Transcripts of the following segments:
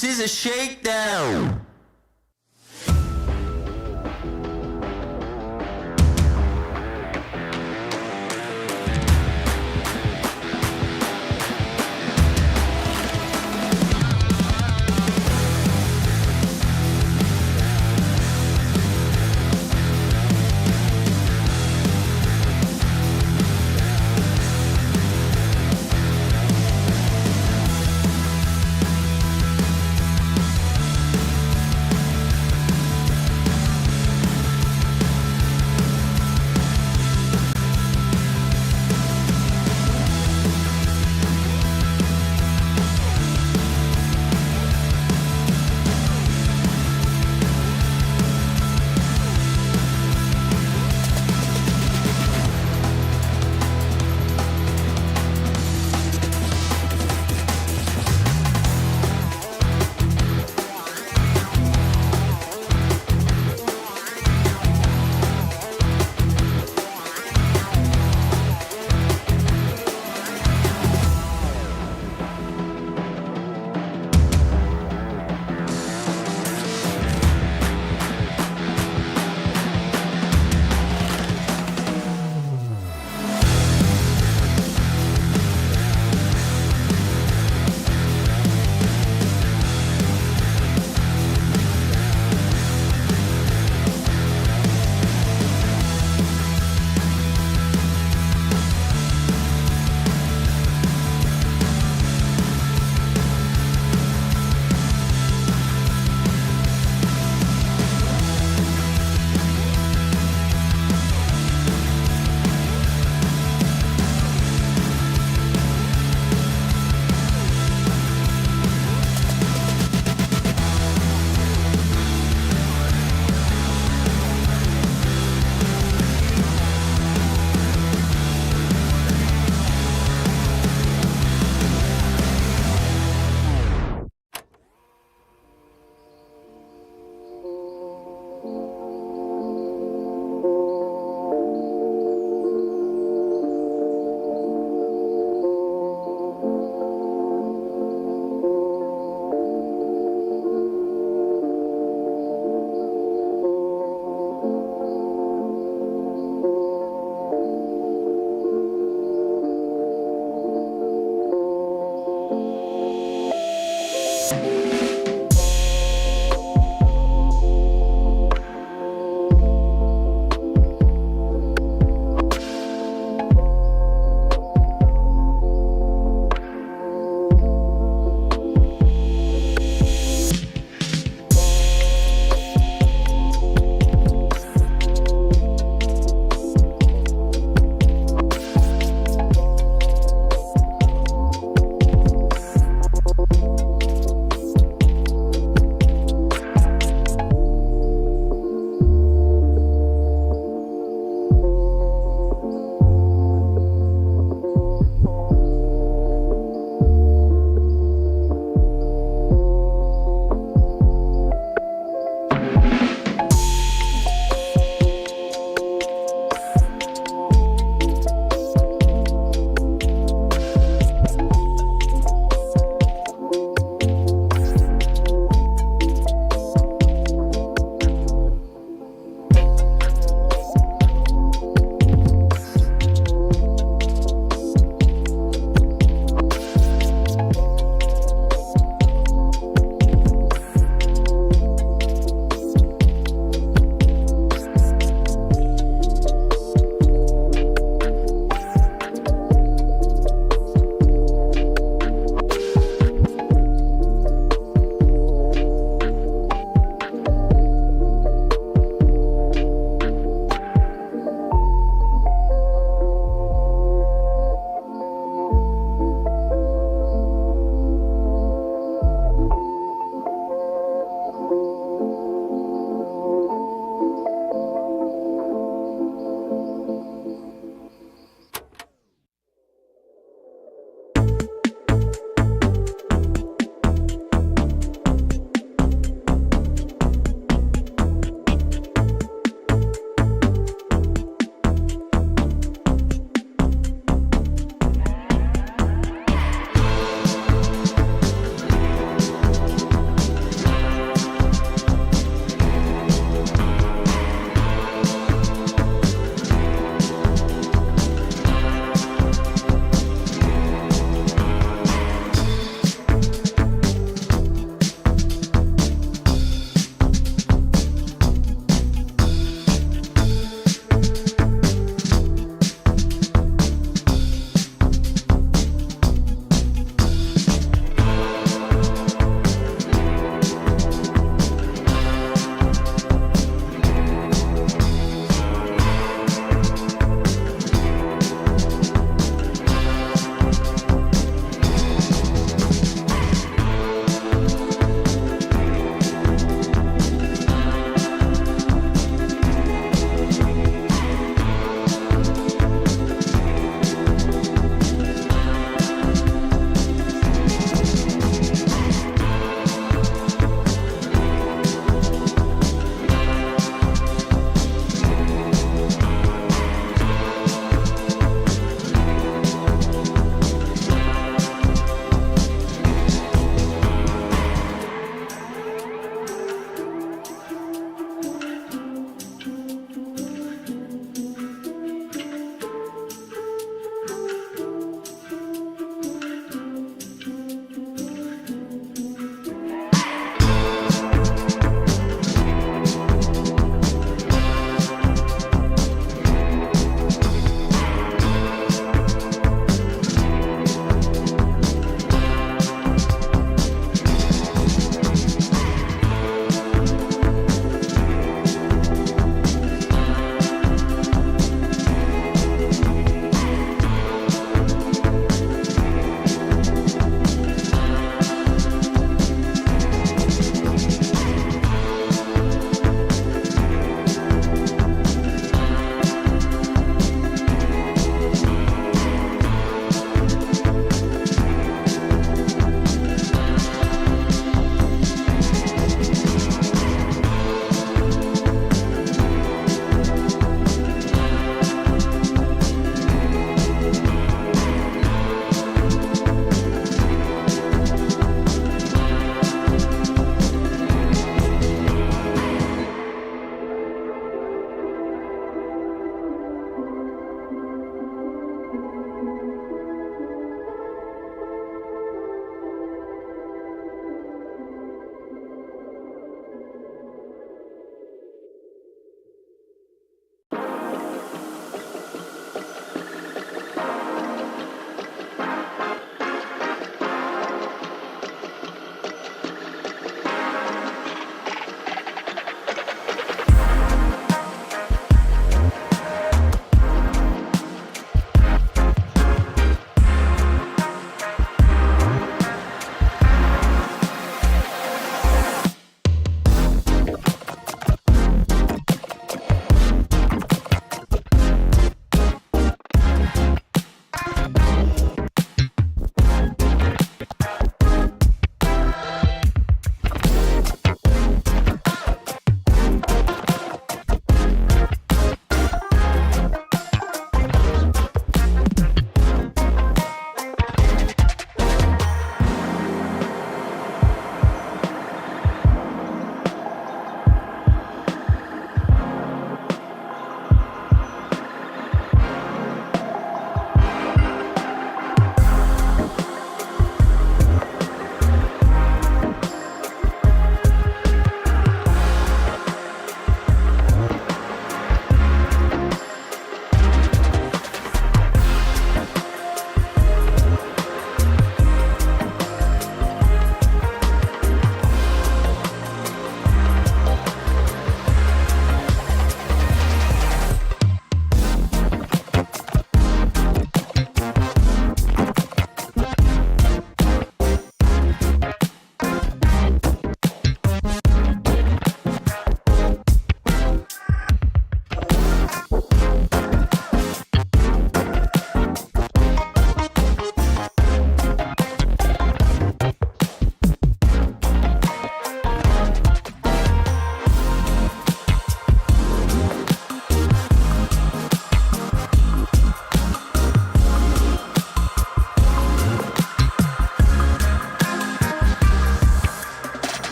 This is a shakedown.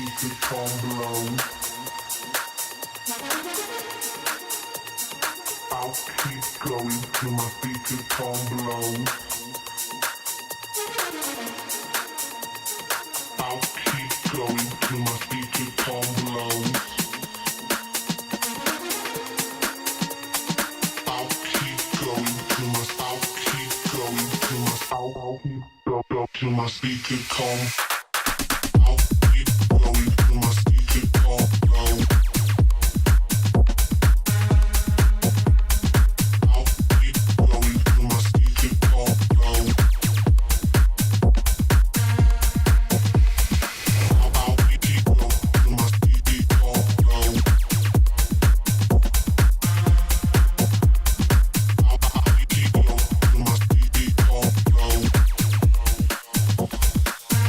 speakers come blow. I'll keep going till my speakers come blow. I'll keep going till my speakers come blow. I'll keep going till my speakers come. I'll keep going till my speakers come blow. I'll keep going till my speakers come blow. I'll keep going till my speakers come blow. I'll keep going till my speakers come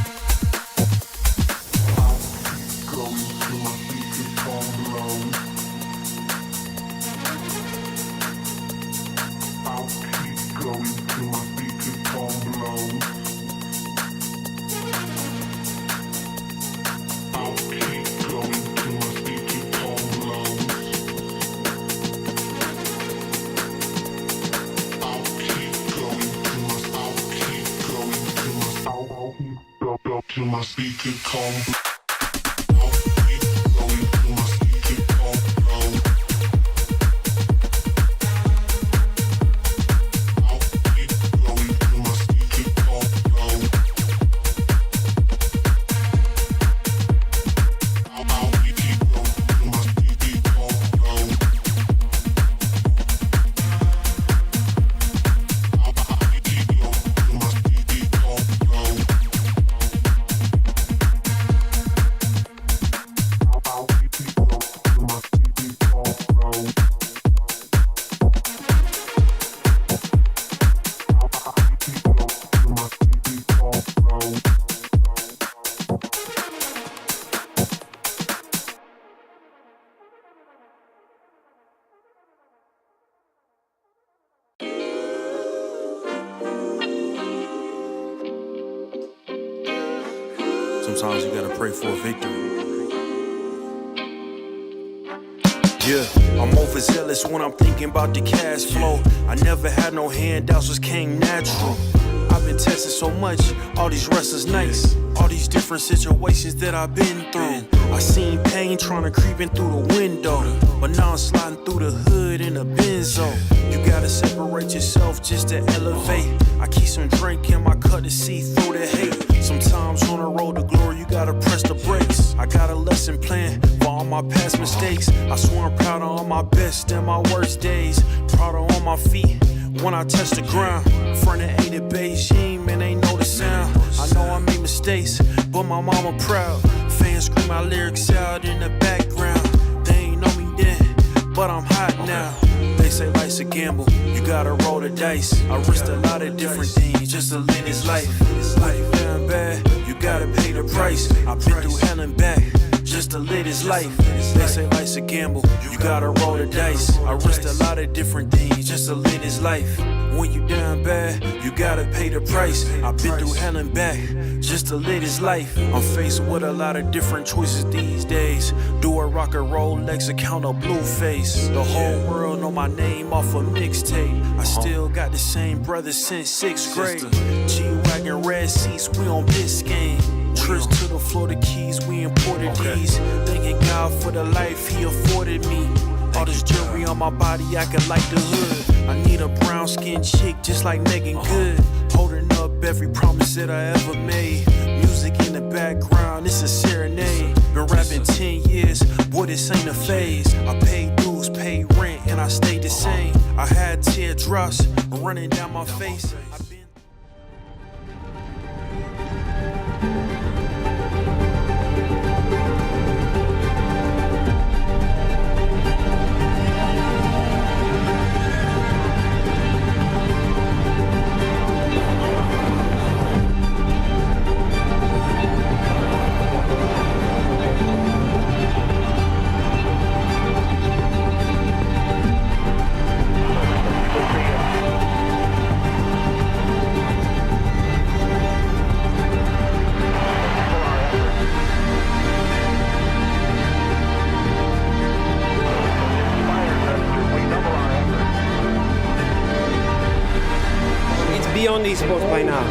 blow. Till my speaker come. I'll keep going till my speaker come blow. I'll keep going till my speaker come blow. I'll keep going till my speaker come blow. I'll keep going till my speaker come blow. Sometimes you gotta pray for a victory. Yeah, I'm overzealous when I'm thinking about the cash flow. I never had no handouts, just came natural. I've been tested so much, all these restless nights, all these different situations that I've been through. I seen pain trying to creep in through the window, but now I'm sliding through the hood in a benzo. You gotta separate yourself just to elevate. I keep some drink in my cup to see through the hate. Sometimes on the road to glory, you gotta press the brakes. I got a lesson plan for all my past mistakes. I swear I'm proud of all my best and my worst days. Proud of all my feet when I touch the ground. Front of ain't in Beijing, man, ain't know the sound. I know I made mistakes, but my mama proud. Fans scream my lyrics out in the background. They ain't know me then, but I'm hot now. They say life's a gamble, you gotta roll the dice. I risked a lot of different things just to live this life. Life down bad, you gotta pay the price. I've been through hell and back just to live this life. They say life's a gamble, you gotta roll the dice. I risked a lot of different things just to live this life. When you down bad, you gotta pay the price. I've been through hell and back just to live this life. I'm faced with a lot of different choices these days. Do a rock and roll Lex account of Blueface. The whole world know my name off a mixtape. I still got the same brother since 6th grade. G-Wagon red seats, we on Biscayne. Trips to the Florida Keys, we imported these. Thanking God for the life he afforded me. All this jewelry on my body, I could light the hood. I need a brown skinned chick just like Megan Good. Holding up every promise that I ever made. Music in the background, it's a serenade. Been rapping 10 years, boy, this ain't a phase. I paid dues, paid rent, and I stayed the same. I had teardrops running down my face. beyond esports by now.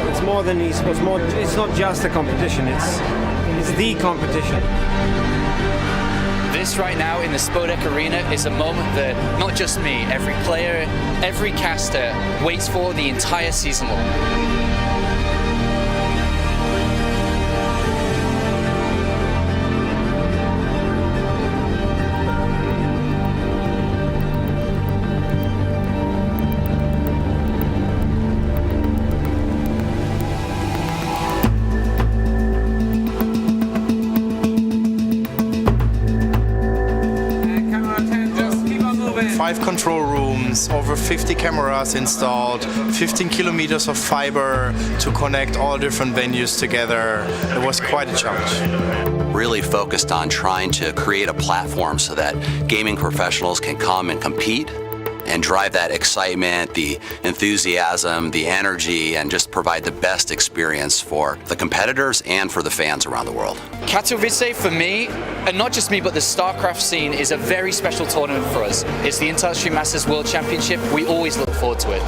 It's more than esports. It's not just a competition. It's the competition. This right now in the Spodek Arena is a moment that not just me, every player, every caster waits for the entire season long. Five control rooms, over 50 cameras installed, 15 kilometers of fiber to connect all different venues together. It was quite a challenge. Really focused on trying to create a platform so that gaming professionals can come and compete and drive that excitement, the enthusiasm, the energy, and just provide the best experience for the competitors and for the fans around the world. Katowice, for me, and not just me, but the StarCraft scene, is a very special tournament for us. It's the Intel Extreme Masters World Championship. We always look forward to it.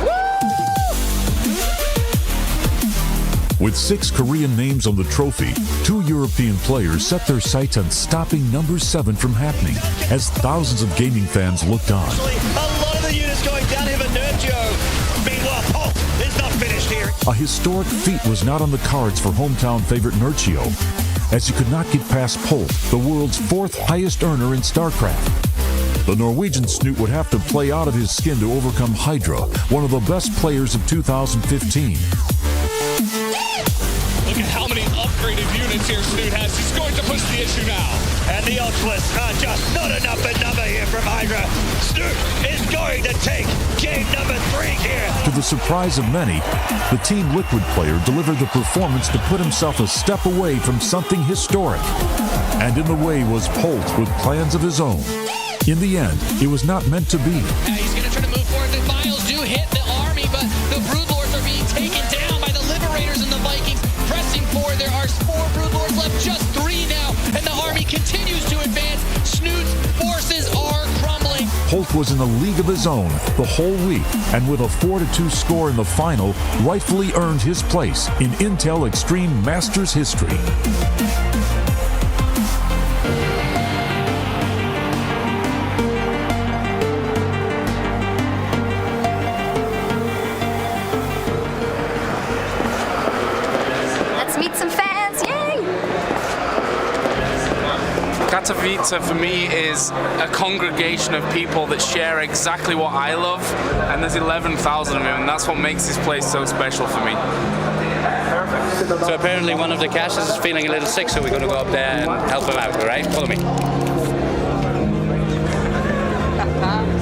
With 6 Korean names on the trophy, 2 European players set their sights on stopping number 7 from happening as thousands of gaming fans looked on. Units going down here for Nurgio. Meanwhile, Pulp is not finished here. A historic feat was not on the cards for hometown favorite Nurgio, as he could not get past Pult, the world's 4th highest earner in StarCraft. The Norwegian snoot would have to play out of his skin to overcome Hydra, one of the best players of 2015. Look at how many upgraded units here Snoot has. He's going to push the issue now. And the ultras are just not enough a number here from Hydra. Snoot is going to take game number 3 here. To the surprise of many, the Team Liquid player delivered the performance to put himself a step away from something historic. And in the way was Pult with plans of his own. In the end, it was not meant to be. He's going to try to move forward. The Vials do hit the army, but the Broodlords are being taken down by the Liberators and the Vikings. Pressing forward, there are 4 Broodlords left, just 3 now, and the army continues to advance. Snoot's forces are crumbling. Pult was in a league of his own the whole week, and with a 4-2 score in the final, rightfully earned his place in Intel Extreme Masters history. Katowice for me is a congregation of people that share exactly what I love, and there's 11,000 of them, and that's what makes this place so special for me. So apparently one of the casters is feeling a little sick, so we're going to go up there and help him out, all right? Follow me.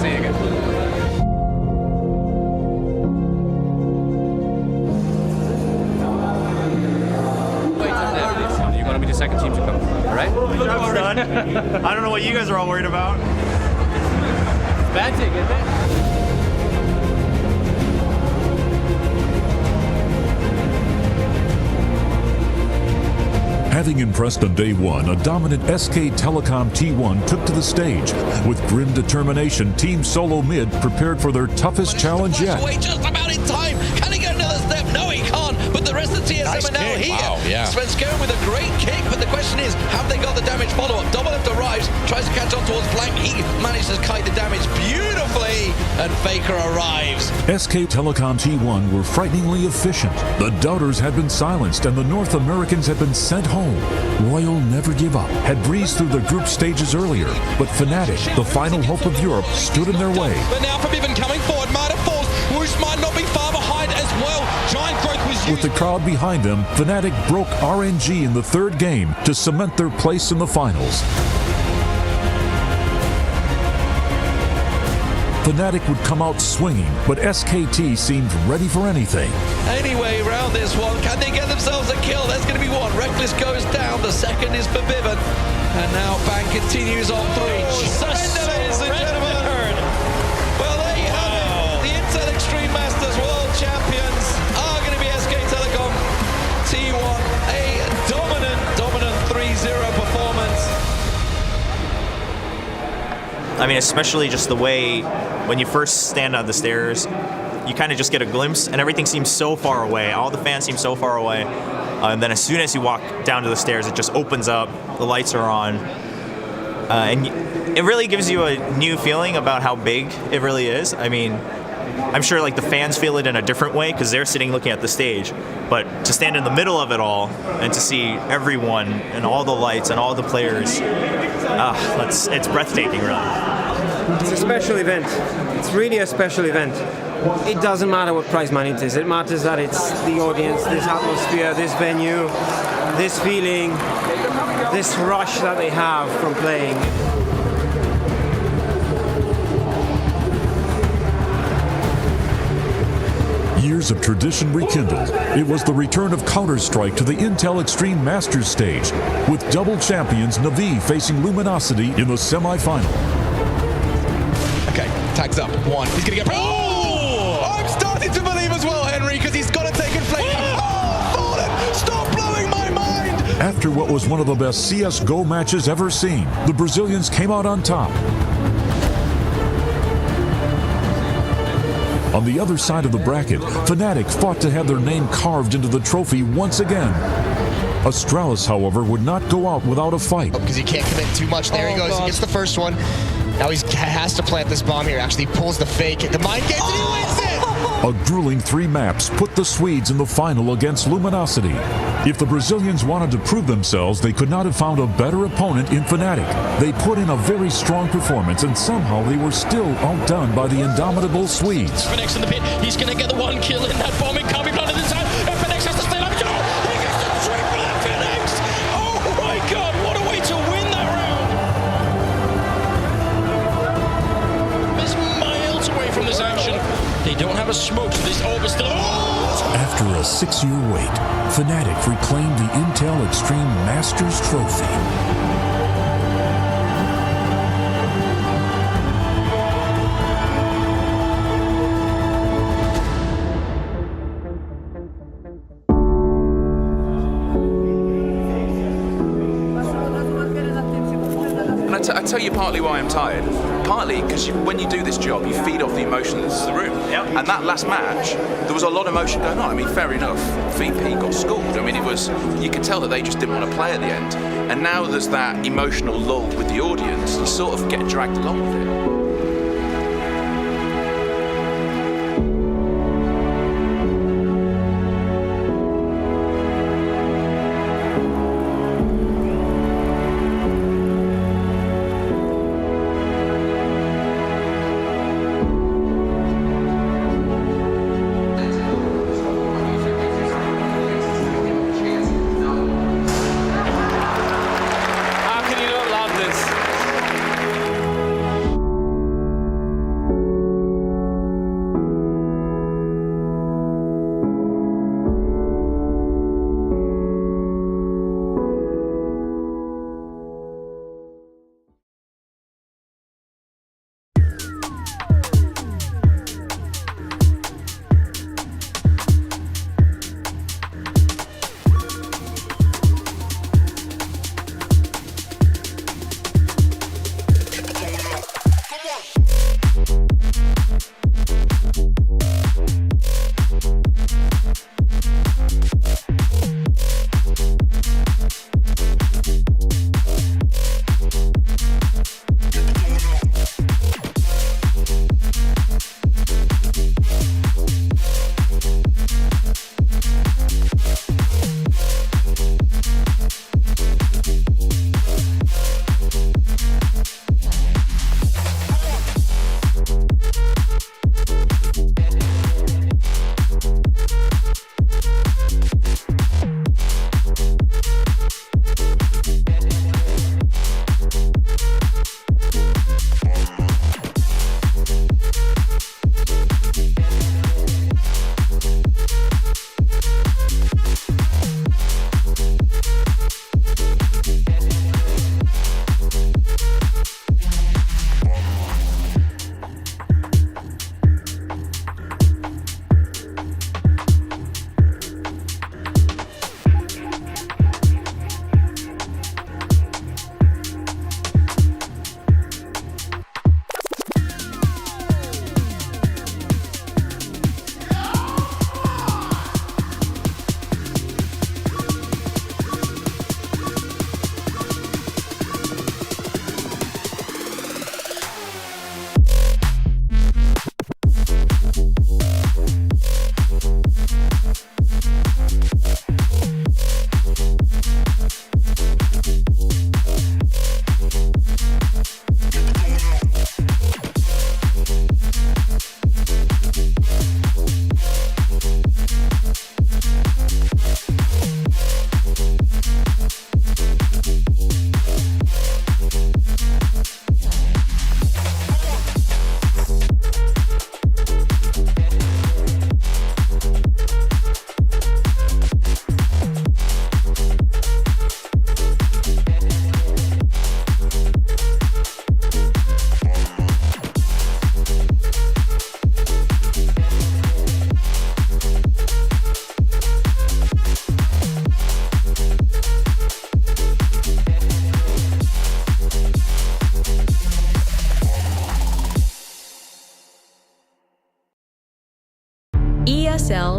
See you again. You're going to be the second team to come, all right? I don't know what you guys are all worried about. Bad thing, isn't it? Having impressed on day 1, a dominant SK Telecom T1 took to the stage. With grim determination, Team Solo Mid prepared for their toughest challenge yet. Just about in time. Can he get another step? No, he can't. But the rest of the TSM are now here. Wow, yeah. Svenska with a great kick, but the question is, have they got the damage follow-up? Double Lift arrives, tries to catch on towards flank. He manages to kite the damage beautifully, and Faker arrives. SK Telecom T1 were frighteningly efficient. The doubters had been silenced, and the North Americans had been sent home. Royal Never Give Up had breezed through the group stages earlier, but Fnatic, the final hope of Europe, stood in their way. But now Parivision coming forward, might have forced. Whoosh might not be far behind as well. Giant growth was used. With the crowd behind them, Fnatic broke RNG in the 3rd game to cement their place in the finals. Fnatic would come out swinging, but SKT seemed ready for anything. Anyway, round this one, can they get themselves a kill? There's going to be one. Reckless goes down. The second is for Biven. And now Bang continues on 3. Surrender, ladies and gentlemen. Well, there you have it. The Intel Extreme Masters World Champions are going to be SK Telecom T1. A dominant 3-0 performance. I mean, especially just the way when you first stand on the stairs, you kind of just get a glimpse, and everything seems so far away. All the fans seem so far away. And then as soon as you walk down to the stairs, it just opens up, the lights are on. And it really gives you a new feeling about how big it really is. I mean, I'm sure like the fans feel it in a different way because they're sitting looking at the stage. But to stand in the middle of it all and to see everyone and all the lights and all the players, it's breathtaking, really. It's a special event. It's really a special event. It doesn't matter what prize money it is. It matters that it's the audience, this atmosphere, this venue, this feeling, this rush that they have from playing. Years of tradition rekindled. It was the return of Counter-Strike to the Intel Extreme Masters stage, with double champions Na'Vi facing Luminosity in the semi-final. Okay, tags up. One. He's gonna get. Oh! I'm starting to believe as well, Henry, because he's got to take inflation. Oh, Fallen! Stop blowing my mind! After what was one of the best CS:GO matches ever seen, the Brazilians came out on top. On the other side of the bracket, Fnatic fought to have their name carved into the trophy once again. Astralis, however, would not go out without a fight. Because he can't commit too much. There he goes. God. He gets the first one. Now he has to plant this bomb here. Actually, he pulls the fake. The mind games and he wins it! A grueling 3 maps put the Swedes in the final against Luminosity. If the Brazilians wanted to prove themselves, they could not have found a better opponent in Fnatic. They put in a very strong performance, and somehow they were still outdone by the indomitable Swedes. FNX in the pit. He's going to get the 1 kill in that bomb. It can't be planted this time. FNX has to stay alive. He gets the triple FNX! Oh my god, what a way to win that round! It's miles away from this action. They don't have a smoke, so this orb is still. After a 6-year wait, Fnatic reclaimed the Intel Extreme Masters Trophy. I tell you partly why I'm tired. Partly because when you do this job, you feed off the emotion that's in the room. Yep. And that last match, there was a lot of emotion going on. I mean, fair enough, VP got schooled. I mean, you could tell that they just didn't want to play at the end. And now there's that emotional lull with the audience. You sort of get dragged along with it.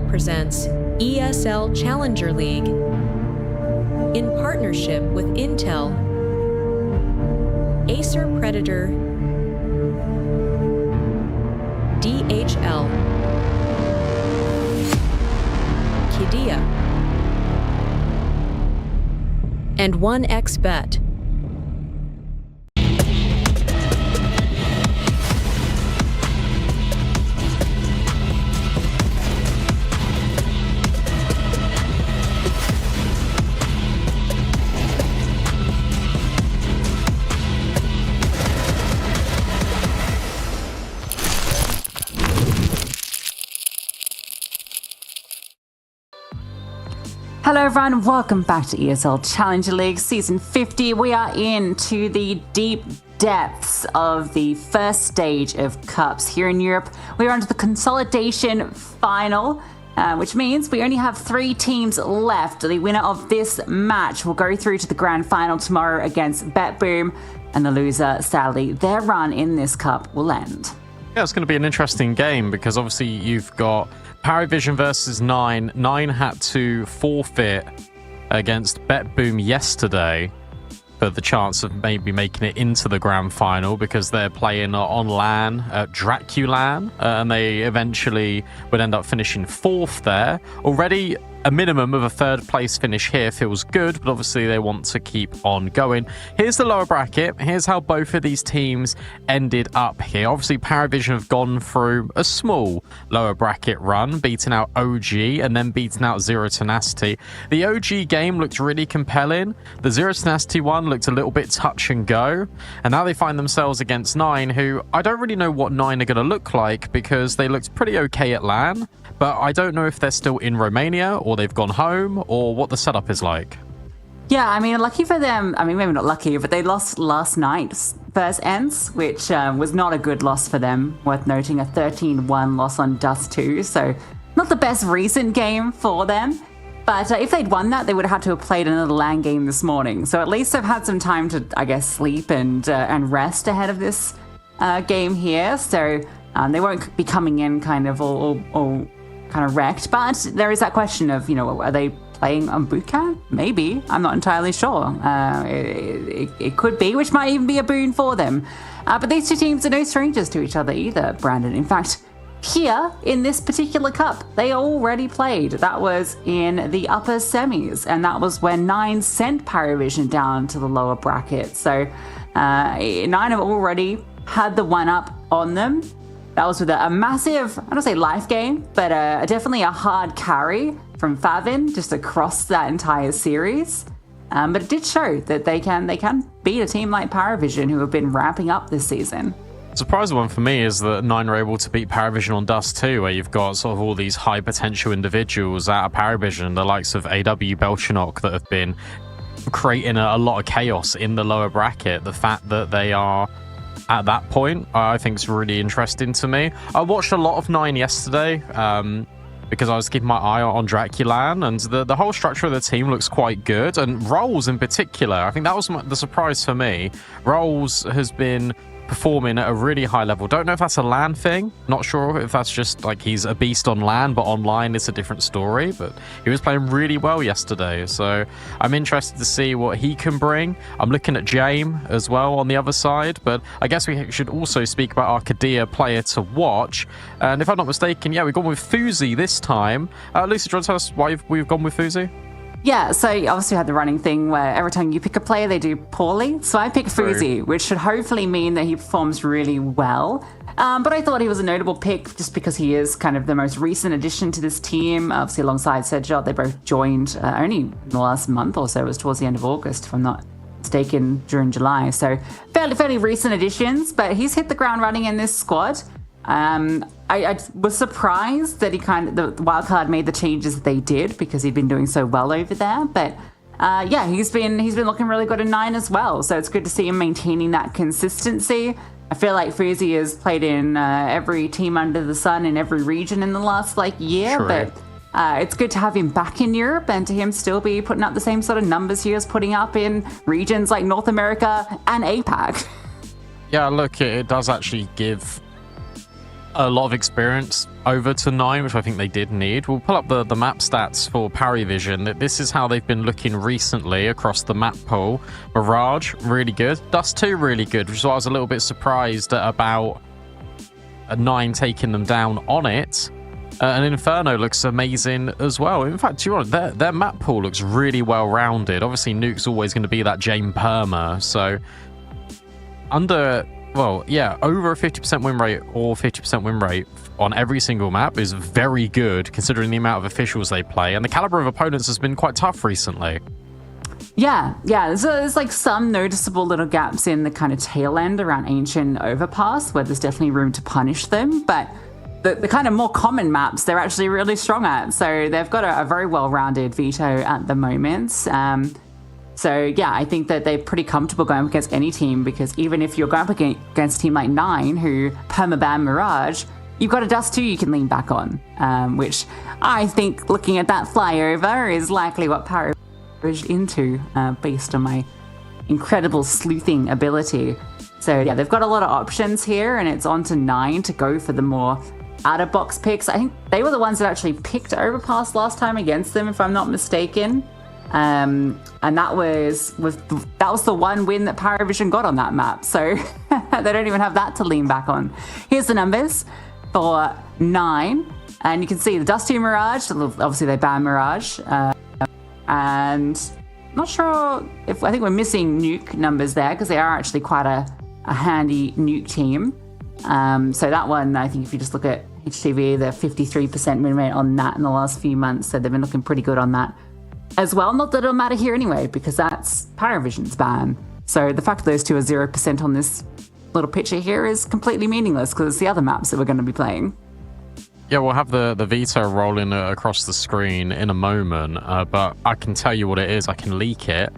presents ESL Challenger League in partnership with Intel, Acer Predator, DHL, Kidia, and 1xBet. Hello everyone, and welcome back to ESL Challenger League Season 50. We are into the deep depths of the first stage of Cups here in Europe. We are on to the consolidation final, which means we only have 3 teams left. The winner of this match will go through to the grand final tomorrow against BetBoom, and the loser, sadly, their run in this cup will end. Yeah, it's going to be an interesting game because obviously you've got Parivision versus 9. 9 had to forfeit against BetBoom yesterday for the chance of maybe making it into the grand final because they're playing on LAN at Draculan, and they eventually would end up finishing 4th there. Already a minimum of a 3rd place finish here feels good, but obviously they want to keep on going. Here's the lower bracket. Here's how both of these teams ended up here. Obviously, Parivision have gone through a small lower bracket run, beating out OG and then beating out Zero Tenacity. The OG game looked really compelling. The Zero Tenacity one looked a little bit touch and go. And now they find themselves against 9, who I don't really know what 9 are going to look like because they looked pretty okay at LAN, but I don't know if they're still in Romania or they've gone home or what the setup is like. Yeah, I mean, lucky for them. I mean, maybe not lucky, but they lost last night's first ends, which was not a good loss for them. Worth noting, a 13-1 loss on Dust 2, so not the best recent game for them. But if they'd won that, they would have had to have played another LAN game this morning. So at least they've had some time to, I guess, sleep and rest ahead of this game here. So they won't be coming in kind of all kind of wrecked, but there is that question of, you know, are they playing on boot camp? Maybe. I'm not entirely sure. It could be, which might even be a boon for them. But these two teams are no strangers to each other either, Brandon. In fact, here in this particular cup, they already played. That was in the upper semis, and that was when 9 sent Parivision down to the lower bracket. So 9 have already had the one-up on them. That was with a massive, I don't say life game, but definitely a hard carry from Favin just across that entire series. But it did show that they can beat a team like Parivision, who have been ramping up this season. The surprising one for me is that 9 are able to beat Parivision on Dust 2, where you've got sort of all these high potential individuals out of Parivision, the likes of AW Belchanok, that have been creating a lot of chaos in the lower bracket. The fact that they are at that point, I think, is really interesting to me. I watched a lot of 9 yesterday because I was keeping my eye on Draculan, and the whole structure of the team looks quite good. And Rolls in particular, I think that was the surprise for me. Rolls has been performing at a really high level. Don't know if that's a LAN thing. Not sure if that's just like he's a beast on LAN, but online it's a different story. But he was playing really well yesterday, so I'm interested to see what he can bring. I'm looking at Jame as well on the other side, but I guess we should also speak about our Kadia player to watch. And if I'm not mistaken, yeah, we've gone with Fuzi this time. Lucy, do you want to tell us why we've gone with Fuzi? Yeah, so obviously we had the running thing where every time you pick a player, they do poorly. So I picked Fuzi, which should hopefully mean that he performs really well. But I thought he was a notable pick just because he is kind of the most recent addition to this team. Obviously alongside Sedjot, they both joined only in the last month or so. It was towards the end of August, if I'm not mistaken, during July. So fairly recent additions, but he's hit the ground running in this squad. I was surprised that the wildcard made the changes that they did because he'd been doing so well over there. But yeah, he's been looking really good in 9 as well. So it's good to see him maintaining that consistency. I feel like Fuzi has played in every team under the sun in every region in the last year. Sure. But it's good to have him back in Europe and to him still be putting up the same sort of numbers he was putting up in regions like North America and APAC. Yeah, look, it does actually give a lot of experience over to 9, which I think they did need. We'll pull up the map stats for Parivision. This is how they've been looking recently across the map pool. Mirage, really good. Dust 2, really good, which is why I was a little bit surprised about 9 taking them down on it. And Inferno looks amazing as well. In fact, their map pool looks really well-rounded. Obviously, Nuke's always going to be that Jane Perma, so over a 50% win rate or 50% win rate on every single map is very good, considering the amount of officials they play, and the caliber of opponents has been quite tough recently. Yeah. There's like some noticeable little gaps in the kind of tail end around Ancient Overpass, where there's definitely room to punish them, but the kind of more common maps they're actually really strong at. So they've got a very well-rounded veto at the moment. So yeah, I think that they're pretty comfortable going up against any team, because even if you're going up against a team like 9 who permaban Mirage, you've got a Dust 2 you can lean back on, which I think, looking at that flyover, is likely what Parivision into based on my incredible sleuthing ability. So yeah, they've got a lot of options here, and it's on to 9 to go for the more out-of-box picks. I think they were the ones that actually picked Overpass last time against them, if I'm not mistaken. And that was the one win that Parivision got on that map, so they don't even have that to lean back on. Here's the numbers for 9, and you can see the Dust 2 Mirage, obviously they banned Mirage, and not sure if, I think we're missing Nuke numbers there, because they are actually quite a handy Nuke team. So that one, I think if you just look at HTV, they're 53% win rate on that in the last few months, so they've been looking pretty good on that as well. Not that it'll matter here anyway, because that's Parivision's ban. So the fact that those two are 0% on this little picture here is completely meaningless, because it's the other maps that we're going to be playing. Yeah, we'll have the veto rolling across the screen in a moment, but I can tell you what it is. I can leak it.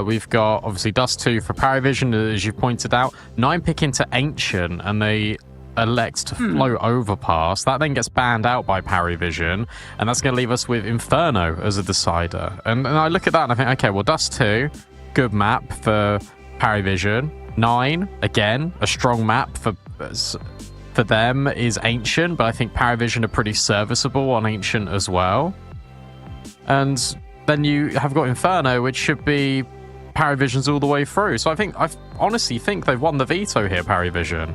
We've got, obviously, Dust 2 for Parivision, as you pointed out. 9 pick into Ancient, and they elect to float Overpass. That then gets banned out by Parivision, and that's going to leave us with Inferno as a decider. And I look at that and I think, okay, well, Dust 2, good map for Parivision. 9, again, a strong map for them is Ancient, but I think Parivision are pretty serviceable on Ancient as well. And then you have got Inferno, which should be Parivision's all the way through. So I honestly think they've won the veto here, Parivision.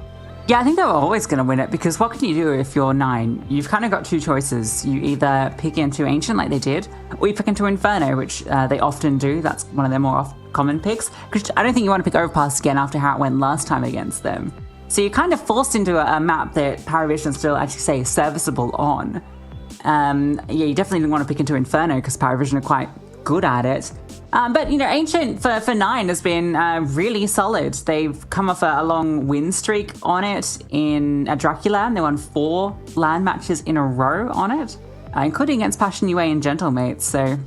Yeah, I think they were always going to win it, because what can you do if you're 9? You've kind of got two choices. You either pick into Ancient like they did, or you pick into Inferno, which they often do. That's one of their more common picks. Because I don't think you want to pick Overpass again after how it went last time against them. So you're kind of forced into a map that Parivision still actually say is serviceable on. You definitely didn't want to pick into Inferno, because Parivision are quite good at it. But, Ancient for 9 has been really solid. They've come off a long win streak on it in Dracula. They won 4 LAN matches in a row on it, including against Passion UA and Gentlemates. So,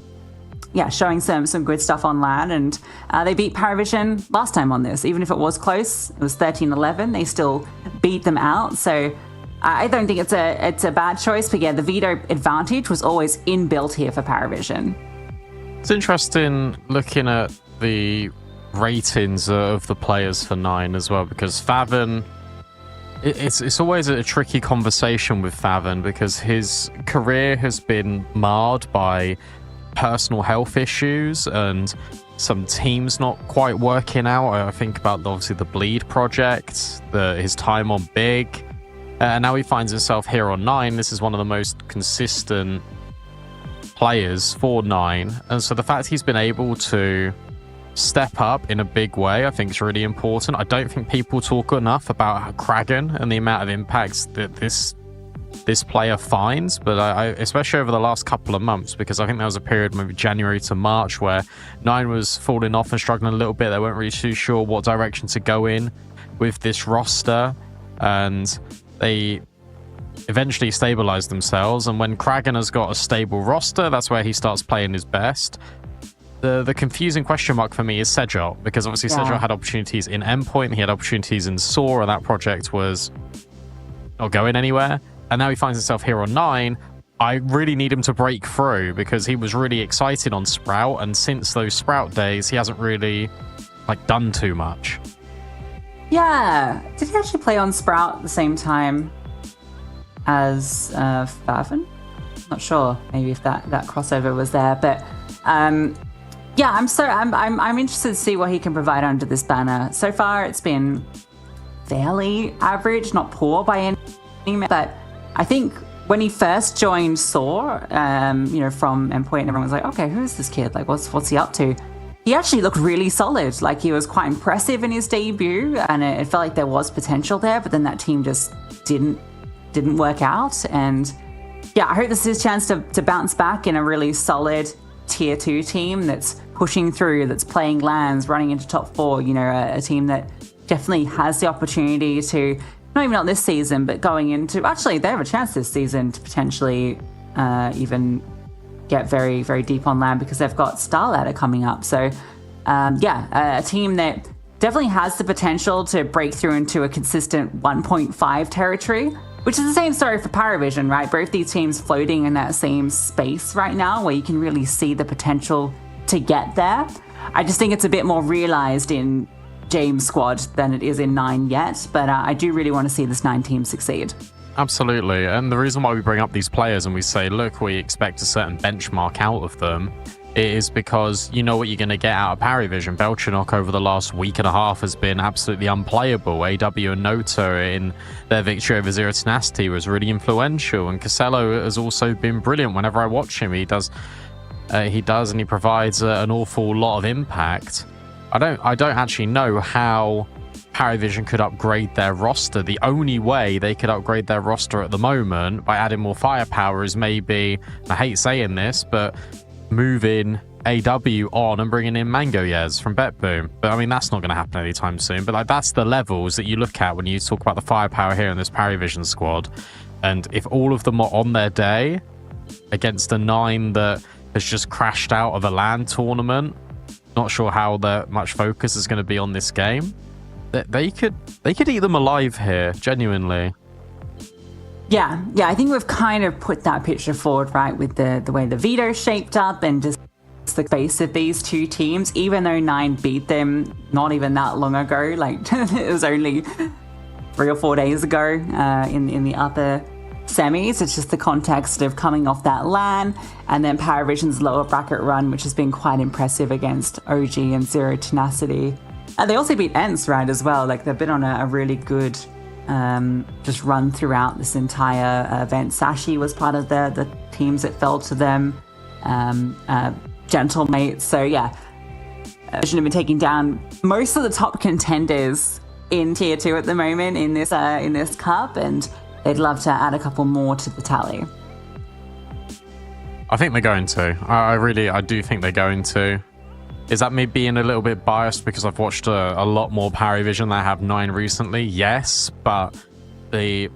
yeah, showing some good stuff on LAN. And they beat Parivision last time on this. Even if it was close, it was 13-11. They still beat them out. So I don't think it's a bad choice. But, yeah, the veto advantage was always inbuilt here for Parivision. It's interesting looking at the ratings of the players for 9 as well, because Favon, it's always a tricky conversation with Favon, because his career has been marred by personal health issues and some teams not quite working out. I think about obviously the Bleed project, his time on Big, and now he finds himself here on 9. This is one of the most consistent players for 9, and so the fact he's been able to step up in a big way, I think is really important. I don't think people talk enough about Kragan and the amount of impacts that this player finds, but I especially over the last couple of months, because I think there was a period maybe January to March where 9 was falling off and struggling a little bit. They weren't really too sure what direction to go in with this roster, and they eventually stabilized themselves. And when Kragan has got a stable roster, that's where he starts playing his best. The confusing question mark for me is Sejot, because obviously Sejot had opportunities in Endpoint, he had opportunities in Saw, and that project was not going anywhere. And now he finds himself here on 9. I really need him to break through, because he was really excited on Sprout, and since those Sprout days, he hasn't really done too much. Yeah, did he actually play on Sprout at the same time? as Favin. Not sure, maybe if that crossover was there, but yeah, I'm interested to see what he can provide under this banner. So far, it's been fairly average, not poor by any means, but I think when he first joined Soar, from Endpoint, everyone was like, okay, who is this kid? Like, what's he up to? He actually looked really solid. Like, he was quite impressive in his debut, and it felt like there was potential there, but then that team just didn't work out. And yeah, I hope this is his chance to bounce back in a really solid tier 2 team that's pushing through, that's playing lands, running into top 4, a team that definitely has the opportunity to, not even not this season, but going into, actually they have a chance this season to potentially even get very, very deep on land because they've got Star Ladder coming up. So a team that definitely has the potential to break through into a consistent 1.5 territory, which is the same story for Parivision, right? Both these teams floating in that same space right now where you can really see the potential to get there. I just think it's a bit more realized in James' squad than it is in 9 yet, but I do really want to see this 9 team succeed. Absolutely, and the reason why we bring up these players and we say, look, we expect a certain benchmark out of them, it is because you know what you're going to get out of Parivision. Belchinok over the last week and a half has been absolutely unplayable. AW and Nota in their victory over Zero Tenacity was really influential, and Casello has also been brilliant. Whenever I watch him, he does and he provides an awful lot of impact. I don't actually know how Parivision could upgrade their roster. The only way they could upgrade their roster at the moment by adding more firepower is maybe, I hate saying this, but moving AW on and bringing in Mangoyez from BetBoom. But I mean, that's not going to happen anytime soon. But like, that's the levels that you look at when you talk about the firepower here in this Parivision squad. And if all of them are on their day against a 9 that has just crashed out of a LAN tournament, not sure how much focus is going to be on this game. They could eat them alive here, genuinely. Yeah, I think we've kind of put that picture forward, right, with the way the veto shaped up and just the face of these two teams, even though 9 beat them not even that long ago, like it was only 3 or 4 days ago in the upper semis. It's just the context of coming off that LAN and then Parivision's lower bracket run, which has been quite impressive against OG and Zero Tenacity. They also beat ENCE, right, as well. Like, they've been on a really good just run throughout this entire event. Sashi was part of the teams that fell to them. Gentlemates. So, yeah, shouldn't have been taking down most of the top contenders in Tier 2 at the moment in this cup, and they'd love to add a couple more to the tally. I think they're going to. I do think they're going to. Is that me being a little bit biased because I've watched a lot more Parivision than I have 9 recently? Yes, but the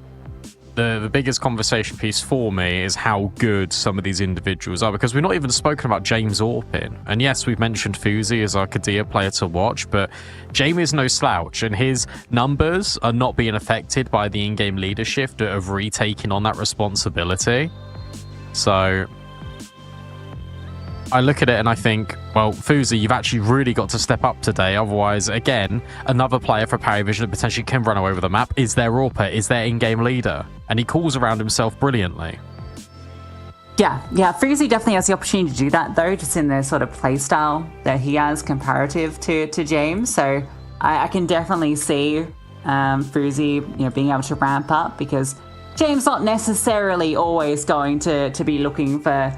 biggest conversation piece for me is how good some of these individuals are, because we've not even spoken about James Orpin. And yes, we've mentioned Fuzi as our Kadia player to watch, but Jamie's no slouch, and his numbers are not being affected by the in-game leadership of retaking on that responsibility. So I look at it and I think, well, Fuzi, you've actually really got to step up today. Otherwise, again, another player for Parivision that potentially can run away with the map is their Orpa, is their in-game leader. And he calls around himself brilliantly. Yeah, Fuzi definitely has the opportunity to do that, though, just in the sort of playstyle that he has comparative to James. So I can definitely see Fuzi, being able to ramp up, because James not necessarily always going to be looking for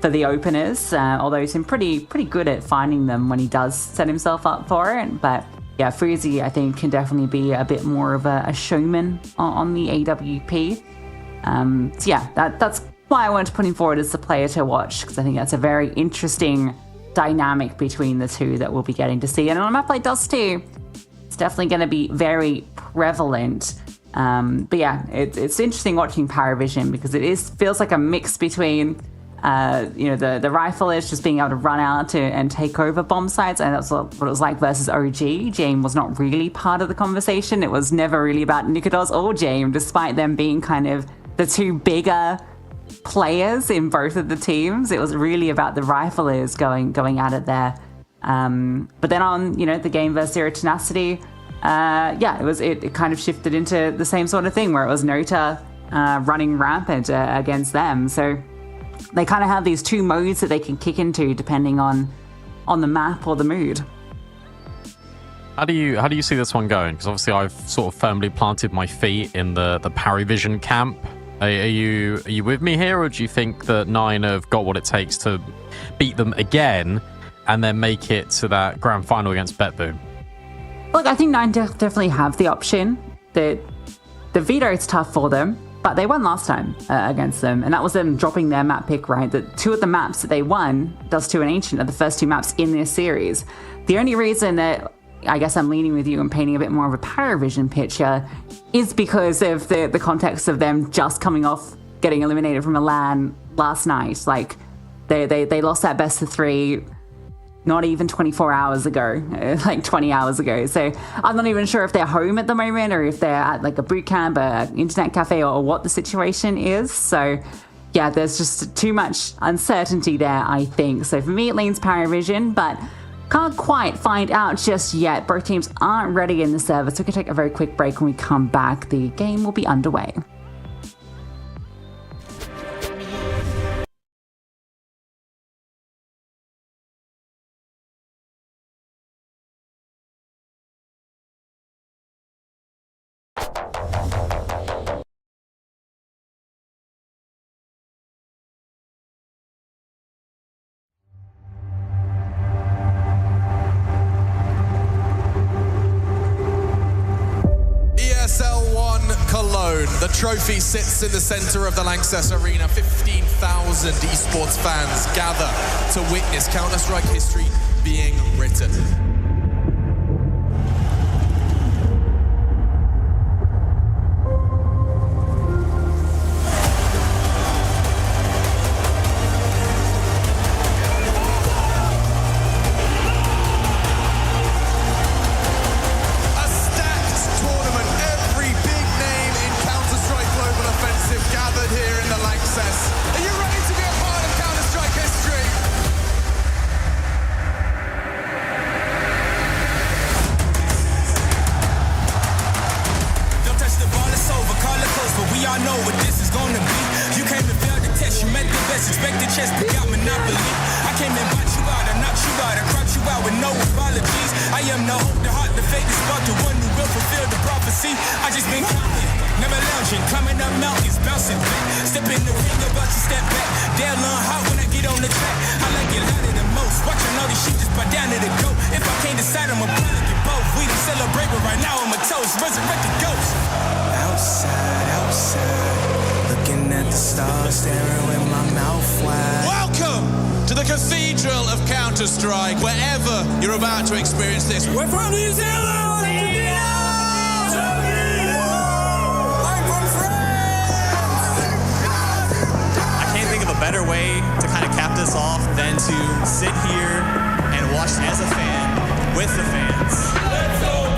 the openers, although he's been pretty good at finding them when he does set himself up for it. But yeah, Fuzi, I think, can definitely be a bit more of a showman on the AWP. So yeah, that's why I wanted to put him forward as the player to watch, because I think that's a very interesting dynamic between the two that we'll be getting to see. And on a map like Dust 2, it's definitely going to be very prevalent. But yeah, it's interesting watching Parivision, because it feels like a mix between the rifle is just being able to run out and take over bomb sites, and that's what it was like versus OG. James was not really part of the conversation. It was never really about Nikodos or James, despite them being kind of the two bigger players in both of the teams. It was really about the riflers going at it there. But then on the game versus Zero Tenacity, it kind of shifted into the same sort of thing, where it was Nota running rampant against them. So they kind of have these two modes that they can kick into depending on the map or the mood. How do you see this one going? Because obviously I've sort of firmly planted my feet in the Parivision camp. Are you with me here, or do you think that Nine have got what it takes to beat them again and then make it to that grand final against BetBoom? Look, I think Nine definitely have the option. The veto is tough for them, but they won last time against them, and that was them dropping their map pick, right? The two of the maps that they won, Dust 2 and Ancient, are the first two maps in this series. The only reason that I guess I'm leaning with you and painting a bit more of a Parivision picture is because of the context of them just coming off getting eliminated from a LAN last night. Like, they lost that best of 3 not even 24 hours ago, like 20 hours ago. So I'm not even sure if they're home at the moment or if they're at like a boot camp, an internet cafe, or what the situation is. So yeah, there's just too much uncertainty there, I think. So for me, it leans Parivision, but can't quite find out just yet. Both teams aren't ready in the server, so we can take a very quick break. When we come back, the game will be underway. ESL 1 Cologne. The trophy sits in the center of the Lanxess Arena. 15,000 esports fans gather to witness Counter-Strike history being written. Welcome to the Cathedral of Counter-Strike, wherever you're about to experience this. We're from New Zealand! I can't think of a better way to kind of cap this off than to sit here and watch as a fan with the fans. Let's go,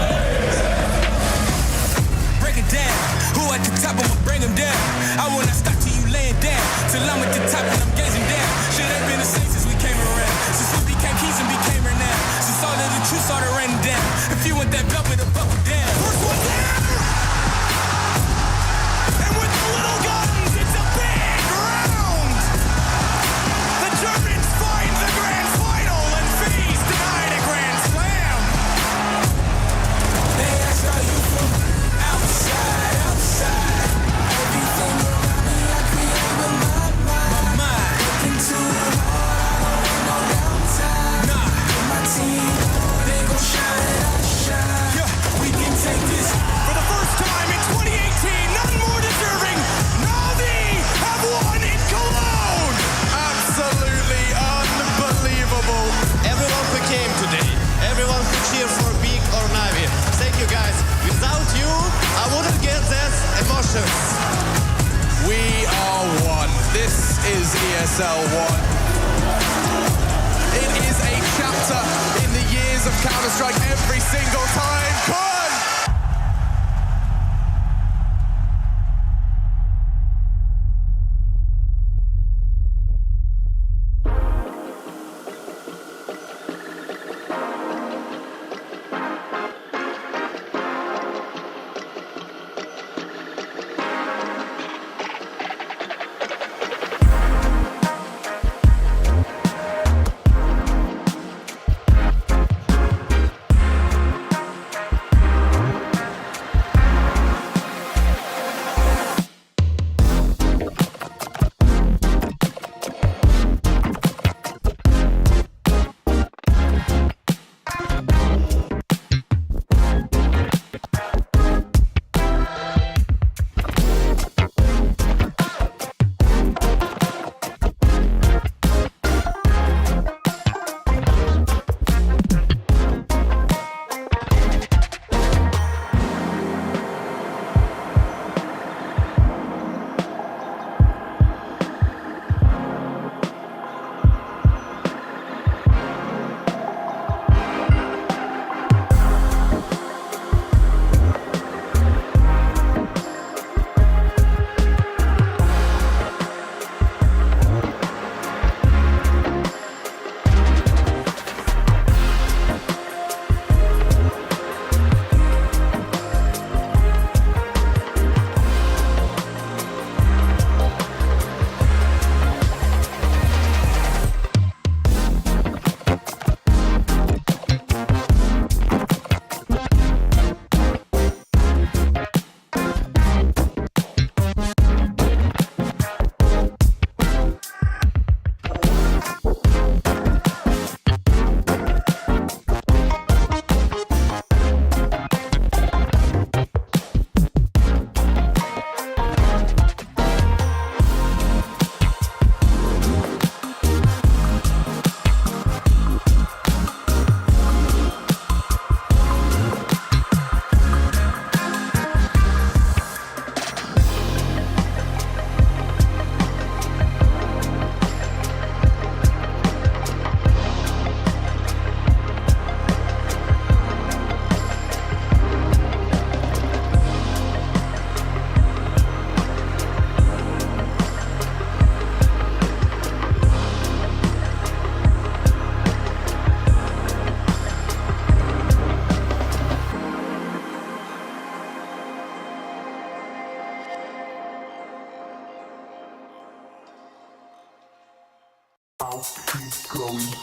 break it down. Who at the top, I'ma bring them down. I will not stop till you laying down. Till I'm at the top and I'm gazing down. Shit ain't been the same since we came around. Since we became keys and became renowned. Since all of the truth started raining down. If you want that belt, better buckle down. First one down! And with the little guns, it's a big round! The Germans find the grand final and FaZe denied a grand slam! They ask how you from outside, outside. Everything around me I create with my mind. Looking too hard, I don't want no downtime. Nah, with my team, they gon' shine, I shine. Yeah, we can take this. For the first time in 2018, none more deserving. Navi have won in Cologne. Absolutely unbelievable. Everyone who came today, everyone who cheered for Beak or Navi, thank you guys. Without you, I wouldn't get that emotions. We are one. This is ESL 1. It is a chapter in the years of Counter-Strike every single time. Come on!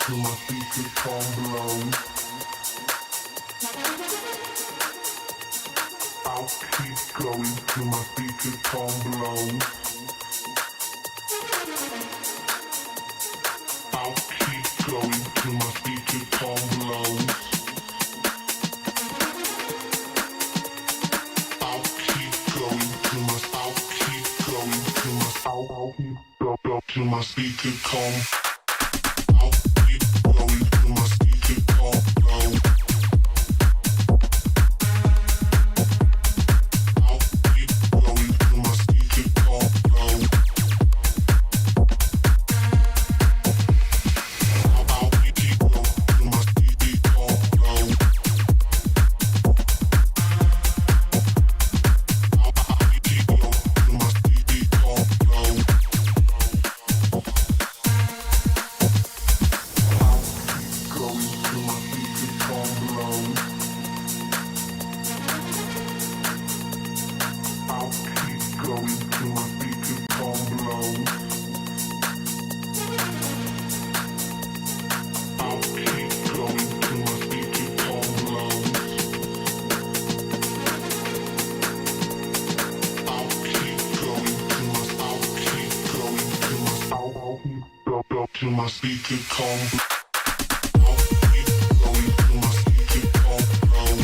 till my speakers come blow. I'll keep going till my speakers come blow. I'll keep going till my speakers come blow. I'll keep going till my till my speakers come. I'll keep going till my speakers come blow. I'll keep going till my speakers come blow. I'll keep going till my speakers come blow. Till my speaker come. I'll keep going till my speaker come blow.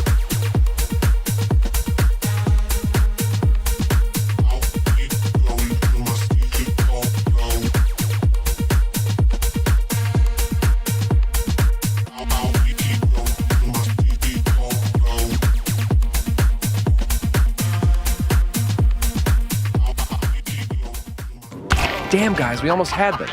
I'll keep going till my speaker come blow. I'll keep going till my speaker come blow. Damn, guys, we almost had this.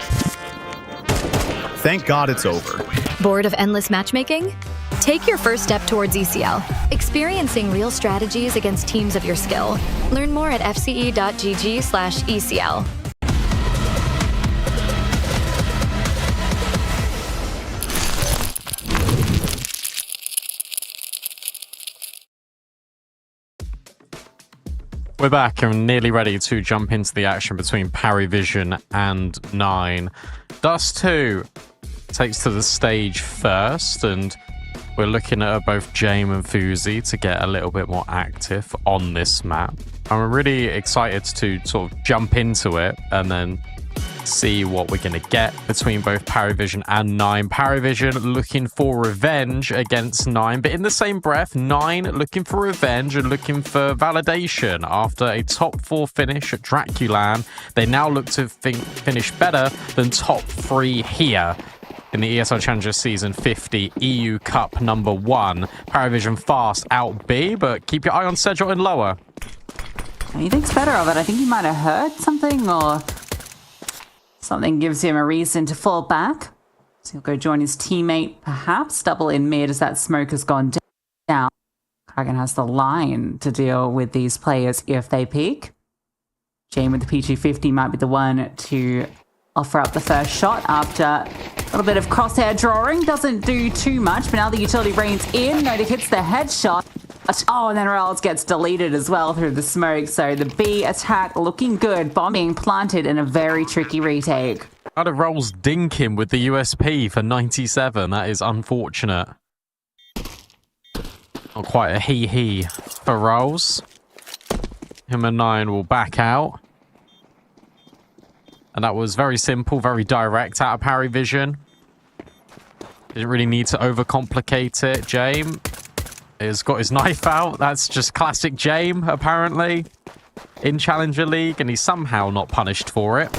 Thank God it's over. Bored of endless matchmaking? Take your first step towards ECL, experiencing real strategies against teams of your skill. Learn more at fce.gg/ECL. We're back and nearly ready to jump into the action between Parivision and 9. Dust 2 takes to the stage first, and we're looking at both Jame and Fuzi to get a little bit more active on this map. I'm really excited to sort of jump into it and then see what we're going to get between both Parivision and 9. Parivision looking for revenge against 9, but in the same breath, 9 looking for revenge and looking for validation. After a top 4 finish at Draculan, they now look to finish better than top 3 here in the ESL Challenger Season 50 EU Cup number 1. Parivision fast out B, but keep your eye on Sedgwick and lower. He thinks better of it. I think he might have heard something, or something gives him a reason to fall back. So he'll go join his teammate, perhaps double in mid as that smoke has gone down. Kraken has the line to deal with these players if they peek. Jane with the P250 might be the one to offer up the first shot after a little bit of crosshair drawing. Doesn't do too much, but now the utility reigns in. Nota hits the headshot. Oh, and then Rails gets deleted as well through the smoke. So the B attack looking good. Bomb being planted in a very tricky retake. How did Rolls dink him with the USP for 97? That is unfortunate. Not quite a he for Rolls. Him and 9 will back out. And that was very simple, very direct out of Parivision. Didn't really need to overcomplicate it. Jame has got his knife out. That's just classic Jame, apparently, in Challenger League, and he's somehow not punished for it.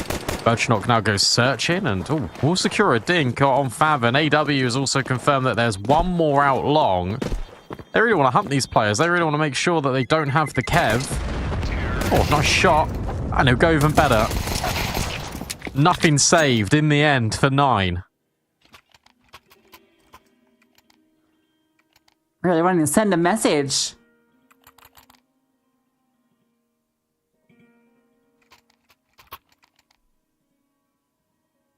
Birchnock now goes searching, and will secure a dink on Favin. AW has also confirmed that there's one more out long. They really want to hunt these players. They really want to make sure that they don't have the Kev. Oh, nice shot. And he'll go even better. Nothing saved in the end for 9. Really wanting to send a message.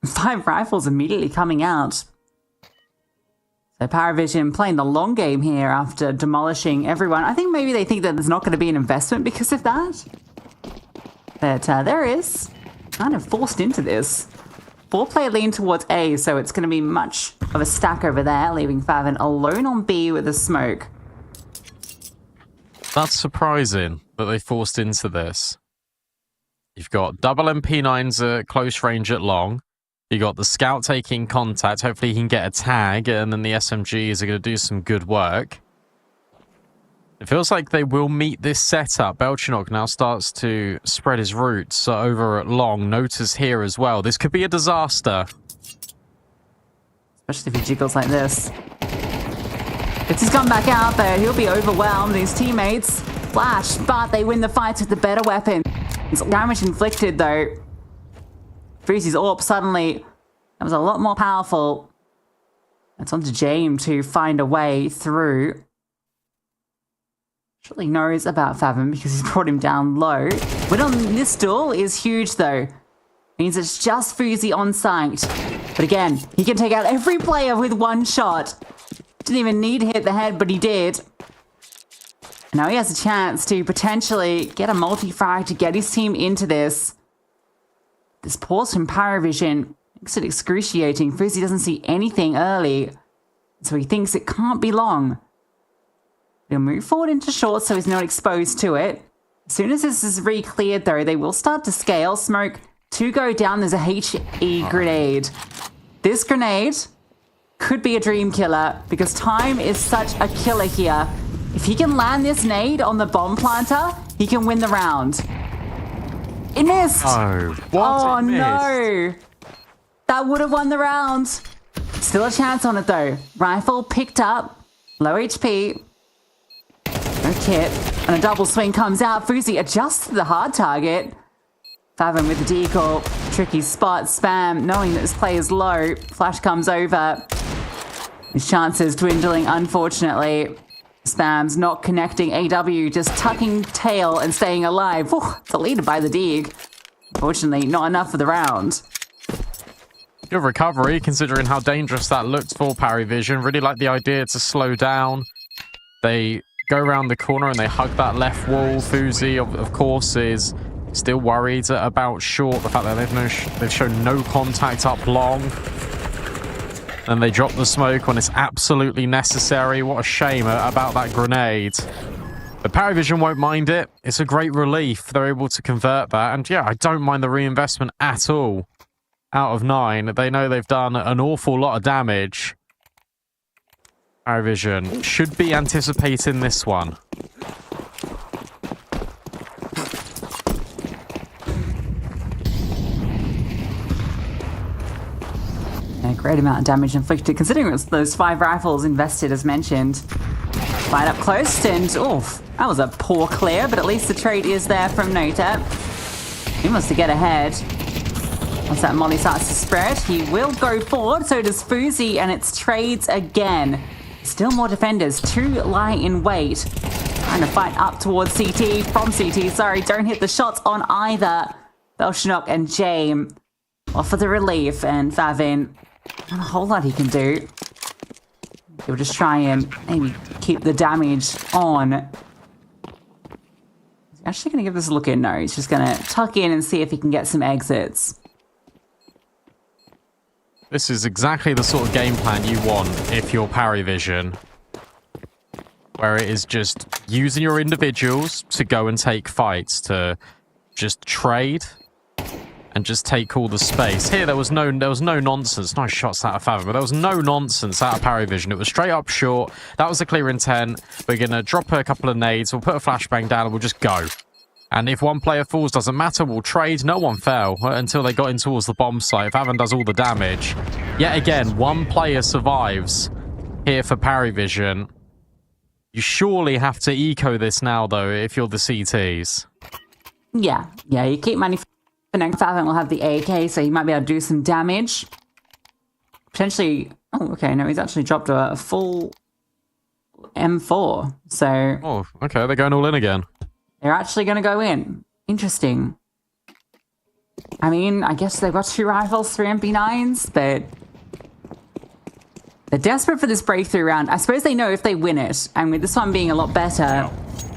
Five rifles immediately coming out. So Parivision playing the long game here after demolishing everyone. I think maybe they think that there's not going to be an investment because of that. But there is. Kind of forced into this. 4-player lean towards A, so it's going to be much of a stack over there, leaving Favin alone on B with a smoke. That's surprising that they forced into this. You've got double MP9s at close range at long. You got the scout taking contact. Hopefully he can get a tag, and then the SMGs are going to do some good work. It feels like they will meet this setup. Belchinok now starts to spread his roots over at long. Notice here as well. This could be a disaster. Especially if he jiggles like this. Gets his gun back out, but he'll be overwhelmed. His teammates flash, but they win the fight with the better weapon. It's damage inflicted, though. Fuzi's AWP suddenly that was a lot more powerful. It's on to James to find a way through. Surely knows about Favin because he's brought him down low. Win on this duel is huge, though. Means it's just Fuzi on site. But again, he can take out every player with one shot. Didn't even need to hit the head, but he did. Now he has a chance to potentially get a multi-frag to get his team into this. This pause from Parivision makes it excruciating. Fuzi doesn't see anything early, so he thinks it can't be long. He'll move forward into short so he's not exposed to it. As soon as this is re-cleared, though, they will start to scale. Smoke to go down. There's a HE grenade. This grenade could be a dream killer because time is such a killer here. If he can land this nade on the bomb planter, he can win the round. It missed! Oh, what? Oh, no! That would have won the round. Still a chance on it, though. Rifle picked up. Low HP. No kit. And a double swing comes out. Fuzi adjusts to the hard target. Favin with the decoy. Tricky spot. Spam, knowing that this play is low. Flash comes over. His chances dwindling, unfortunately. Spam's not connecting. AW just tucking tail and staying alive. Whew, deleted by the dig. Unfortunately, not enough for the round. Good recovery, considering how dangerous that looked for Parivision. Really like the idea to slow down. They go around the corner and they hug that left wall. Fuzi, of course, is still worried about short. The fact that they've shown no contact up long. And they drop the smoke when it's absolutely necessary. What a shame about that grenade. But Parivision won't mind it. It's a great relief. They're able to convert that. And yeah, I don't mind the reinvestment at all. Out of 9, they know they've done an awful lot of damage. Parivision should be anticipating this one. A great amount of damage inflicted, considering it was those 5 rifles invested, as mentioned. Right up close, and oof, that was a poor clear, but at least the trade is there from Nota. He wants to get ahead. Once that molly starts to spread, he will go forward, so does Fuzi, and it's trades again. Still more defenders, 2 lie in wait. Trying to fight up towards CT, from CT, sorry, don't hit the shots on either. Belchinok and Jame offer the relief, and Favin, not a whole lot he can do. He'll just try and maybe keep the damage on. He's actually going to give this a look in. No, he's just going to tuck in and see if he can get some exits. This is exactly the sort of game plan you want if you're Parivision, where it is just using your individuals to go and take fights, to just trade and just take all the space. Here, there was no nonsense. Nice shots out of Favin, but there was no nonsense out of Parivision. It was straight up short. That was the clear intent. We're going to drop a couple of nades. We'll put a flashbang down and we'll just go. And if one player falls, doesn't matter. We'll trade. No one fell until they got in towards the bomb site. Favin does all the damage. Yet again, one player survives here for Parivision. You surely have to eco this now, though, if you're the CTs. Yeah, you keep money for now. Favin will have the AK, so he might be able to do some damage. Potentially... Oh, okay, no, he's actually dropped a full M4, so... Oh, okay, they're going all in again. They're actually going to go in. Interesting. I mean, I guess they've got 2 rifles, 3 MP9s, but... They're desperate for this breakthrough round. I suppose they know if they win it, and with this one being a lot better,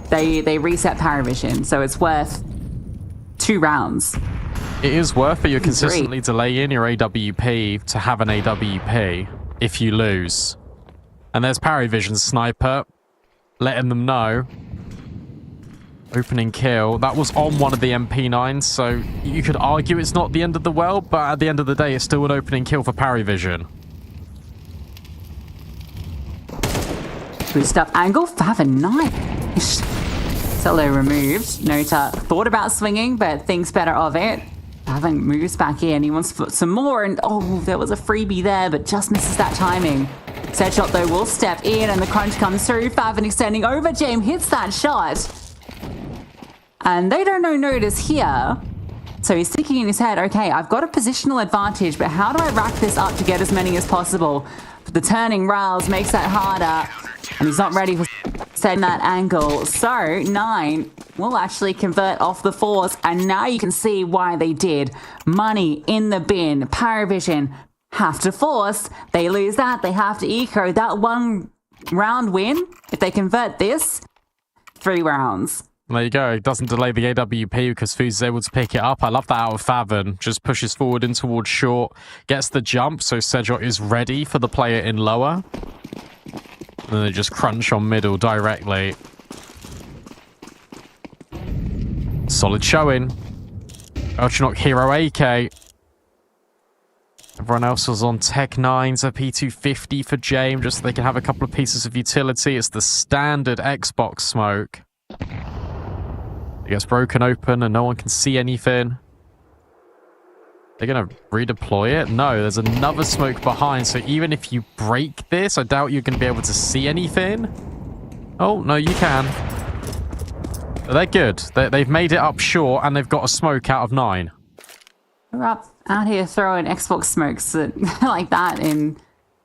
they reset Parivision, so it's worth 2 rounds. It is worth it. You're consistently delaying your AWP to have an AWP if you lose. And there's Parivision Sniper, letting them know. Opening kill. That was on one of the MP9s, so you could argue it's not the end of the world, but at the end of the day, it's still an opening kill for Parivision. Boost up angle, Favin, nice. Solo removed. Nota thought about swinging, but thinks better of it. Favin moves back in. He wants to put some more, and oh, there was a freebie there, but just misses that timing. Setshot, though, will step in, and the crunch comes through. Favin extending over. James hits that shot. And they don't know notice here. So he's thinking in his head, okay, I've got a positional advantage, but how do I rack this up to get as many as possible? But the turning rails makes that harder, and he's not ready for setting that angle. So 9 will actually convert off the force, and now you can see why they did. Money in the bin. Parivision have to force. They lose that. They have to eco. That 1 round win, if they convert this, 3 rounds. There you go. It doesn't delay the AWP because Fuse is able to pick it up. I love that out of Favin. Just pushes forward in towards short. Gets the jump, so Sejot is ready for the player in lower. And then they just crunch on middle directly. Solid showing. Ultranok Hero AK. Everyone else was on Tech 9s, a P250 for James, just so they can have a couple of pieces of utility. It's the standard Xbox smoke. It gets broken open and no one can see anything. They're going to redeploy it? No, there's another smoke behind, so even if you break this, I doubt you're going to be able to see anything. Oh, no, you can. But they're good. They've made it up short, and they've got a smoke out of 9. We're up out here throwing Xbox smokes like that in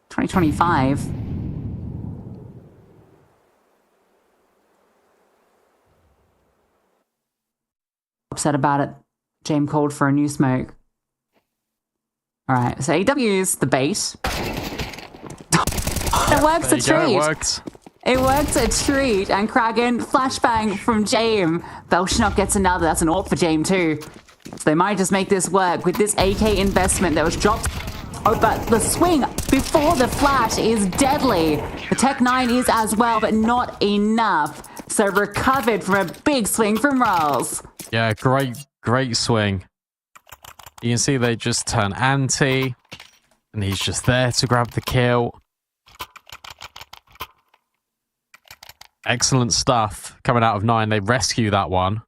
2025. Upset about it. James called for a new smoke. Alright, so AW's the bait. It works a treat. It works a treat. And Kragan, flashbang from James. Belchnok gets another. That's an AWP for James too. So they might just make this work with this AK investment that was dropped. Oh, but the swing before the flash is deadly. The Tech 9 is as well, but not enough. So recovered from a big swing from Rolls. Yeah, great swing. You can see they just turn anti, and he's just there to grab the kill. Excellent stuff coming out of 9. They rescue that one.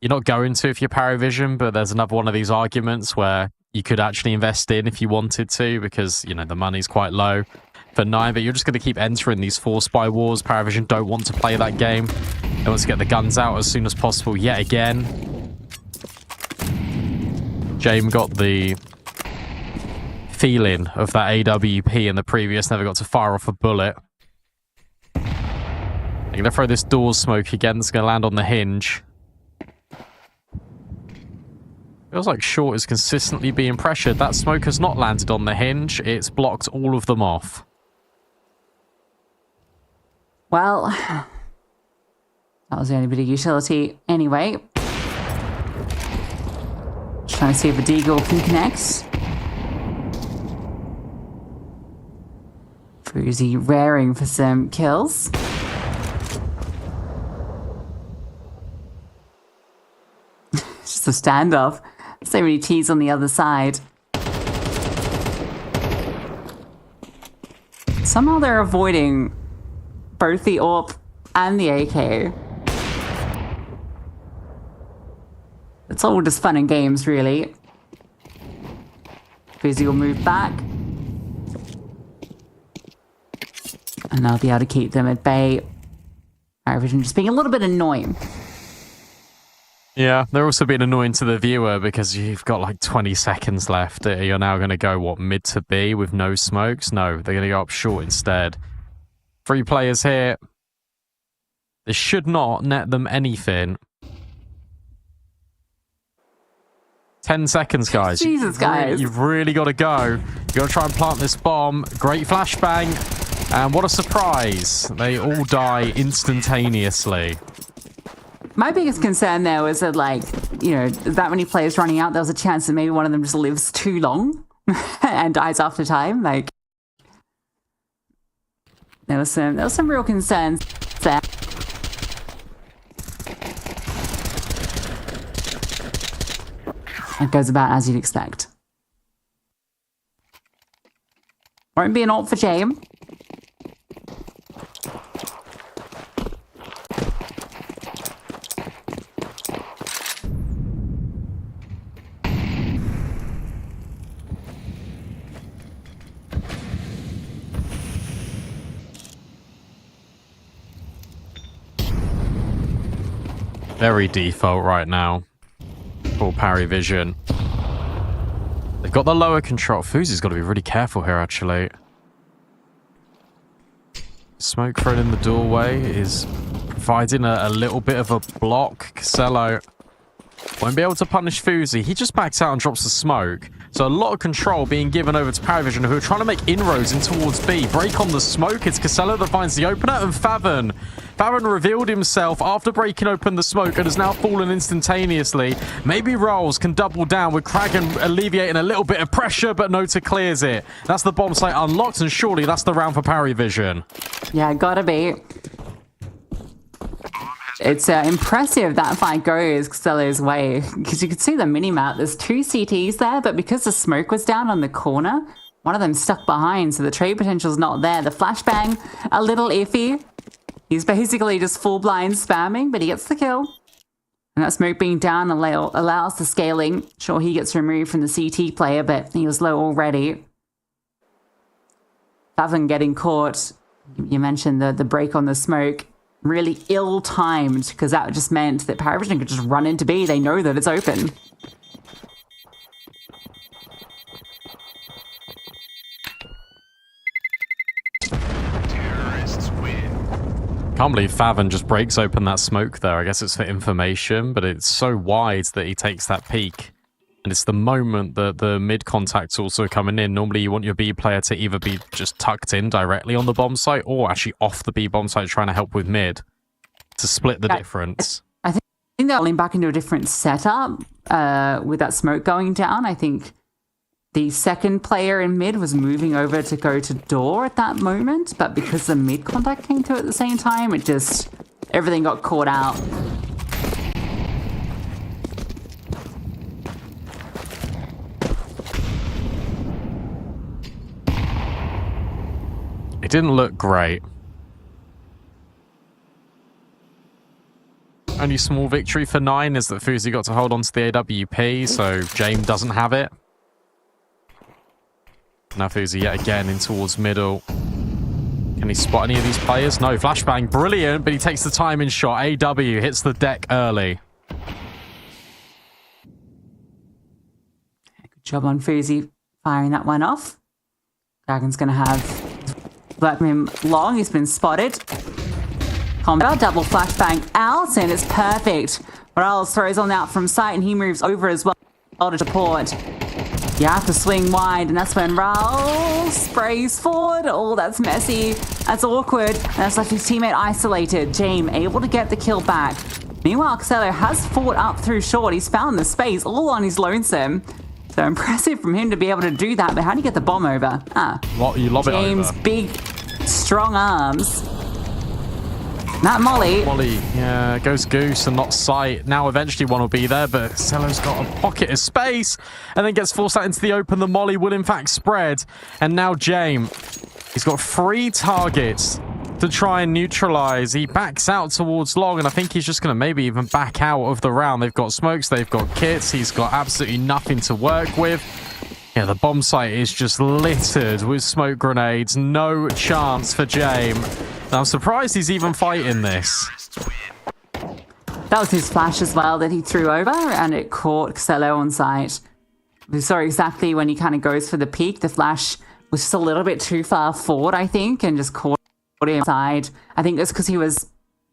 You're not going to if you're Parivision, but there's another one of these arguments where you could actually invest in if you wanted to, because, you know, the money's quite low for 9, but you're just going to keep entering these force buy wars. Parivision don't want to play that game. They want to get the guns out as soon as possible yet again. James got the feeling of that AWP in the previous, never got to fire off a bullet. They're going to throw this door smoke again. It's going to land on the hinge. Feels like short is consistently being pressured. That smoke has not landed on the hinge. It's blocked all of them off. Well, that was the only bit of utility anyway. Just trying to see if a Deagle can connect. Fruzy raring for some kills. Just a standoff. So many T's on the other side. Somehow they're avoiding both the AWP and the AK. It's all just fun and games, really. Fizzy will move back. And I'll be able to keep them at bay. Parivision just being a little bit annoying. Yeah, they're also being annoying to the viewer because you've got like 20 seconds left. You're now going to go, what, mid to B with no smokes? No, they're going to go up short instead. 3 players here. This should not net them anything. 10 seconds, guys. Jesus, guys. You've really got to go. You've got to try and plant this bomb. Great flashbang. And what a surprise. They all die instantaneously. My biggest concern there was that, like, you know, that many players running out, there was a chance that maybe one of them just lives too long and dies after time. Like, there was some real concerns there. It goes about as you'd expect. Won't be an ult for James. Very default right now for Parivision. They've got the lower control. Fuzi's got to be really careful here, actually. Smoke thrown in the doorway is providing a little bit of a block. Casello won't be able to punish Fuzi. He just backs out and drops the smoke. So a lot of control being given over to Parivision, who are trying to make inroads in towards B. Break on the smoke. It's Casello that finds the opener, and Favon. Favon revealed himself after breaking open the smoke and has now fallen instantaneously. Maybe Rolls can double down with Kragan alleviating a little bit of pressure, but Nota clears it. That's the bomb site unlocked, and surely that's the round for Parivision. Yeah, gotta be. It's impressive that fight goes Casello's way, because you could see the minimap. There's 2 CTs there, but because the smoke was down on the corner, one of them stuck behind, so the trade potential's not there. The flashbang, a little iffy. He's basically just full blind spamming, but he gets the kill. And that smoke being down allows the scaling. Sure, he gets removed from the CT player, but he was low already. Favon getting caught. You mentioned the break on the smoke. Really ill-timed, because that just meant that Parivision could just run into B. They know that it's open. Can't believe Favon just breaks open that smoke there. I guess it's for information, but it's so wide that he takes that peek. And it's the moment that the mid contact's also coming in. Normally you want your B player to either be just tucked in directly on the bomb site or actually off the B bomb site trying to help with mid to split the difference. I think they're rolling back into a different setup with that smoke going down. I think the second player in mid was moving over to go to door at that moment, but because the mid contact came through at the same time, it just, everything got caught out. It didn't look great. Only small victory for 9 is that Fuzi got to hold on to the AWP, so James doesn't have it. Now Fuzi yet again in towards middle. Can he spot any of these players? No, flashbang, brilliant, but he takes the timing shot. AW hits the deck early. Good job on Fuzi firing that one off. Dragon's going to have Black him long. He's been spotted. Combat double flashbang out, and it's perfect. Morales throws on out from sight, and he moves over as well to support. You have to swing wide, and that's when Raul sprays forward. Oh, that's messy. That's awkward. And that's left his teammate isolated. James able to get the kill back. Meanwhile, Casello has fought up through short. He's found the space all on his lonesome. So impressive from him to be able to do that, but how do you get the bomb over? You lob James' it over. Big, strong arms. Not Molly. Molly, yeah, goes goose and not sight. Now eventually one will be there, but Cello's got a pocket of space and then gets forced out into the open. The Molly will in fact spread. And now James, he's got 3 targets to try and neutralize. He backs out towards long, and I think he's just going to maybe even back out of the round. They've got smokes, they've got kits, he's got absolutely nothing to work with. Yeah, the bomb site is just littered with smoke grenades. No chance for James. I'm surprised he's even fighting this. That was his flash as well that he threw over, and it caught Casello on sight. We saw exactly when he kind of goes for the peak. The flash was just a little bit too far forward, I think, and just caught him side. I think that's because he was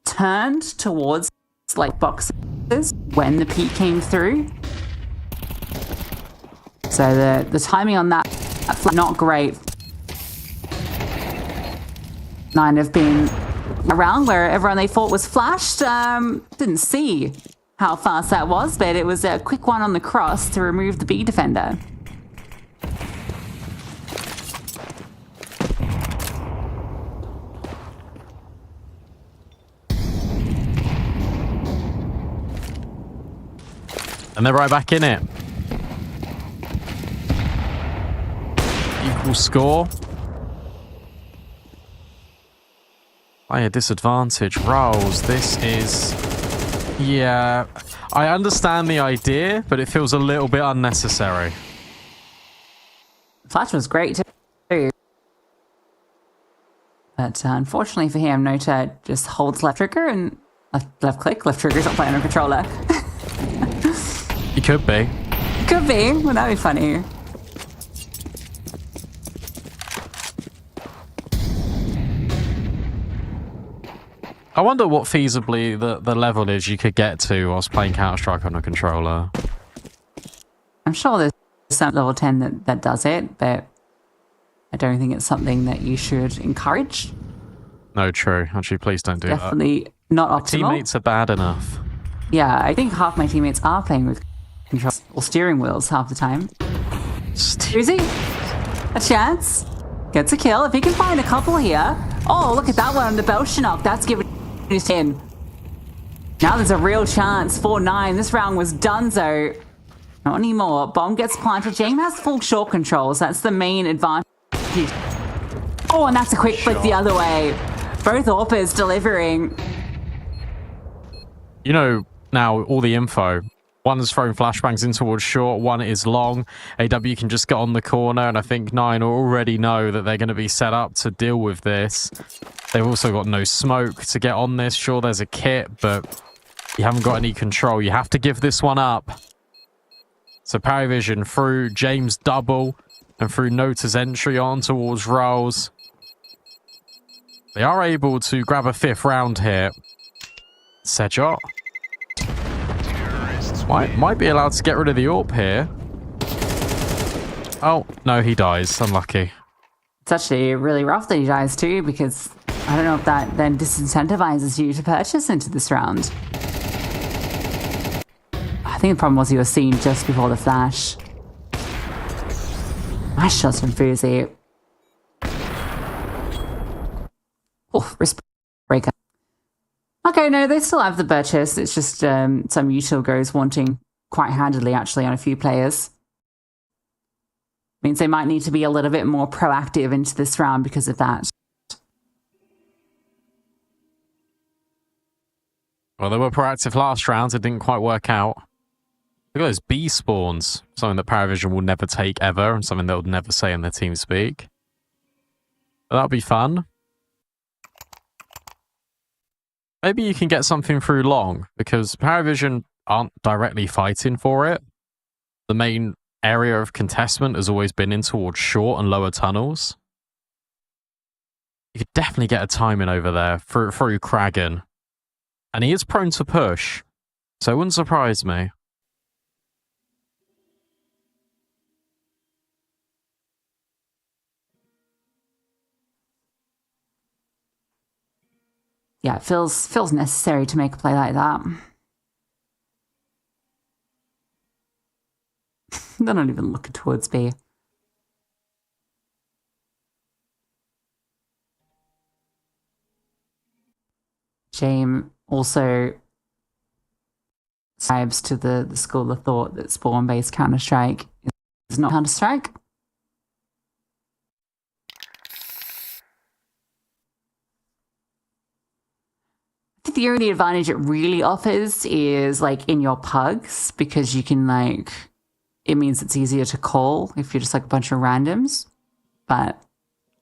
turned towards like boxes when the peak came through. So the timing on that not great. 9 have been around where everyone they thought was flashed. Didn't see how fast that was, but it was a quick one on the cross to remove the B defender. And they're right back in it. Equal score. Player disadvantage. Rolls. This is... Yeah. I understand the idea, but it feels a little bit unnecessary. Flash was great too. But unfortunately for him, Nota just holds left trigger and left click. Left trigger's not playing on a controller. He could be. Could be. Well, that'd be funny. I wonder what feasibly the level is you could get to whilst playing Counter-Strike on a controller. I'm sure there's some level 10 that does it, but I don't think it's something that you should encourage. No, true. Actually, please don't do that. Definitely not optimal. Teammates are bad enough. Yeah, I think half my teammates are playing with controls or steering wheels half the time. Uzi, a chance. Gets a kill. If he can find a couple here. Oh, look at that one on the Belshanock. That's giving his 10. Now there's a real chance. 4-9. This round was donezo. Not anymore. Bomb gets planted. James has full short controls. That's the main advantage. Oh, and that's a quick flick the other way. Both AWPers delivering. You know now all the info. One is throwing flashbangs in towards short, one is long. AW can just get on the corner, and I think 9 already know that they're going to be set up to deal with this. They've also got no smoke to get on this. Sure, there's a kit, but you haven't got any control. You have to give this one up. So Parivision through James double and through Nota's entry on towards Rolls. They are able to grab a 5th round here. Sejot might be allowed to get rid of the AWP here. Oh, no, he dies. Unlucky. It's actually really rough that he dies too, because I don't know if that then disincentivizes you to purchase into this round. I think the problem was he was seen just before the flash. Nice shots from Fuzi. Oh, wrist breaker. Okay, no, they still have the purchase. It's just some util goes wanting quite handily, actually, on a few players. Means they might need to be a little bit more proactive into this round because of that. Well, they were proactive last round. It didn't quite work out. Look at those B spawns. Something that Parivision will never take ever, and something they'll never say in their team speak. But that'll be fun. Maybe you can get something through long, because Parivision aren't directly fighting for it. The main area of contestment has always been in towards short and lower tunnels. You could definitely get a timing over there through Kragan. And he is prone to push, so it wouldn't surprise me. Yeah, it feels necessary to make a play like that. They're not even looking towards B. James also subscribes to the school of thought that spawn-based Counter-Strike is not Counter-Strike. I think the only advantage it really offers is like in your pugs, because you can like, it means it's easier to call if you're just like a bunch of randoms. But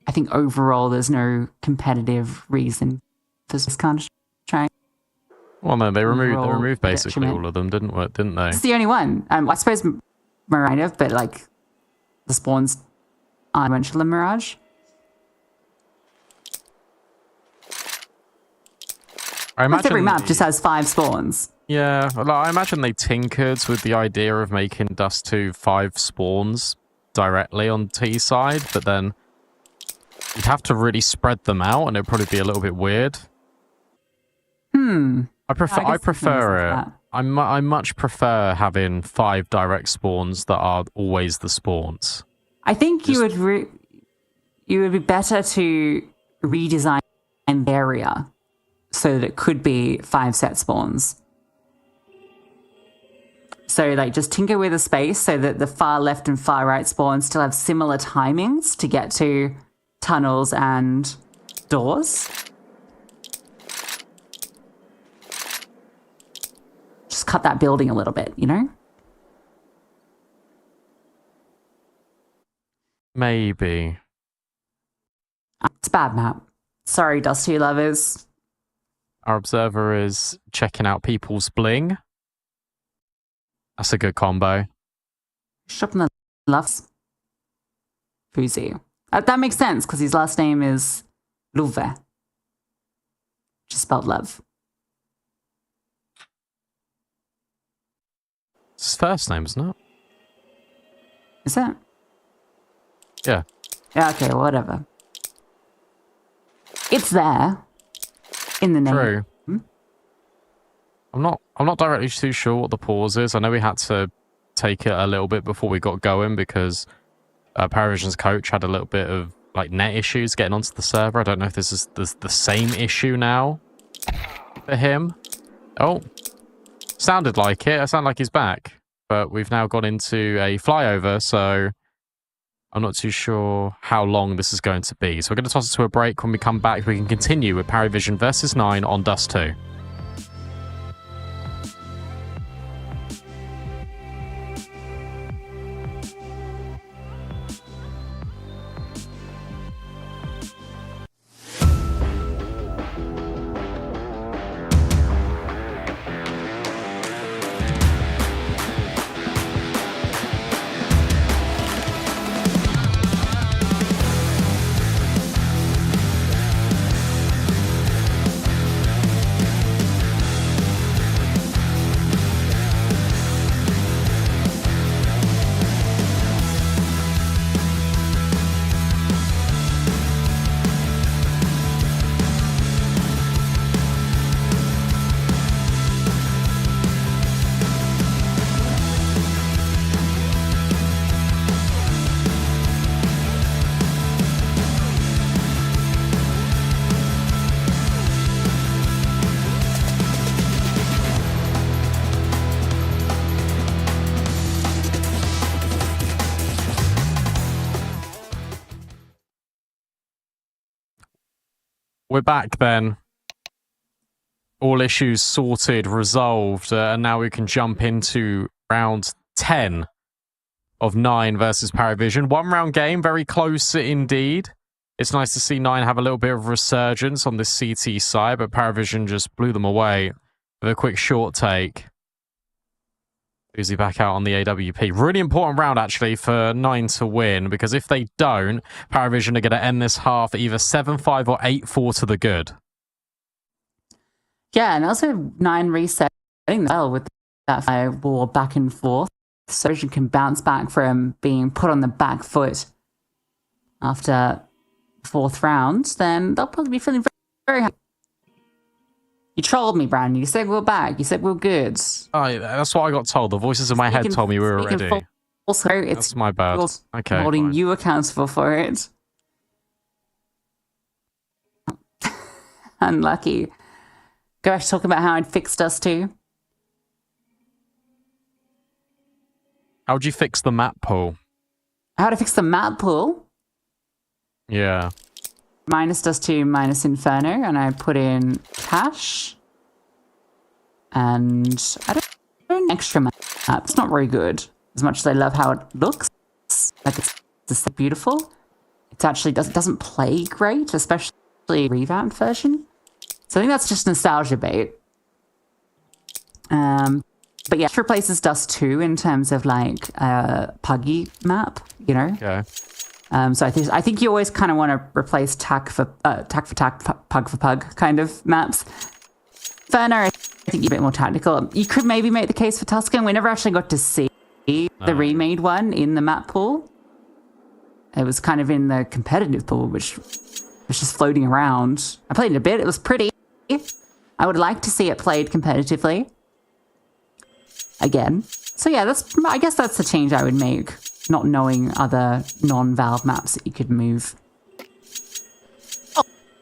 I think overall there's no competitive reason for this Counter-Strike. Well, no, they removed basically all of them, didn't they? It's the only one. I suppose Miranda, but like the spawns aren't mentioned in Mirage. I imagine every map just has 5 spawns. Yeah, well, I imagine they tinkered with the idea of making Dust 2 5 spawns directly on T side, but then you'd have to really spread them out, and it'd probably be a little bit weird. I prefer it. I much prefer having 5 direct spawns that are always the spawns. I think you would be better to redesign an area so that it could be 5 set spawns. So like just tinker with the space so that the far left and far right spawns still have similar timings to get to tunnels and doors. Just cut that building a little bit, you know? Maybe. It's a bad map. Sorry, Dust 2 lovers. Our observer is checking out people's bling. That's a good combo. Shop in the loves. Fuzi. That makes sense because his last name is Love. Just spelled love. It's his first name, isn't it? Is it? Yeah. Yeah, okay, whatever. It's there. In the name. True. I'm not directly too sure what the pause is. I know we had to take it a little bit before we got going because Parivision's coach had a little bit of like net issues getting onto the server. I don't know if this is the same issue now for him. Oh, sounded like it. It sounded like he's back, but we've now got into a flyover, so I'm not too sure how long this is going to be. So we're going to toss it to a break. When we come back, we can continue with Parivision versus 9 on Dust 2. We're back then. All issues sorted, resolved, and now we can jump into round 10 of 9 versus Parivision. 1 round game, very close indeed. It's nice to see 9 have a little bit of resurgence on this CT side, but Parivision just blew them away with a quick short take. Uzi back out on the AWP. Really important round, actually, for 9 to win, because if they don't, Parivision are going to end this half either 7-5 or 8-4 to the good. Yeah, and also 9 resetting well with that fireball back and forth. So you can bounce back from being put on the back foot after the 4th round, then they'll probably be feeling very, very happy. You trolled me, Brandon. You said we're back. You said we're good. Oh, that's what I got told. The voices in my head told me we were ready. Also, that's my bad. Okay, holding fine. you accountable for it. Unlucky. Go back to talk about how I'd fixed us too. How'd you fix the map pool? How to fix the map pool? Yeah. Minus Dust 2, minus Inferno, and I put in Cash. And I don't extra map. It's not very good. As much as I love how it looks, like it's beautiful. It actually doesn't play great, especially the revamped version. So I think that's just nostalgia bait. But yeah, it replaces Dust 2 in terms of like Puggy map, you know? Okay. So I think you always kind of want to replace tack for tack, pug for pug kind of maps. Inferno, I think you're a bit more tactical. You could maybe make the case for Tuscan. We never actually got to see the remade one in the map pool. It was kind of in the competitive pool, which was just floating around. I played it a bit. It was pretty. I would like to see it played competitively again. So yeah, I guess that's the change I would make, not knowing other non-Valve maps that you could move.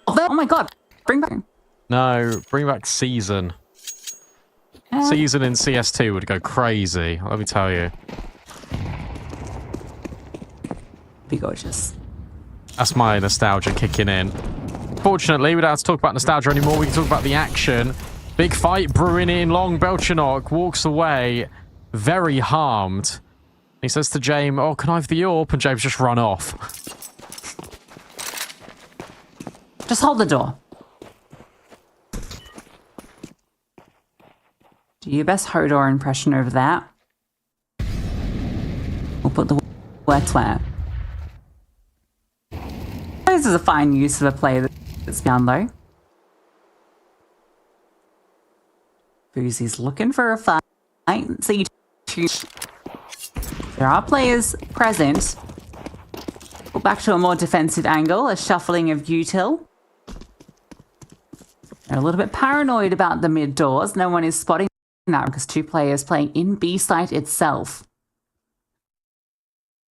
Oh my god, bring back. No, bring back Season. Season in CS2 would go crazy, let me tell you. Be gorgeous. That's my nostalgia kicking in. Fortunately, we don't have to talk about nostalgia anymore. We can talk about the action. Big fight brewing in Long. Belchanok walks away very harmed. He says to James, oh, can I have the AWP? And James just run off. Just hold the door. Do your best Hodor impression over that. We'll put the wet where. This is a fine use of a play that's down low. Boozy's looking for a fight. See, there are players present. Go back to a more defensive angle, a shuffling of util. They're a little bit paranoid about the mid doors. No one is spotting that because two players playing in B site itself.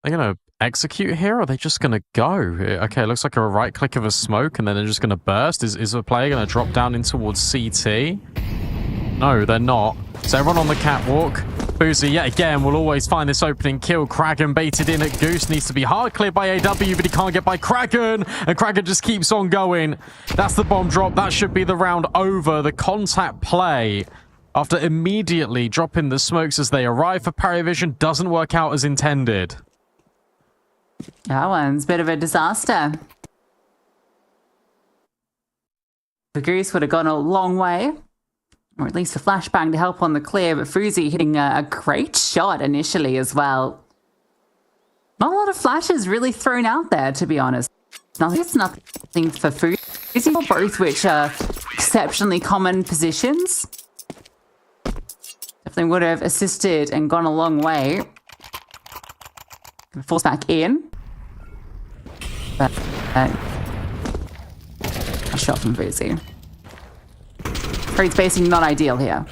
They're going to execute here, or are they just going to go? Okay, it looks like a right click of a smoke, and then they're just going to burst. Is a player going to drop down in towards CT? No, they're not. So everyone on the catwalk. Boozy, yet again, will always find this opening kill. Kragan baited in at Goose. Needs to be hard cleared by AW, but he can't get by Kragan. And Kragan just keeps on going. That's the bomb drop. That should be the round over. The contact play, after immediately dropping the smokes as they arrive for Parivision, doesn't work out as intended. That one's a bit of a disaster. The Goose would have gone a long way. Or at least a flashbang to help on the clear, but Fuzi hitting a great shot initially as well. Not a lot of flashes really thrown out there, to be honest. It's nothing for Fuzi, both which are exceptionally common positions. Definitely would have assisted and gone a long way. Force back in. But, a shot from Fuzi. Trade spacing not ideal here.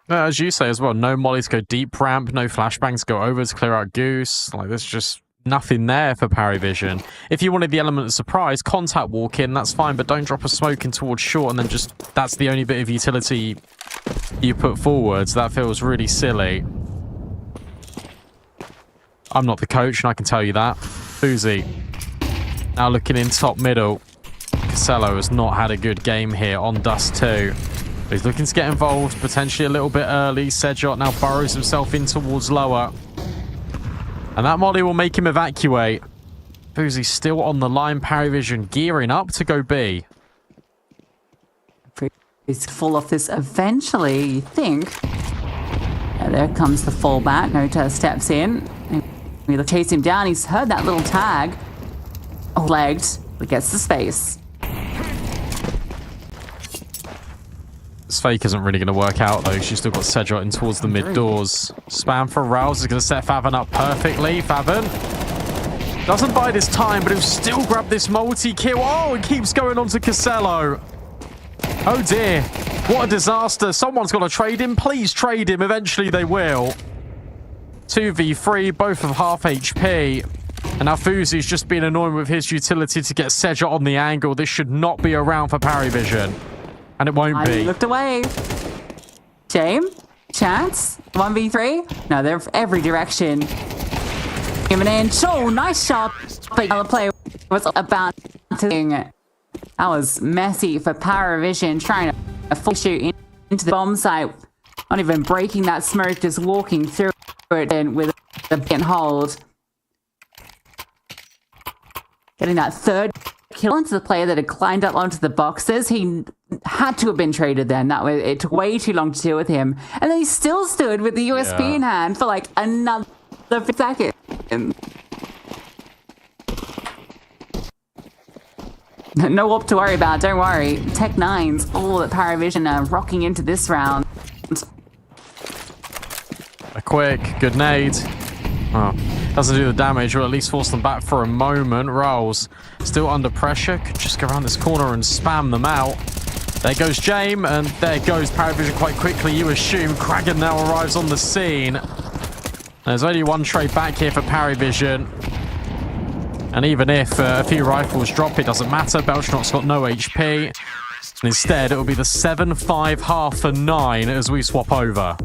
As you say as well, no mollies go deep ramp, no flashbangs go over to clear out Goose. Like, there's just nothing there for Parivision. If you wanted the element of surprise, contact walk in, that's fine, but don't drop a smoke in towards short and then just, that's the only bit of utility you put forwards. That feels really silly. I'm not the coach, and I can tell you that. Boozy. Now looking in top middle. Casello has not had a good game here on Dust 2. He's looking to get involved, potentially a little bit early. Sedjot now burrows himself in towards lower. And that molly will make him evacuate. Boozy's still on the line. Parivision gearing up to go B. He's to fall off this eventually, you think. And there comes the fallback. Nota steps in. We'll chase him down. He's heard that little tag. Legged, but gets the space. This fake isn't really going to work out, though. She's still got Sedjot in towards the mid doors. Spam for Rouse is going to set Faven up perfectly. Faven doesn't bide his time, but he'll still grab this multi-kill. Oh, it keeps going on to Casello. Oh, dear. What a disaster. Someone's got to trade him. Please trade him. Eventually, they will. 2v3, both of half HP. And now Fuzi's just been annoying with his utility to get Sedjot on the angle. This should not be around for Parivision. And it won't be. I looked away. Shame? Chance? 1v3? No, they're every direction. Giving in. Oh, nice shot. But the play was about to... That was messy for Parivision, trying to full shoot into the bomb site. Not even breaking that smoke, just walking through it and with a big hold. Getting that third kill onto the player that had climbed up onto the boxes. He had to have been traded then. That was, it took way too long to deal with him. And then he still stood with the USP in hand for like another second. No AWP to worry about, don't worry. Tech 9's all that Parivision are rocking into this round. A quick, good nade. Oh, doesn't do the damage, or at least force them back for a moment. Rolls still under pressure. Could just go around this corner and spam them out. There goes James, and there goes Parivision quite quickly, you assume. Kragan now arrives on the scene. There's only one trade back here for Parivision. And even if a few rifles drop, it doesn't matter. Belchnock's got no HP. And instead, it'll be the 7-5 half for 9 as we swap over.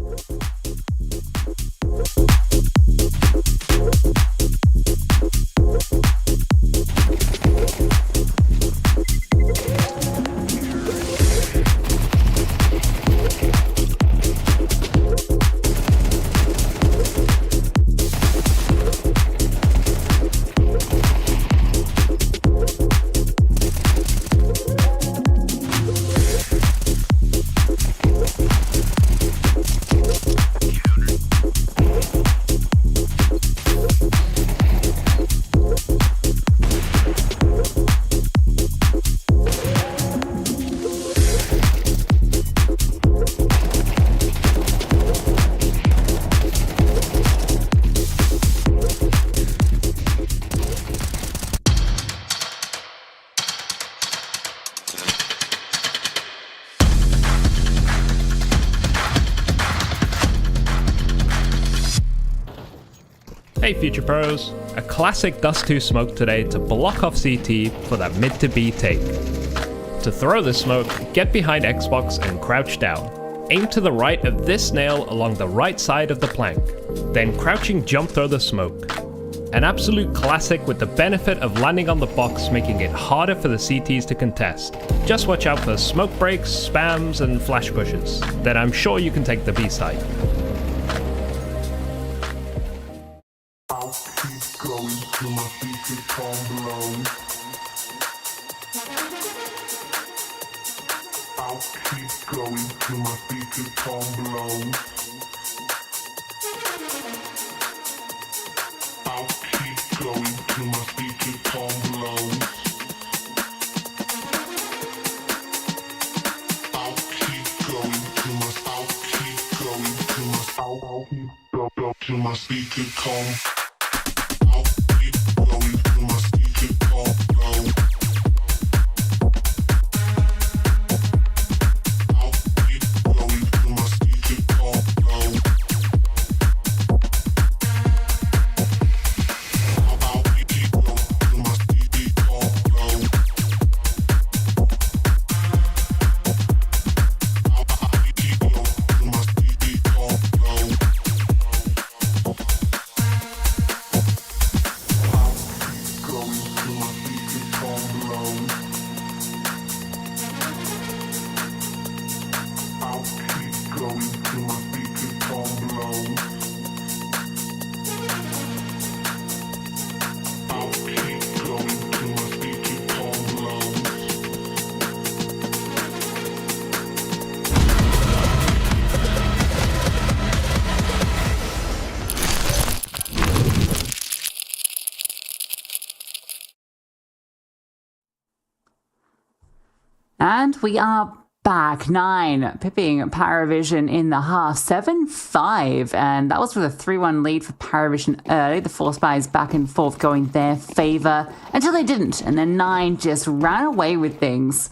Hey Future Pros, a classic Dust 2 smoke today to block off CT for that mid to B take. To throw the smoke, get behind Xbox and crouch down. Aim to the right of this nail along the right side of the plank, then crouching jump throw the smoke. An absolute classic with the benefit of landing on the box, making it harder for the CTs to contest. Just watch out for smoke breaks, spams and flash pushes, then I'm sure you can take the B side. I'll keep going till my feet become blown. I'll keep going till my feet become blown. I'll keep going till my feet become blown. I'll keep going till my I'll keep going till my I'll keep going till my feet become. And we are back. 9, pipping Parivision in the half. 7-5. And that was with a 3-1 lead for Parivision early. The Force Spies back and forth going their favour until they didn't. And then 9 just ran away with things.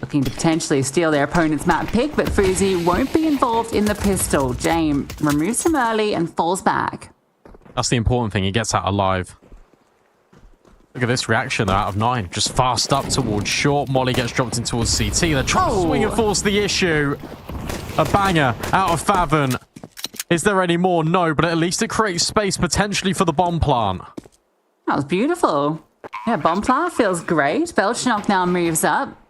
Looking to potentially steal their opponent's map pick, but Fuzi won't be involved in the pistol. James removes him early and falls back. That's the important thing. He gets out alive. Look at this reaction out of 9. Just fast up towards short. Molly gets dropped in towards CT. They're trying to swing and force the issue. A banger out of Favon. Is there any more? No, but at least it creates space potentially for the bomb plant. That was beautiful. Yeah, bomb plant feels great. Belchnock now moves up.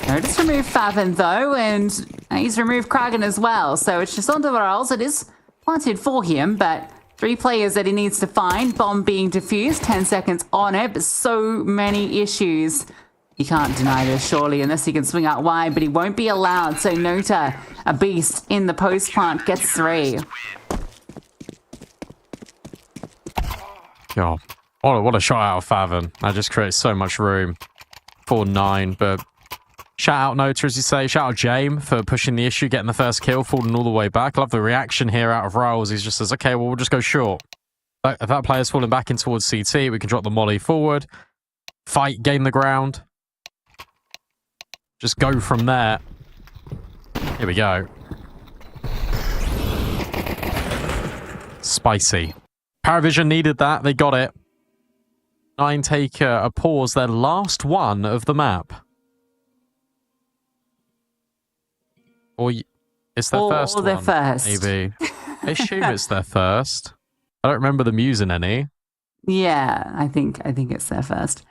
Notice remove Favon though, and he's removed Kragan as well. So it's just on the rolls. It is planted for him, but 3 players that he needs to find. Bomb being defused, 10 seconds on it, but so many issues. He can't deny this, surely, unless he can swing out wide, but he won't be allowed. So Nota, a beast in the post plant, gets 3. God, what a shot out of Favon. That just creates so much room for 9, but shout out Nota, as you say. Shout out James for pushing the issue, getting the first kill, falling all the way back. Love the reaction here out of Rolls. He just says, okay, well, we'll just go short. If that player's falling back in towards CT, we can drop the molly forward. Fight, gain the ground. just go from there. Here we go. Spicy. Parivision needed that. They got it. 9 take a pause, their last one of the map. Or it's their first or their one, first. maybe. I assume it's their first. I don't remember them using any. Yeah, I think it's their first.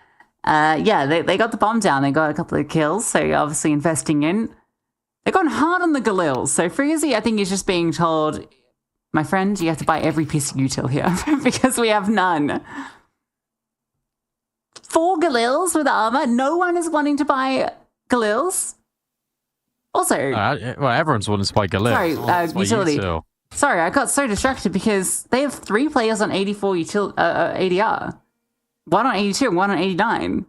Yeah, they got the bomb down. They got a couple of kills, so you're obviously investing in. They've gone hard on the Galils. So Freezy, I think, is just being told, my friend, you have to buy every piece of util here because we have none. 4 Galils with armor. No one is wanting to buy Galils. Also, well, everyone's wanting to buy Galil. Sorry, utility. Sorry, I got so distracted because they have 3 players on 84 ADR. 1 on 82 and 1 on 89.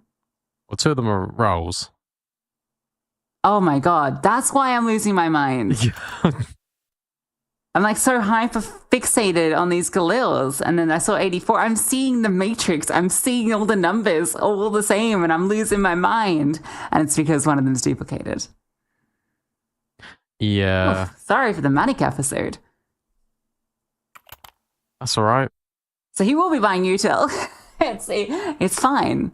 Well, 2 of them are rolls. Oh my god, that's why I'm losing my mind. I'm like so hyper fixated on these Galils, and then I saw 84. I'm seeing the matrix. I'm seeing all the numbers all the same, and I'm losing my mind. And it's because one of them's duplicated. Yeah. Oof, sorry for the manic episode. That's all right. So he will be buying util. It's fine.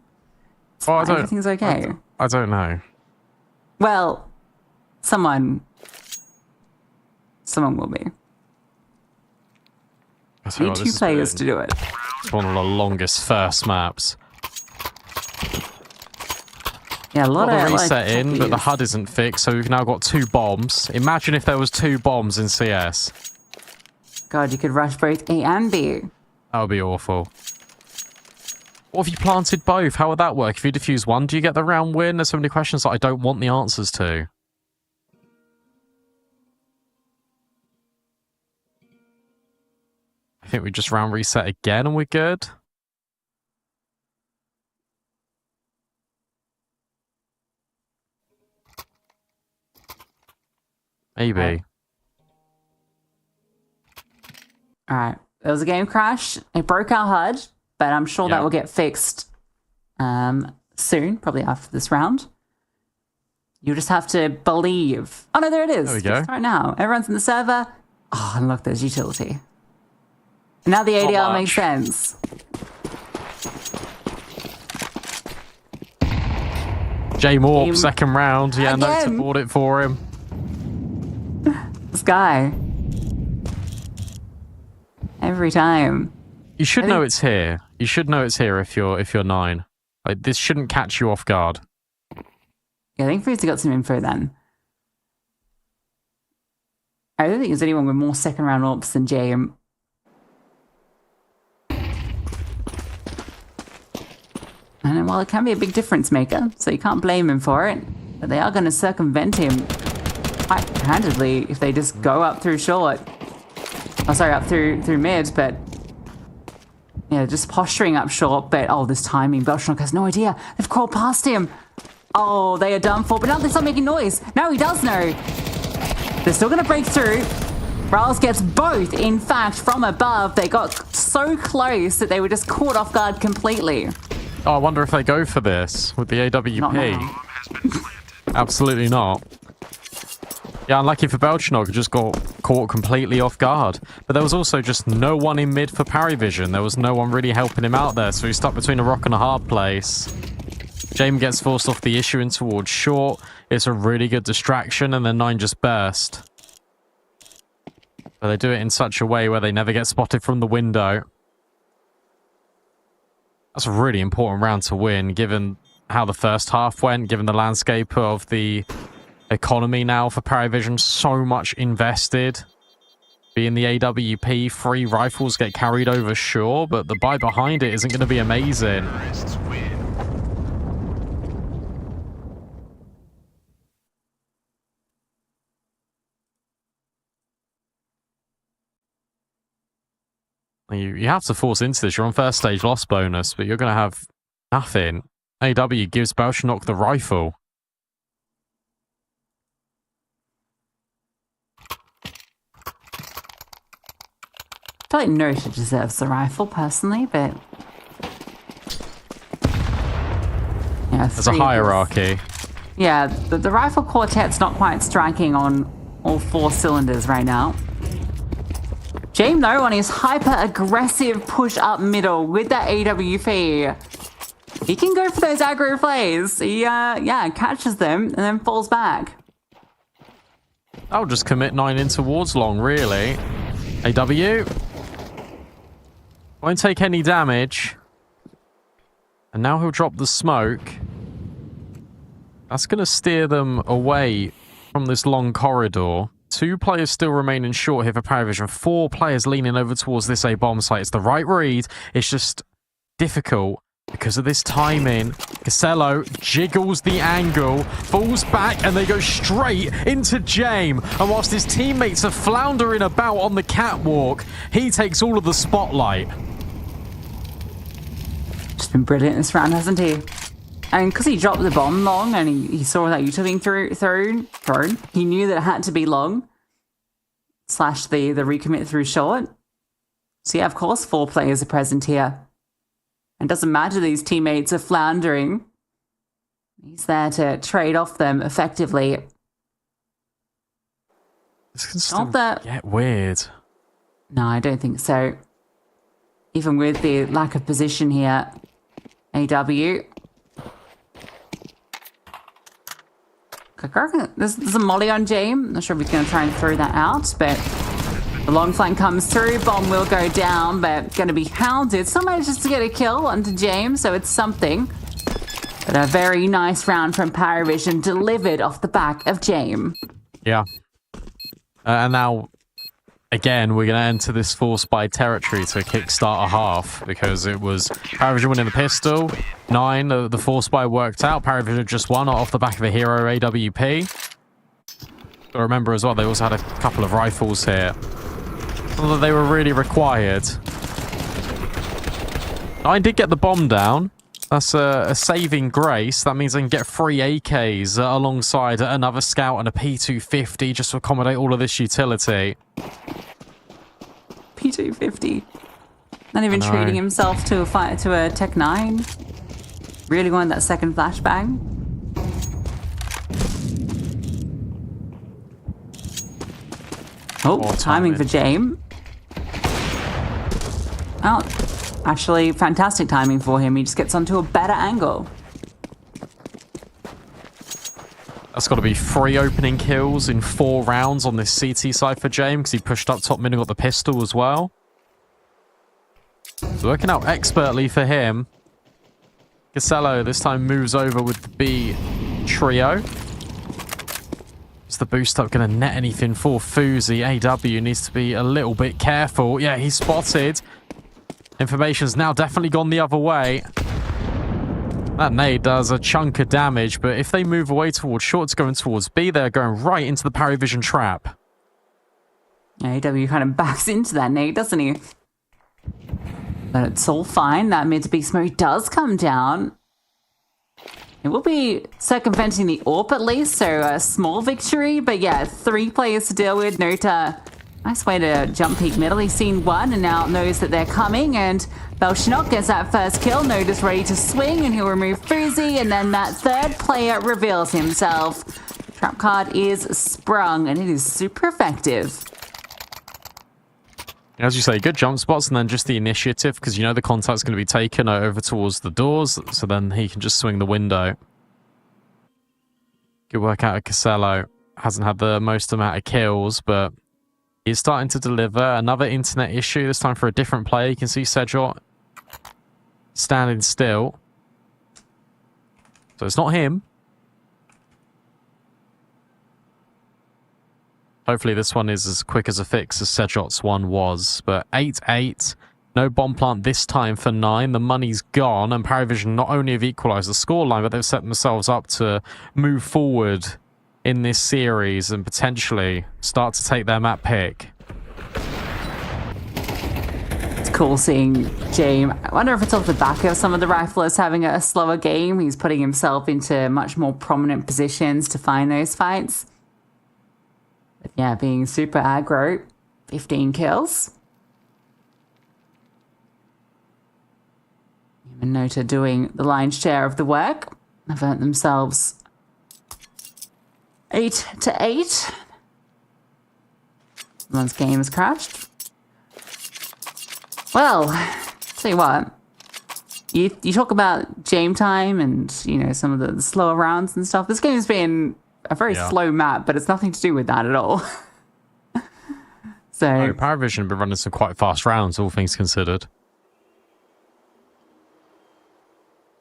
Everything's okay. I don't know. Well, someone will be. Need 2 players to do it. It's one of the longest first maps. Yeah, a lot of reset in, but the HUD isn't fixed, so we've now got 2 bombs. Imagine if there was 2 bombs in CS. God, you could rush both A and B. That would be awful. What if you planted both? How would that work? If you defuse one, do you get the round win? There's so many questions that I don't want the answers to. I think we just round reset again and we're good. Maybe. Alright. There was a game crash. It broke our HUD, but I'm sure that will get fixed soon, probably after this round. You just have to believe. Oh no, there it is. There we go. Right now. Everyone's in the server. Oh, and look, there's utility. And now the ADR makes sense. J Morp, second round. Yeah, no to board it for him. This guy. Every time. You should know it's here. You should know it's here if you're 9. Like, this shouldn't catch you off guard. Yeah, I think Freezy got some info then. I don't think there's anyone with more second round ops than Jam. And while it can be a big difference maker, so you can't blame him for it, but they are going to circumvent him quite handedly if they just go up through short. Oh, sorry, up through mid, but yeah, just posturing up short. But oh, this timing, Belshnock has no idea. They've crawled past him. Oh, they are done for, but now they start making noise. Now he does know. They're still going to break through. Riles gets both. In fact, from above, they got so close that they were just caught off guard completely. Oh, I wonder if they go for this with the AWP. Absolutely not. Yeah, unlucky for Belchnog, just got caught completely off guard. But there was also just no one in mid for Parivision. There was no one really helping him out there, so he's stuck between a rock and a hard place. Jame gets forced off the issue in towards short. It's a really good distraction, and then 9 just burst. But they do it in such a way where they never get spotted from the window. That's a really important round to win, given how the first half went, given the landscape of the economy now for Parivision. So much invested. Being the AWP, 3 rifles get carried over, sure, but the buy behind it isn't going to be amazing. You have to force into this. You're on first stage loss bonus, but you're going to have nothing. AW gives Belshnock the rifle. I feel like Notia deserves the rifle, personally, but... yeah, There's a hierarchy. Yeah, the rifle quartet's not quite striking on all 4 cylinders right now. James, though, on his hyper-aggressive push up middle with that AWP, he can go for those aggro plays. He, catches them and then falls back. I'll just commit 9 in towards long, really. AW. Won't take any damage. And now he'll drop the smoke. That's going to steer them away from this long corridor. 2 players still remaining short here for Parivision. 4 players leaning over towards this A bomb site. It's the right read. It's just difficult because of this timing. Casello jiggles the angle, falls back, and they go straight into James. And whilst his teammates are floundering about on the catwalk, he takes all of the spotlight. Just been brilliant this round, hasn't he? And because he dropped the bomb long and he saw that utility being thrown, he knew that it had to be long. / the recommit through short. So yeah, of course, 4 players are present here. And doesn't matter these teammates are floundering. He's there to trade off them effectively. This can still get weird. No, I don't think so. Even with the lack of position here, AW. There's a molly on James. Not sure if he's going to try and throw that out, but the long flank comes through. Bomb will go down, but going to be hounded. Still manages to get a kill onto James, so it's something. But a very nice round from Parivision delivered off the back of James. Yeah. And now, again, we're going to enter this force by territory to kickstart a half because it was Parivision winning the pistol. 9, the force buy worked out. Parivision just won off the back of a hero AWP. But remember as well, they also had a couple of rifles here. Not that they were really required. 9 did get the bomb down. That's a saving grace. That means they can get 3 AKs alongside another scout and a P250 just to accommodate all of this utility. P250. Not even treating himself to a Tech 9. Really wanted that second flashbang. Oh, timing for James. Oh, actually, fantastic timing for him. He just gets onto a better angle. That's got to be 3 opening kills in 4 rounds on this CT side for James because he pushed up top mid and got the pistol as well. It's working out expertly for him. Casello this time moves over with the B trio. Is the boost up going to net anything for Fuzi? AW needs to be a little bit careful. Yeah, he's spotted. Information's now definitely gone the other way. That nade does a chunk of damage, but if they move away towards short, going towards B, they're going right into the Parivision trap. Yeah, AW kind of backs into that nade, doesn't he? But it's all fine. That mid to B smoke does come down. It will be circumventing the AWP at least, so a small victory. But yeah, 3 players to deal with. Nota, nice way to jump peek middle. He's seen 1 and now knows that they're coming. And Belchinok gets that first kill. Nota's ready to swing and he'll remove Fuzi. And then that 3rd player reveals himself. Trap card is sprung and it is super effective. As you say, good jump spots and then just the initiative because you know the contact's going to be taken over towards the doors, so then he can just swing the window. Good work out of Casello. Hasn't had the most amount of kills, but he's starting to deliver. Another internet issue, this time for a different player. You can see Sedjot standing still. So it's not him. Hopefully this one is as quick as a fix as Sedjot's one was. But 8-8. No bomb plant this time for 9. The money's gone. And Parivision not only have equalised the scoreline, but they've set themselves up to move forward in this series and potentially start to take their map pick. It's cool seeing James. I wonder if it's off the back of some of the riflers having a slower game. He's putting himself into much more prominent positions to find those fights. But yeah, being super aggro, 15 kills. And Nota doing the lion's share of the work. They've earned themselves 8-8. Someone's game is crashed. Well, tell you what. You talk about game time and, you know, some of the slower rounds and stuff. This game's been a very slow map, but it's nothing to do with that at all. So Parivision have been running some quite fast rounds, all things considered.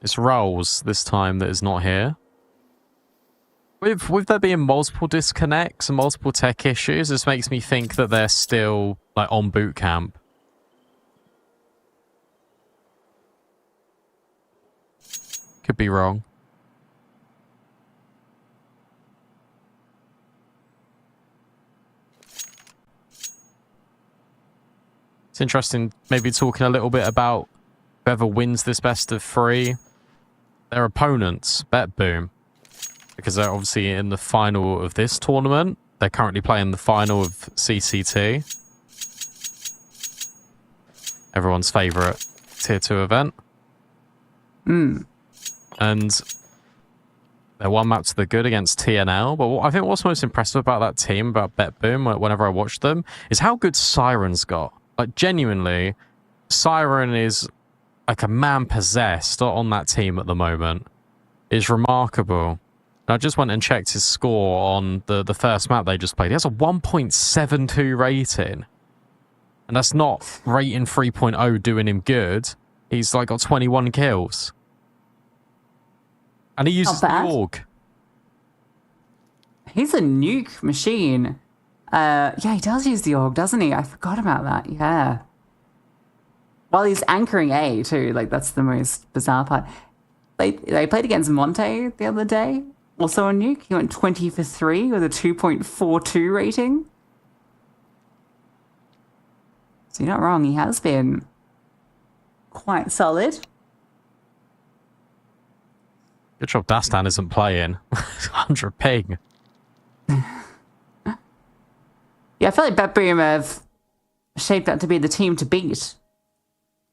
It's Rolls this time that is not here. With there being multiple disconnects and multiple tech issues, this makes me think that they're still like on boot camp. Could be wrong. It's interesting maybe talking a little bit about whoever wins this best of 3, their opponents, BetBoom. Because they're obviously in the final of this tournament. They're currently playing the final of CCT. Everyone's favourite Tier 2 event. And they're one map to the good against TNL. But I think what's most impressive about that team, about BetBoom, whenever I watch them, is how good Siren's got. Like, genuinely, Siren is like a man possessed on that team at the moment. It's remarkable. I just went and checked his score on the first map they just played. He has a 1.72 rating. And that's not rating 3.0 doing him good. He's like got 21 kills. And he uses the org. He's a nuke machine. Yeah, he does use the org, doesn't he? I forgot about that. Yeah. While he's anchoring A too, like that's the most bizarre part. They played against Monte the other day. Also a nuke. He went 20 for 3 with a 2.42 rating. So you're not wrong. He has been quite solid. Good job Dastan isn't playing. 100 ping. Yeah, I feel like BetBoom have shaped up to be the team to beat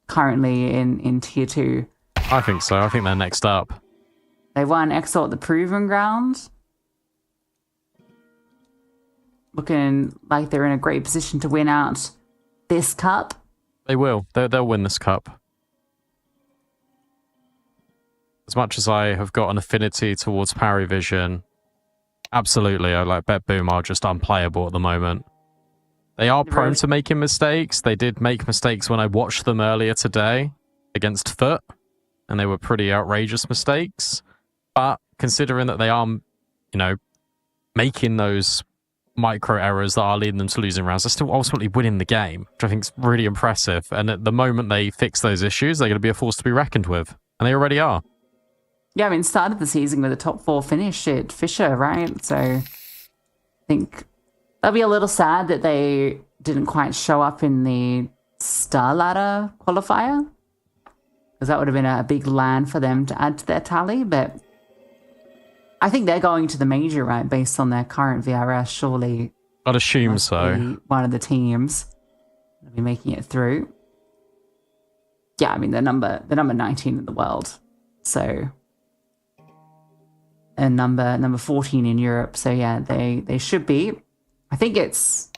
currently in Tier 2. I think so. I think they're next up. They won Exalt the Proving Ground. Looking like they're in a great position to win out this cup. They will. They'll win this cup. As much as I have got an affinity towards Parivision, absolutely, I like BetBoom are just unplayable at the moment. They are prone to making mistakes. They did make mistakes when I watched them earlier today against Foot, and they were pretty outrageous mistakes. But considering that they are, you know, making those micro errors that are leading them to losing rounds, they're still ultimately winning the game, which I think is really impressive. And at the moment they fix those issues, they're going to be a force to be reckoned with. And they already are. Yeah, I mean, started the season with a top 4 finish at Fisher, right? So I think that'll be a little sad that they didn't quite show up in the Star Ladder qualifier, because that would have been a big LAN for them to add to their tally. But I think they're going to the major, right, based on their current VRS, surely. I'd assume so. One of the teams will be making it through. Yeah, I mean, they're number 19 in the world. So, and number 14 in Europe. So yeah, they should be. I think it's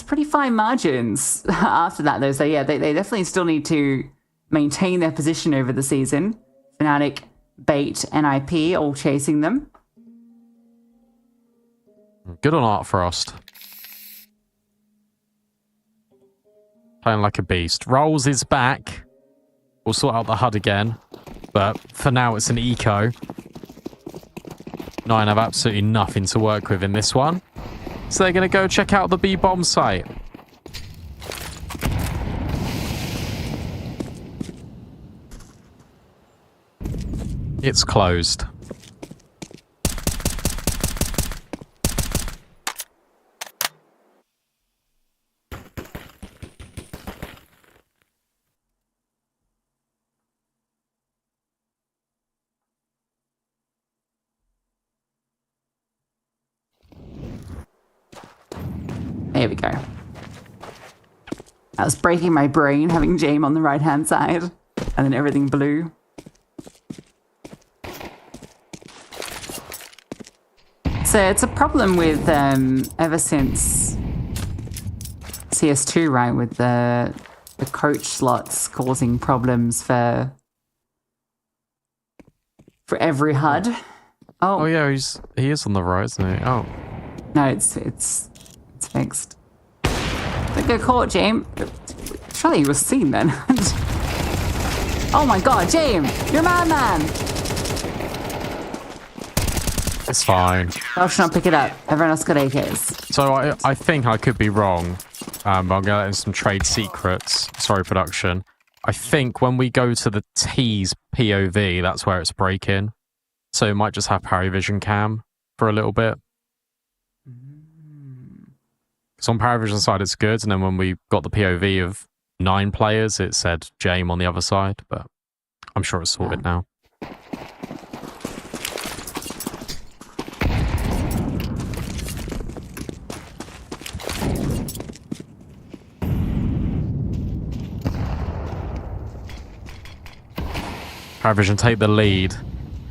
pretty fine margins after that though. So yeah, they definitely still need to maintain their position over the season. Fnatic, Bait, NIP all chasing them. Good on Art Frost. Playing like a beast. Rolls is back. We'll sort out the HUD again. But for now, it's an eco. Nine have absolutely nothing to work with in this one. So they're going to go check out the B-bomb site. It's closed. There we go. That was breaking my brain, having Jame on the right-hand side, and then everything blue. It's a problem with ever since CS2, right? With the coach slots causing problems for every HUD. Oh yeah, he is on the right, isn't he? Oh. No, it's fixed. Don't get caught, James. Surely he was seen then. Oh my god, James! You're a madman! It's fine. I should not pick it up. Everyone else got AKs. So I think I could be wrong. But I'm going to let in some trade secrets. Sorry, production. I think when we go to the T's POV, that's where it's breaking. So it might just have Parivision cam for a little bit. Because on Parivision side it's good, and then when we got the POV of 9 players, it said Jame on the other side, but I'm sure it's sorted now. Parivision take the lead.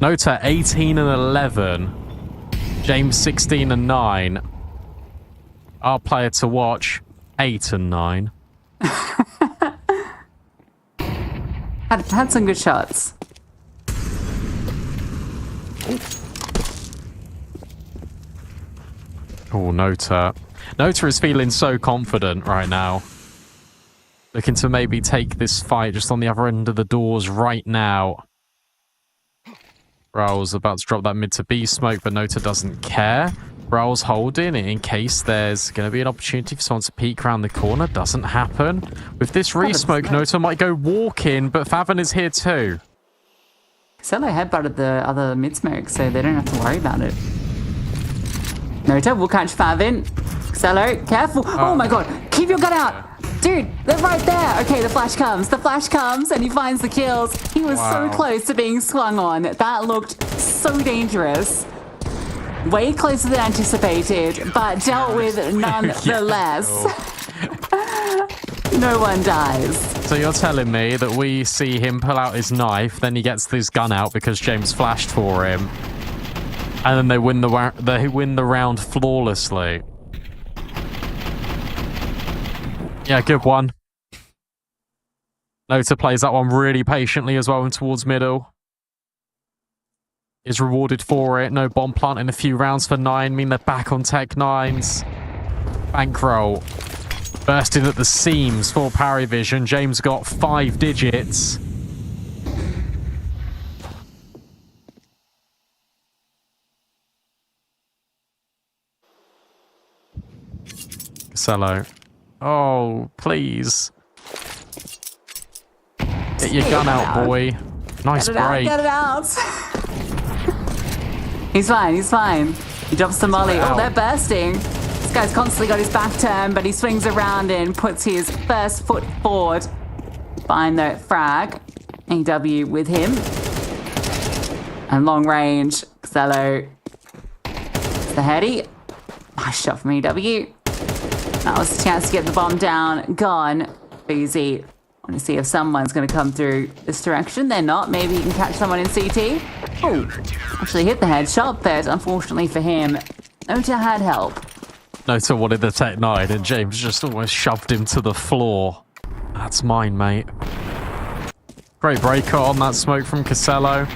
Nota 18 and 11. James 16 and 9. Our player to watch 8 and 9. Had some good shots. Oh, Nota. Nota is feeling so confident right now. Looking to maybe take this fight just on the other end of the doors right now. Raul's about to drop that mid to B smoke, but Nota doesn't care. Raul's holding it in case there's going to be an opportunity for someone to peek around the corner. Doesn't happen. With this re-smoke, Nota might go walk-in, but Favon is here too. Cello headbutted the other mid-smoke, so they don't have to worry about it. Nota will catch Favon. Cello, careful. Oh my god, keep your gun out. Dude, they're right there. Okay, the flash comes. The flash comes, and he finds the kills. He was so close to being swung on. That looked so dangerous. Way closer than anticipated, but dealt with nonetheless. No one dies. So you're telling me that we see him pull out his knife, then he gets his gun out because James flashed for him, and then they win the round flawlessly. Yeah, good one. Nota plays that one really patiently as well and towards middle. Is rewarded for it. No bomb plant in a few rounds for 9. Mean they're back on Tech 9s. Bankroll. Bursting at the seams for Parivision. James got 5 digits. Casello. Oh, please. Get your gun out, boy. Nice break. Get it out. He's fine, he's fine. He drops the molly. Oh, they're bursting. This guy's constantly got his back turned, but he swings around and puts his first foot forward. Find the frag. AW with him. And long range. Xello. It's the heady. Nice shot from EW. That was a chance to get the bomb down. Gone. Boozy. Want to see if someone's going to come through this direction. They're not. Maybe he can catch someone in CT. Oh, actually hit the headshot, but unfortunately for him, Nota had help. Nota wanted the Tech 9 and James just almost shoved him to the floor. That's mine, mate. Great breaker on that smoke from Casello.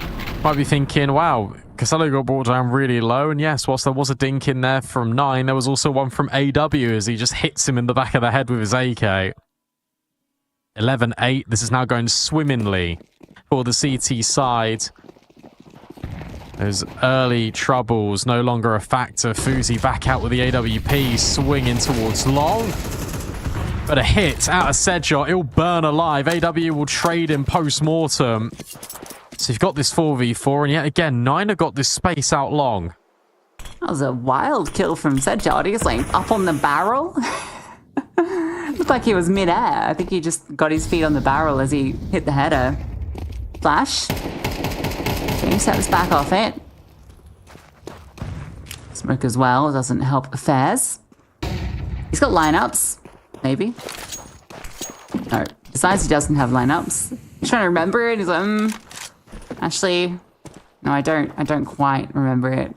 Might be thinking, wow, Casello got brought down really low, and yes, whilst there was a dink in there from 9, there was also one from AW as he just hits him in the back of the head with his AK. 11-8, this is now going swimmingly for the CT side. Those early troubles no longer a factor. Fuzi back out with the AWP, swinging towards long. But a hit out of Sedjot, he'll burn alive. AW will trade him post-mortem. So you've got this 4v4, and yet again, Niner got this space out long. That was a wild kill from Sedjot. He was like up on the barrel. Looked like he was mid-air. I think he just got his feet on the barrel as he hit the header. Flash. James steps back off it. Smoke as well doesn't help affairs. He's got lineups, maybe. No, besides he doesn't have lineups. He's trying to remember it. He's like, actually, no, I don't quite remember it.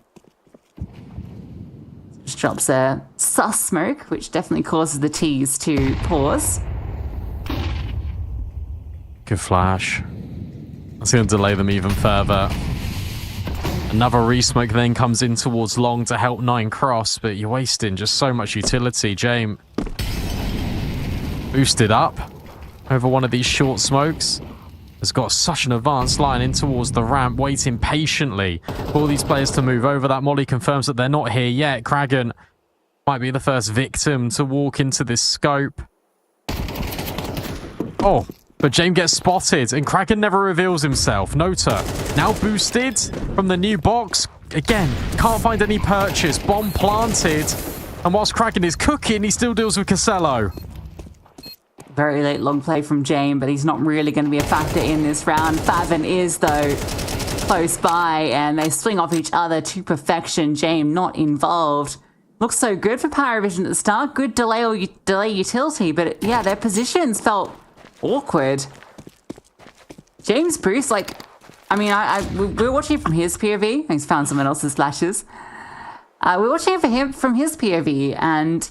Just drops a sus smoke, which definitely causes the T's to pause. Good flash. That's going to delay them even further. Another resmoke then comes in towards long to help 9 cross, but you're wasting just so much utility. James boosted up over one of these short smokes. Has got such an advanced line in towards the ramp, waiting patiently for all these players to move over. That molly confirms that they're not here yet. Kragan might be the first victim to walk into this scope. Oh, but James gets spotted, and Kragan never reveals himself. Nota, now boosted from the new box. Again, can't find any purchase. Bomb planted. And whilst Kragan is cooking, he still deals with Casello. Very late long play from James, but he's not really going to be a factor in this round. Favin is, though, close by, and they swing off each other to perfection. James not involved. Looks so good for Parivision at the start. Good delay utility, but yeah, their positions felt awkward. James Bruce, like, I mean, we're watching from his POV. He's found someone else's flashes. We're watching from his POV, and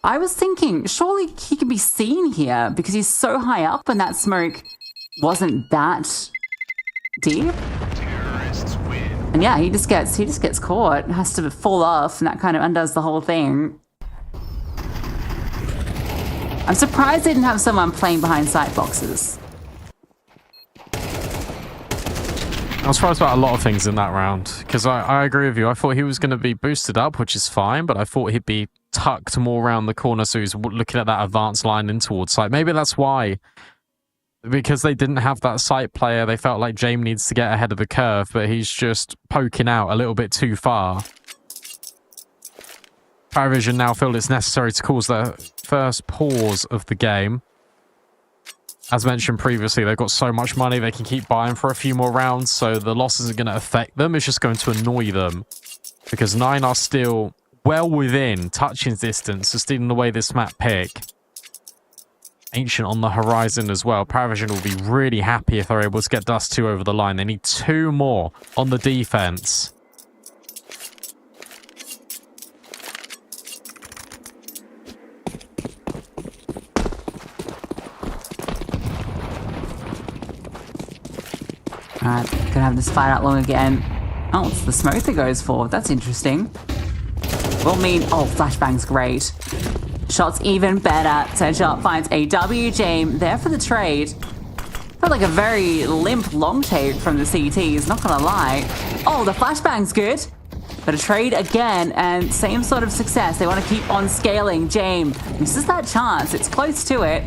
I was thinking, surely he could be seen here because he's so high up and that smoke wasn't that deep. And yeah, he just gets caught, has to fall off, and that kind of undoes the whole thing. I'm surprised they didn't have someone playing behind sight boxes. I was surprised about a lot of things in that round, because I agree with you. I thought he was going to be boosted up, which is fine, but I thought he'd be tucked more around the corner, so he's looking at that advanced line in towards sight. Maybe that's why. Because they didn't have that sight player, they felt like James needs to get ahead of the curve, but he's just poking out a little bit too far. Parivision now feel it's necessary to cause their first pause of the game. As mentioned previously, they've got so much money, they can keep buying for a few more rounds, so the loss isn't going to affect them, it's just going to annoy them. Because 9 are still well within touching distance of stealing away this map pick. Ancient on the horizon as well. Parivision will be really happy if they're able to get Dust 2 over the line. They need 2 more on the defense. Alright, gonna have this fight out long again. Oh, it's the smoke that goes for. That's interesting. Will mean, oh, flashbang's great. Shot's even better. So Shot finds a W. James there for the trade. Felt like a very limp long take from the CTs, not gonna lie. Oh, the flashbang's good. But a trade again, and same sort of success. They want to keep on scaling. James misses that chance. It's close to it.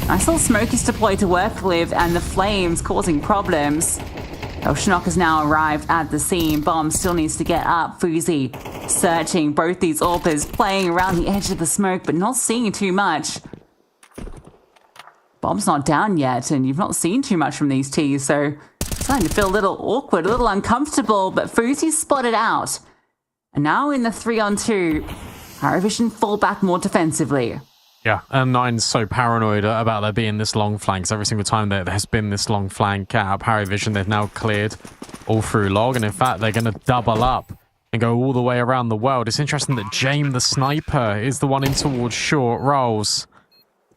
I saw Smokies deployed to work with, and the flames causing problems. Shinnok has now arrived at the scene. Bomb still needs to get up. Fuzi searching both these AWPers, playing around the edge of the smoke, but not seeing too much. Bomb's not down yet, and you've not seen too much from these T's, so it's starting to feel a little awkward, a little uncomfortable, but Fuzi's spotted out. And now in the 3-on-2, Parivision fall back more defensively. Yeah, and 9's so paranoid about there being this long flanks. Every single time there has been this long flank at Parivision, they've now cleared all through log, and in fact, they're going to double up and go all the way around the world. It's interesting that James the sniper is the one in towards short rolls.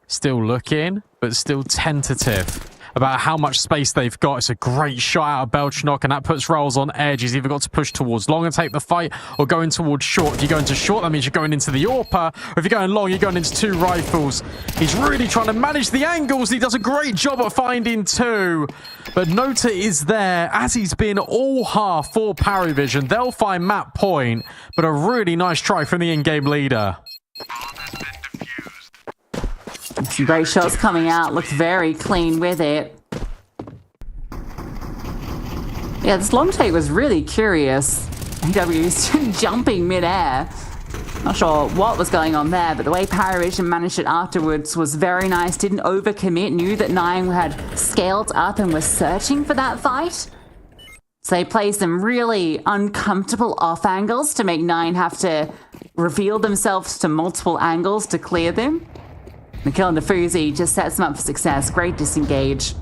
Still looking, but still tentative about how much space they've got. It's a great shot out of Belchnok, and that puts Rolls on edge. He's either got to push towards long and take the fight, or go in towards short. If you go into short, that means you're going into the AWPer, or if you're going long, you're going into 2 rifles. He's really trying to manage the angles. He does a great job at finding 2, but Nota is there, as he's been all half for Parivision. They'll find map point, but a really nice try from the in-game leader. Some great shots coming out. Looked very clean with it. Yeah, this long take was really curious. AW's jumping mid-air. Not sure what was going on there, but the way Parivision managed it afterwards was very nice. Didn't overcommit. Knew that 9 had scaled up and was searching for that fight. So they played some really uncomfortable off angles to make 9 have to reveal themselves to multiple angles to clear them. The kill on the Fuzi just sets them up for success. Great disengage.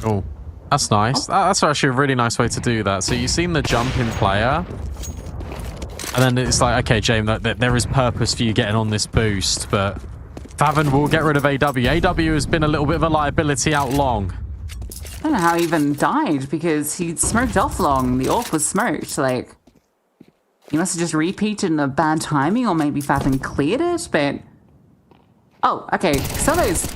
Oh, That's nice. That's actually a really nice way to do that. So you've seen the jump in player. And then it's like, okay, James, there is purpose for you getting on this boost, but Favon will get rid of AW. AW has been a little bit of a liability out long. I don't know how he even died because he smoked off long. The AWP was smoked. Like, he must have just repeated in a bad timing, or maybe Favon cleared it, but... Oh, okay. Solo's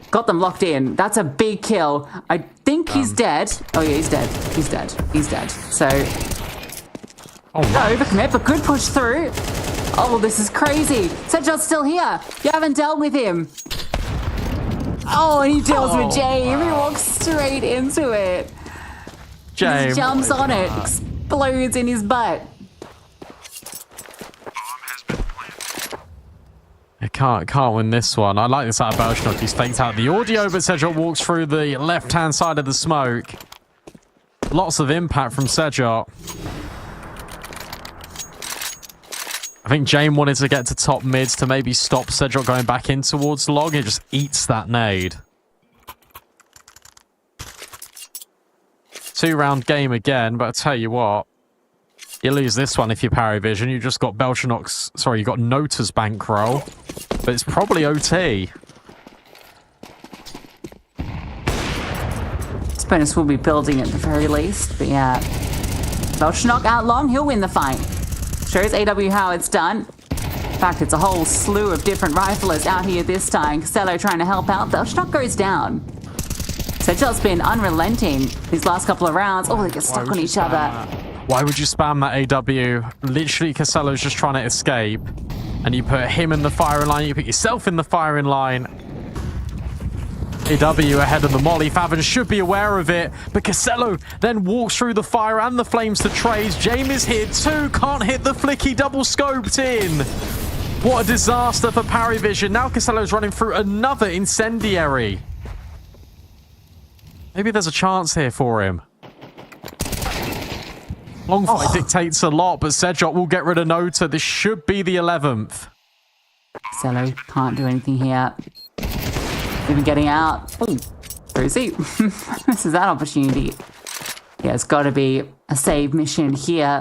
got them locked in. That's a big kill. I think he's dead. Oh, yeah, he's dead. He's dead. He's dead. So... Oh, wow. Overcommit, but good push through. Oh, this is crazy. Sedjot's still here. You haven't dealt with him. Oh, and he deals with James. He walks straight into it. James. He jumps on it. Explodes in his butt. I can't win this one. I like this out of Belshnock. He's faked out the audio, but Sedjot walks through the left-hand side of the smoke. Lots of impact from Sedjot. I think Jane wanted to get to top mids to maybe stop Sedjot going back in towards log. It just eats that nade. 2-round game again, but I tell you what, you lose this one if you're Parivision. You just got Belshnock's, sorry, you got Nota's bankroll, but it's probably OT. Bonus will be building at the very least, but yeah. Belshnock out long, he'll win the fight. Shows AW how it's done. In fact, it's a whole slew of different riflers out here this time. Costello trying to help out. Belshnock goes down. Sedjot's been unrelenting these last couple of rounds. Oh, they get stuck on each other. Why would you spam that AW? Literally, Costello's just trying to escape. And you put him in the firing line. You put yourself in the firing line. AW ahead of the molly. Favon should be aware of it, but Costello then walks through the fire and the flames to trades. James is hit too, can't hit the flicky, double scoped in. What a disaster for Parivision. Now Costello's running through another incendiary. Maybe there's a chance here for him. Long fight dictates a lot, but Sedjot will get rid of Nota. This should be the 11th. Costello can't do anything here. Even getting out. Oh, where is he? This is that opportunity. Yeah, it's got to be a save mission here.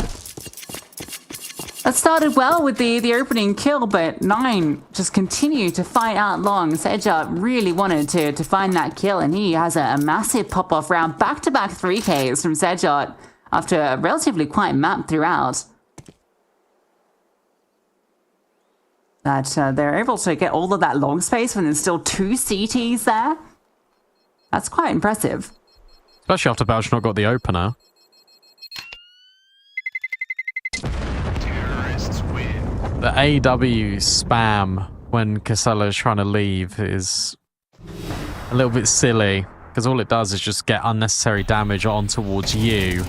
That started well with the opening kill, but 9 just continued to fight out long. Sedjot really wanted to find that kill, and he has a massive pop-off round. Back-to-back 3Ks from Sedjot after a relatively quiet map throughout. That they're able to get all of that long space when there's still 2 CTs there. That's quite impressive. Especially after Belshnock got the opener. The AW spam when Costello's trying to leave is a little bit silly, because all it does is just get unnecessary damage on towards you.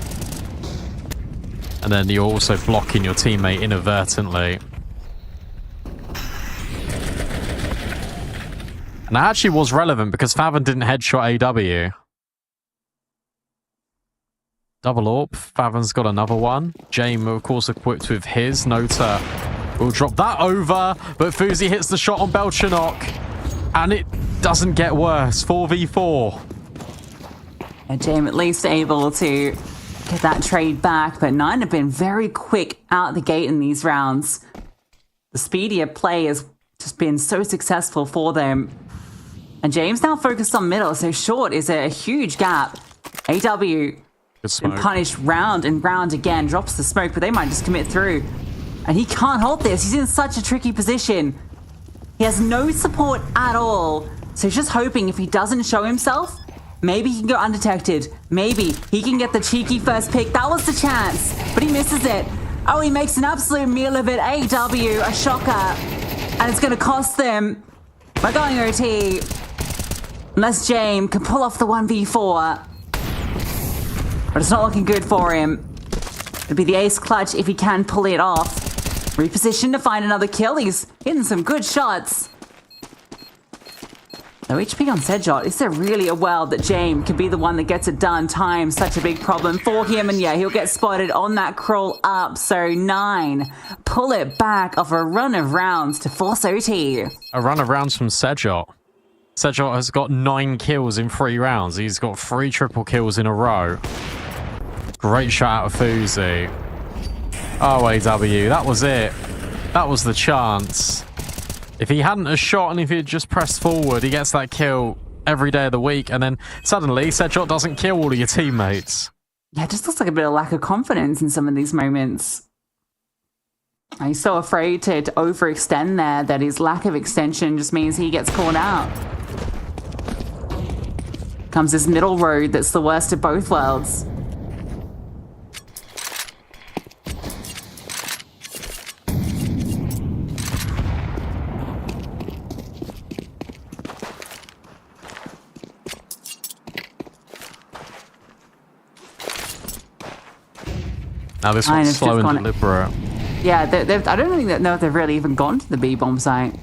And then you're also blocking your teammate inadvertently. And that actually was relevant because Favon didn't headshot AW. Double AWP. Favon's got another one. James, of course, equipped with his. Nota will drop that over, but Fuzi hits the shot on Belshnock. And it doesn't get worse. 4v4. And James at least able to get that trade back, but 9 have been very quick out the gate in these rounds. The speedier play has just been so successful for them. And James now focused on middle, so short is a huge gap. AW been punished round and round again, drops the smoke, but they might just commit through. And he can't hold this. He's in such a tricky position. He has no support at all. So he's just hoping if he doesn't show himself, maybe he can go undetected. Maybe he can get the cheeky first pick. That was the chance, but he misses it. Oh, he makes an absolute meal of it. AW, a shocker. And it's going to cost them. We're going OT. Unless James can pull off the 1v4. But it's not looking good for him. It'll be the ace clutch if he can pull it off. Reposition to find another kill. He's hitting some good shots. No HP on Sedjot. Is there really a world that James can be the one that gets it done? Time, such a big problem for him. And yeah, he'll get spotted on that crawl up. So 9 pull it back off a run of rounds to force OT. A run of rounds from Sedjot. Sedgwick has got 9 kills in 3 rounds. He's got 3 triple kills in a row. Great shot out of Fuzi. OAW, that was it. That was the chance. If he hadn't a shot and if he had just pressed forward, he gets that kill every day of the week, and then suddenly Sedgwick doesn't kill all of your teammates. Yeah, it just looks like a bit of lack of confidence in some of these moments. He's so afraid to overextend there that his lack of extension just means he gets caught out. Comes this middle road that's the worst of both worlds. Now this one's slow and deliberate. Yeah, I don't know if they've really even gone to the B-bomb site.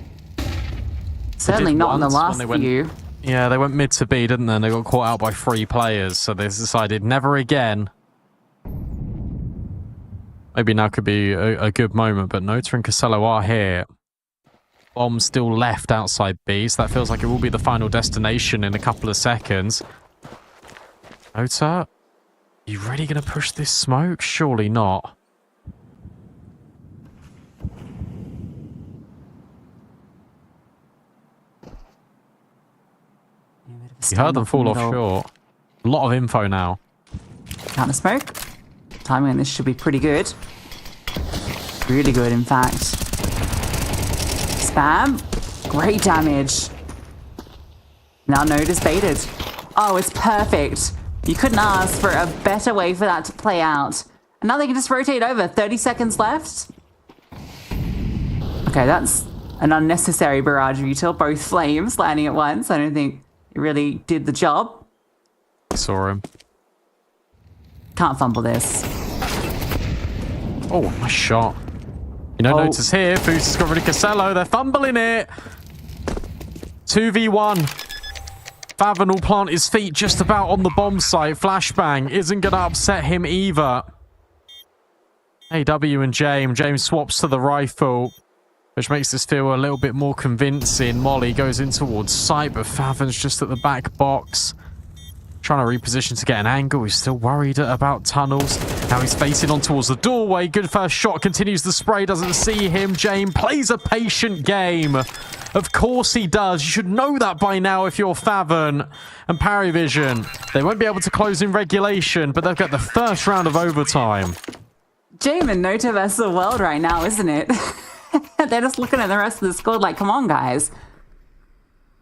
Certainly not in the last few. Yeah, they went mid to B, didn't they? And they got caught out by 3 players, so they decided never again. Maybe now could be a good moment, but Nota and Casello are here. Bomb still left outside B, so that feels like it will be the final destination in a couple of seconds. Nota, are you really going to push this smoke? Surely not. You heard them fall off short. A lot of info now. Counter smoke. Timing on this should be pretty good. Really good, in fact. Spam. Great damage. Now Node is baited. Oh, it's perfect. You couldn't ask for a better way for that to play out. And now they can just rotate over. 30 seconds left. Okay, that's an unnecessary barrage retail. Both flames landing at once. I don't think it really did the job. Saw him. Can't fumble this. Oh, nice shot. You know, Nota's here. Fuzi's got rid of Casello. They're fumbling it. 2v1. Favon will plant his feet just about on the bomb site. Flashbang isn't going to upset him either. AW and James swaps to the rifle, which makes this feel a little bit more convincing. Molly goes in towards sight, but Favon's just at the back box. Trying to reposition to get an angle. He's still worried about tunnels. Now he's facing on towards the doorway. Good first shot. Continues the spray. Doesn't see him. James plays a patient game. Of course he does. You should know that by now if you're Favon and Parivision. They won't be able to close in regulation, but they've got the first round of overtime. James and Nota versus the world right now, isn't it? They're just looking at the rest of the squad like, come on, guys.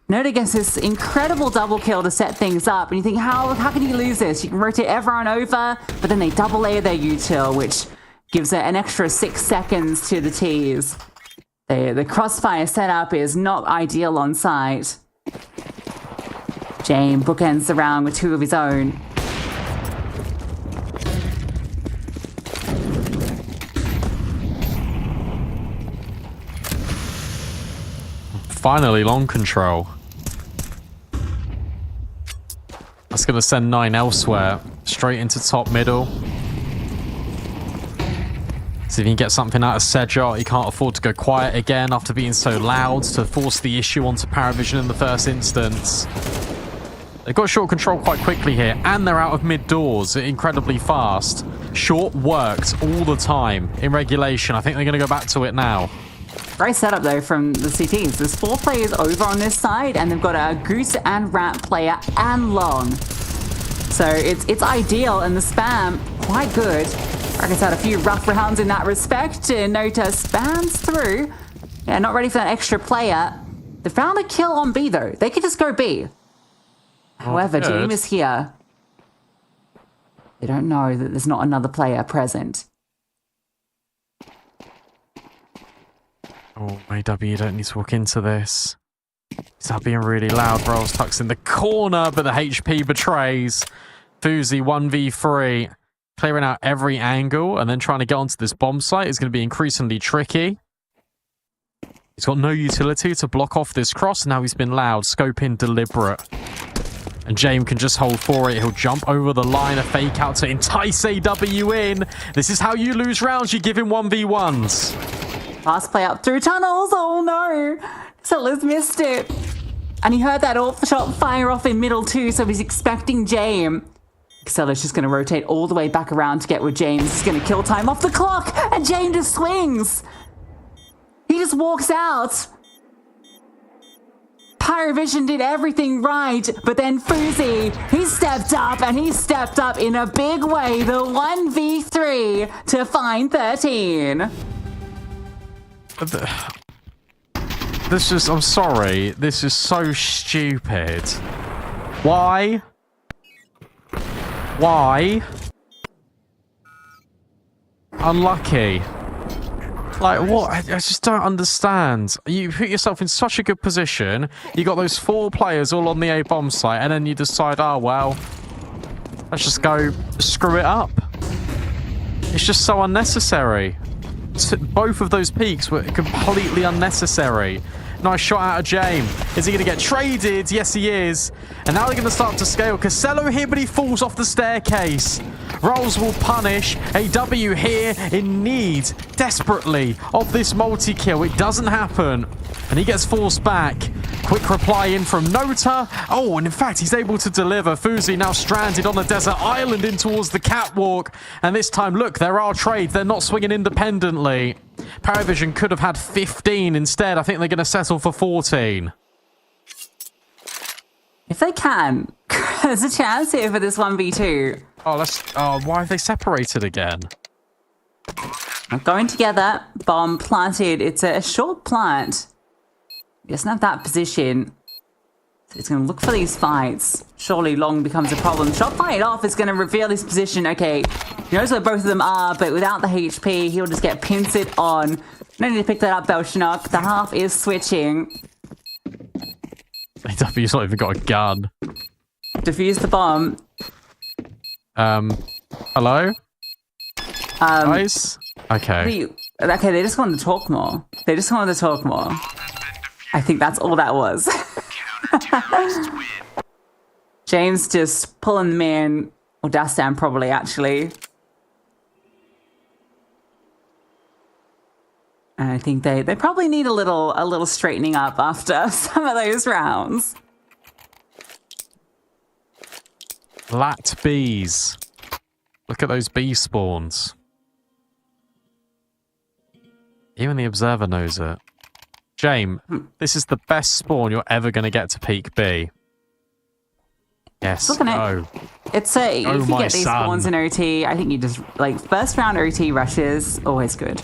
Nota gets this incredible double kill to set things up, and you think, how can you lose this? You can rotate everyone over, but then they double layer their util, which gives it an extra 6 seconds to the T's. The crossfire setup is not ideal on site. James bookends the round with 2 of his own. Finally, long control. That's going to send 9 elsewhere. Straight into top middle. See if he can get something out of Sedgwick. He can't afford to go quiet again after being so loud to force the issue onto Parivision in the first instance. They've got short control quite quickly here, and they're out of mid doors incredibly fast. Short worked all the time in regulation. I think they're going to go back to it now. Great setup, though, from the CTs. There's 4 players over on this side, and they've got a Goose and Rat player and Long. So it's ideal, and the spam, quite good. Racket's had a few rough rounds in that respect, and Nota spams through. Yeah, not ready for that extra player. They found a kill on B, though. They could just go B. However, James is here. They don't know that there's not another player present. Oh, AW, you don't need to walk into this. He's not being really loud. Rolls tucks in the corner, but the HP betrays. Fuzi 1v3. Clearing out every angle and then trying to get onto this bomb site is going to be increasingly tricky. He's got no utility to block off this cross. Now he's been loud. Scope in deliberate. And James can just hold for it. He'll jump over the line, a fake out to entice AW in. This is how you lose rounds. You give him 1v1s. Fast play up through tunnels. Oh no. Sellers missed it. And he heard that off shot fire off in middle too, so he's expecting James. Casello's just going to rotate all the way back around to get with James. He's going to kill time off the clock, and James just swings. He just walks out. Parivision did everything right, but then Fuzi, he stepped up, and he stepped up in a big way. The 1v3 to find 13. This is, I'm sorry, this is so stupid. Why? Why? Unlucky. Like, what? I just don't understand. You put yourself in such a good position, you got those 4 players all on the A bomb site, and then you decide, oh, well, let's just go screw it up. It's just so unnecessary. Both of those peaks were completely unnecessary. Nice shot out of James. Is he going to get traded? Yes, he is. And now they're going to start to scale. Casello here, but he falls off the staircase. Rolls will punish. AW here in need, desperately, of this multi-kill. It doesn't happen. And he gets forced back. Quick reply in from Nota. Oh, and in fact, he's able to deliver. Fuzi now stranded on a desert island in towards the catwalk. And this time, look, there are trades. They're not swinging independently. Parivision could have had 15 instead. I think they're going to settle for 14. If they can, there's a chance here for this 1v2. Oh, why have they separated again? Going together, bomb planted. It's a short plant. He doesn't have that position. So he's going to look for these fights. Surely long becomes a problem. Shot fired off is going to reveal his position. Okay, he knows where both of them are, but without the HP, he'll just get pincered on. No need to pick that up, Belchinok. The half is switching. AW's not even got a gun. Defuse the bomb. Hello? Guys? Okay. Okay, they just wanted to talk more. They just wanted to talk more. I think that's all that was. James just pulling them in, or Dastan probably, actually. And I think they probably need a little straightening up after some of those rounds. Lat bees. Look at those bee spawns. Even the observer knows it. James, this is the best spawn you're ever going to get to peak B. Yes, Look at it. It's if you get these spawns in OT, I think you just, like, first round OT rushes, always good.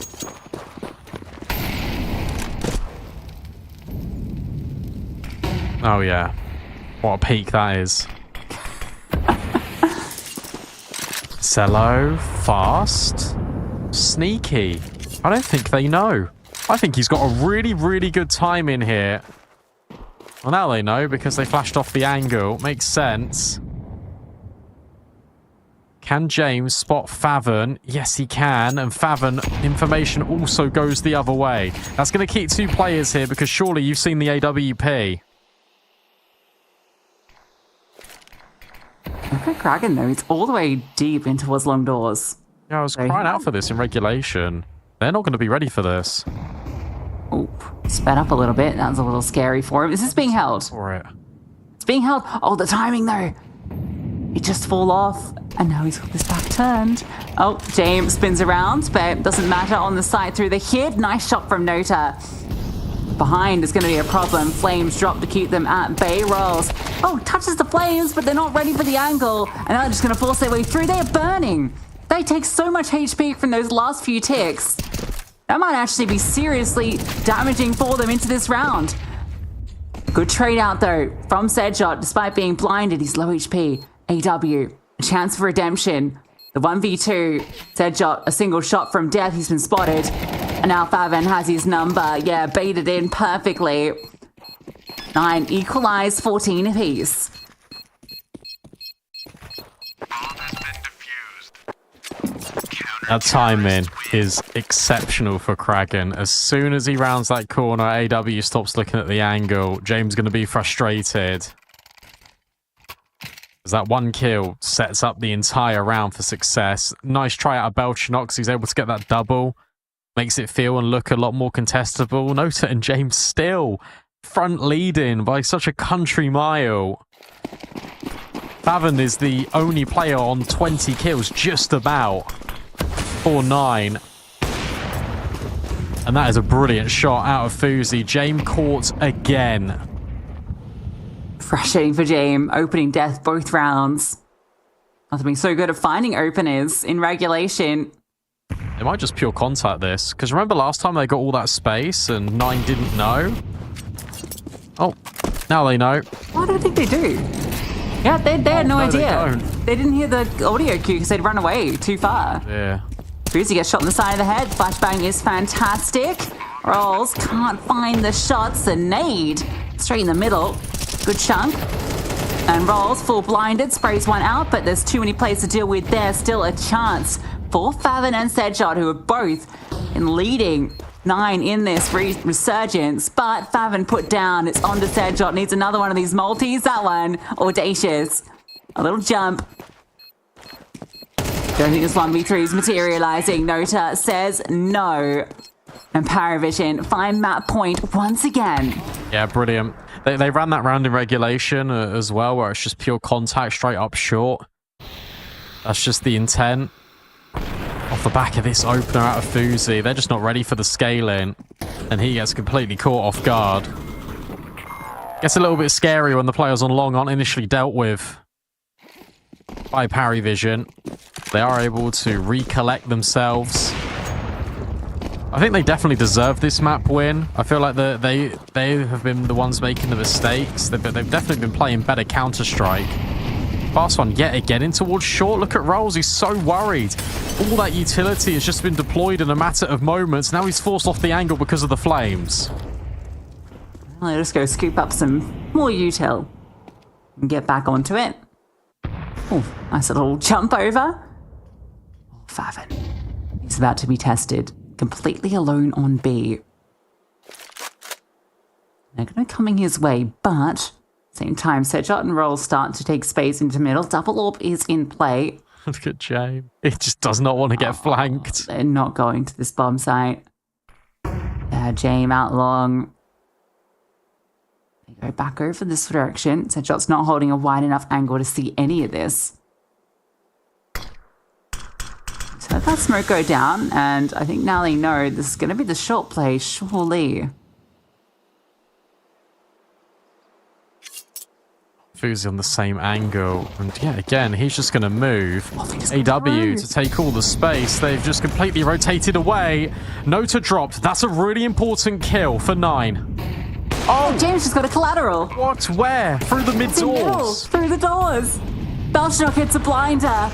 Oh, yeah. What a peak that is. Cello, fast, sneaky. I don't think they know. I think he's got a really, really good time in here. Well, now they know because they flashed off the angle. Makes sense. Can James spot Favon? Yes, he can. And Favon, information also goes the other way. That's going to keep 2 players here because surely you've seen the AWP. Look at Kraken, though. It's all the way deep into towards long doors. Yeah, I was crying out for this in regulation. They're not going to be ready for this. Oh, sped up a little bit. That was a little scary for him. Is this being held? For it. It's being held. Oh, the timing, though. It just fall off. And now he's got this back turned. Oh, James spins around, but it doesn't matter on the side through the hit. Nice shot from Nota. Behind is going to be a problem. Flames drop to keep them at bay. Rolls. Oh, touches the flames, but they're not ready for the angle. And now they're just going to force their way through. They're burning. They take so much HP from those last few ticks. That might actually be seriously damaging for them into this round. Good trade out, though, from Sedshot. Despite being blinded, he's low HP. AW, a chance for redemption. The 1v2. Sedshot, a single shot from death. He's been spotted. And now Favon has his number. Yeah, baited in perfectly. 9 equalize, 14 apiece. That timing is exceptional for Kraken. As soon as he rounds that corner, AW stops looking at the angle. James going to be frustrated. As that 1 kill sets up the entire round for success. Nice try out of Belchinok. He's able to get that double. Makes it feel and look a lot more contestable. Nota and James still front leading by such a country mile. Faven is the only player on 20 kills, just about. 4-9. And that is a brilliant shot out of Fuzi. Jame caught again. Frustrating for Jame, opening death both rounds. After being so good at finding openers in regulation. They might just pure contact this, because remember last time they got all that space and 9 didn't know? Oh, now they know. I don't think they do. Yeah, they had no idea. They didn't hear the audio cue because they'd run away too far. Yeah. Fuzi gets shot in the side of the head. Flashbang is fantastic. Rolls can't find the shots. A nade straight in the middle. Good chunk. And Rolls full blinded, sprays one out, but there's too many plays to deal with there. Still a chance for Faven and Sedshot, who are both in leading 9 in this resurgence. But Faven put down. It's on to Sedshot. Needs another one of these multis. That one, audacious. A little jump. Don't think this 1v3 is materializing. Nota says no. And Parivision find map point once again. Yeah, brilliant. They ran that round in regulation as well, where it's just pure contact straight up short. That's just the intent. Off the back of this opener out of Fuzi, they're just not ready for the scaling. And he gets completely caught off guard. Gets a little bit scary when the players on long aren't initially dealt with by Parivision. They are able to recollect themselves. I think they definitely deserve this map win. I feel like they have been the ones making the mistakes. They've definitely been playing better Counter-Strike. Fast one yet again in towards short. Look at Rolls. He's so worried. All that utility has just been deployed in a matter of moments. Now he's forced off the angle because of the flames. I'll just go scoop up some more util and get back onto it. Oh, nice little jump over. Faven. He's about to be tested. Completely alone on B. They're going to be coming his way, but same time, Sedshot and Rolls start to take space into middle. Double AWP is in play. Look at Jame. He just does not want to get flanked. They're not going to this bomb site. Jame out long. They go back over this direction. Sedshot's not holding a wide enough angle to see any of this. So let that smoke go down, and I think now they know this is going to be the short play, surely. Fuzi on the same angle, and yeah, again, he's just going to move. AW to take all the space. They've just completely rotated away. Nota dropped. That's a really important kill for 9. Oh, James just got a collateral. What? Where? Through the mid-doors. Through the doors. Belchnock hits a blinder.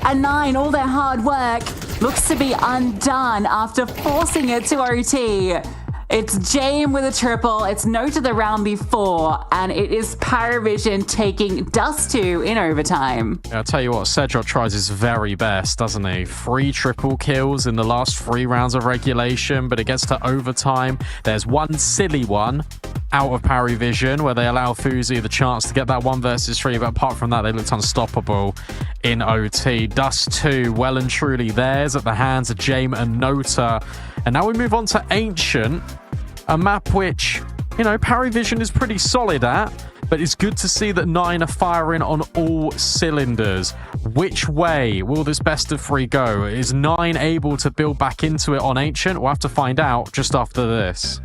And 9, all their hard work looks to be undone after forcing it to OT. It's Jame with a triple. It's Nota the round before, and it is Parivision taking Dust 2 in overtime. I'll tell you what, Sedshot tries his very best, doesn't he? 3 triple kills in the last 3 rounds of regulation, but it gets to overtime. There's one silly one out of Parivision where they allow Fuzi the chance to get that 1 versus 3, but apart from that, they looked unstoppable in OT. Dust 2 well and truly theirs at the hands of Jame and Nota. And now we move on to Ancient, a map which, you know, Parivision is pretty solid at, but it's good to see that 9 are firing on all cylinders. Which way will this best of 3 go? Is 9 able to build back into it on Ancient? We'll have to find out just after this.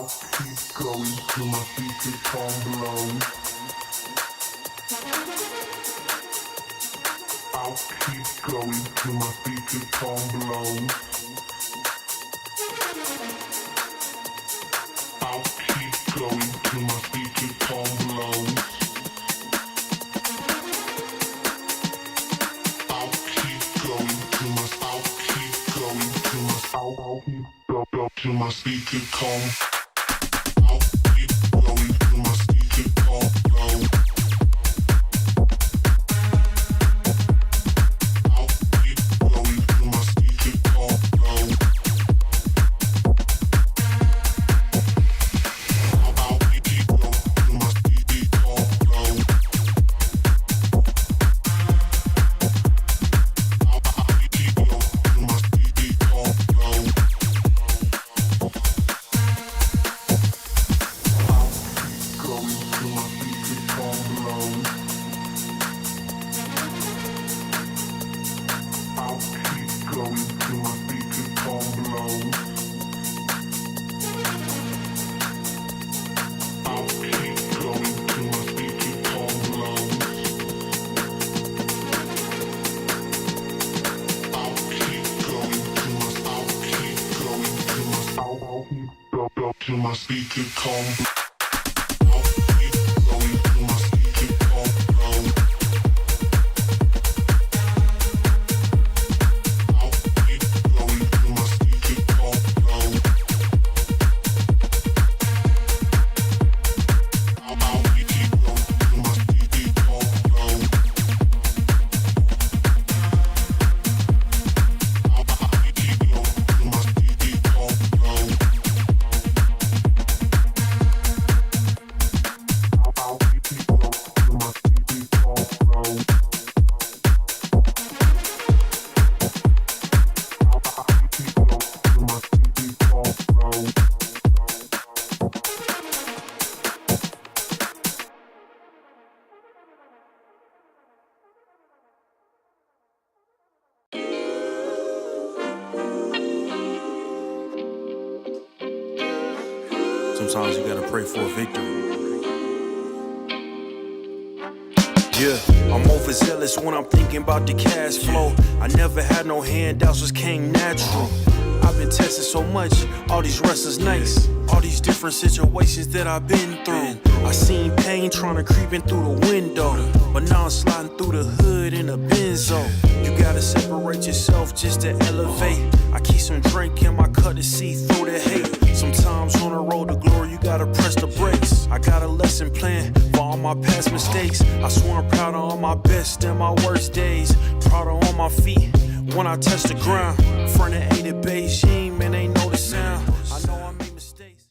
I'll keep going till my feet become blown. I'll keep going till my feet become blown. I'll keep going till my feet become blown. I'll keep going till my till my speaker calm. I'll keep going till my speaker calm low. I'll keep going till my speaker calm low. I'll keep going till my speaker calm low. I'll keep going till my speaker calm low. Till my speaker calm. I'll keep going till my speaker calm low. I'll keep going till my speaker calm low. I'll keep going till my speaker calm low. I'll keep going till my speaker calm low. Sometimes you gotta pray for a victory. Yeah, I'm overzealous when I'm thinking about the cash flow. I never had no handouts, just came natural. I've been tested so much, all these wrestlers nice. All these different situations that I've been through. I seen pain trying to creep in through the window, but now I'm sliding through the hood in a Benzo. You gotta separate yourself just to elevate. I keep some drink in my cup to see through the hate. Sometimes on the road to glory, you gotta press the brakes. I got a lesson plan for all my past mistakes. I swear I'm proud of all my best and my worst days. Proud of all my feet when I touch the ground. Front of 8 at Beijing, man, they know the sound. I know I made mistakes.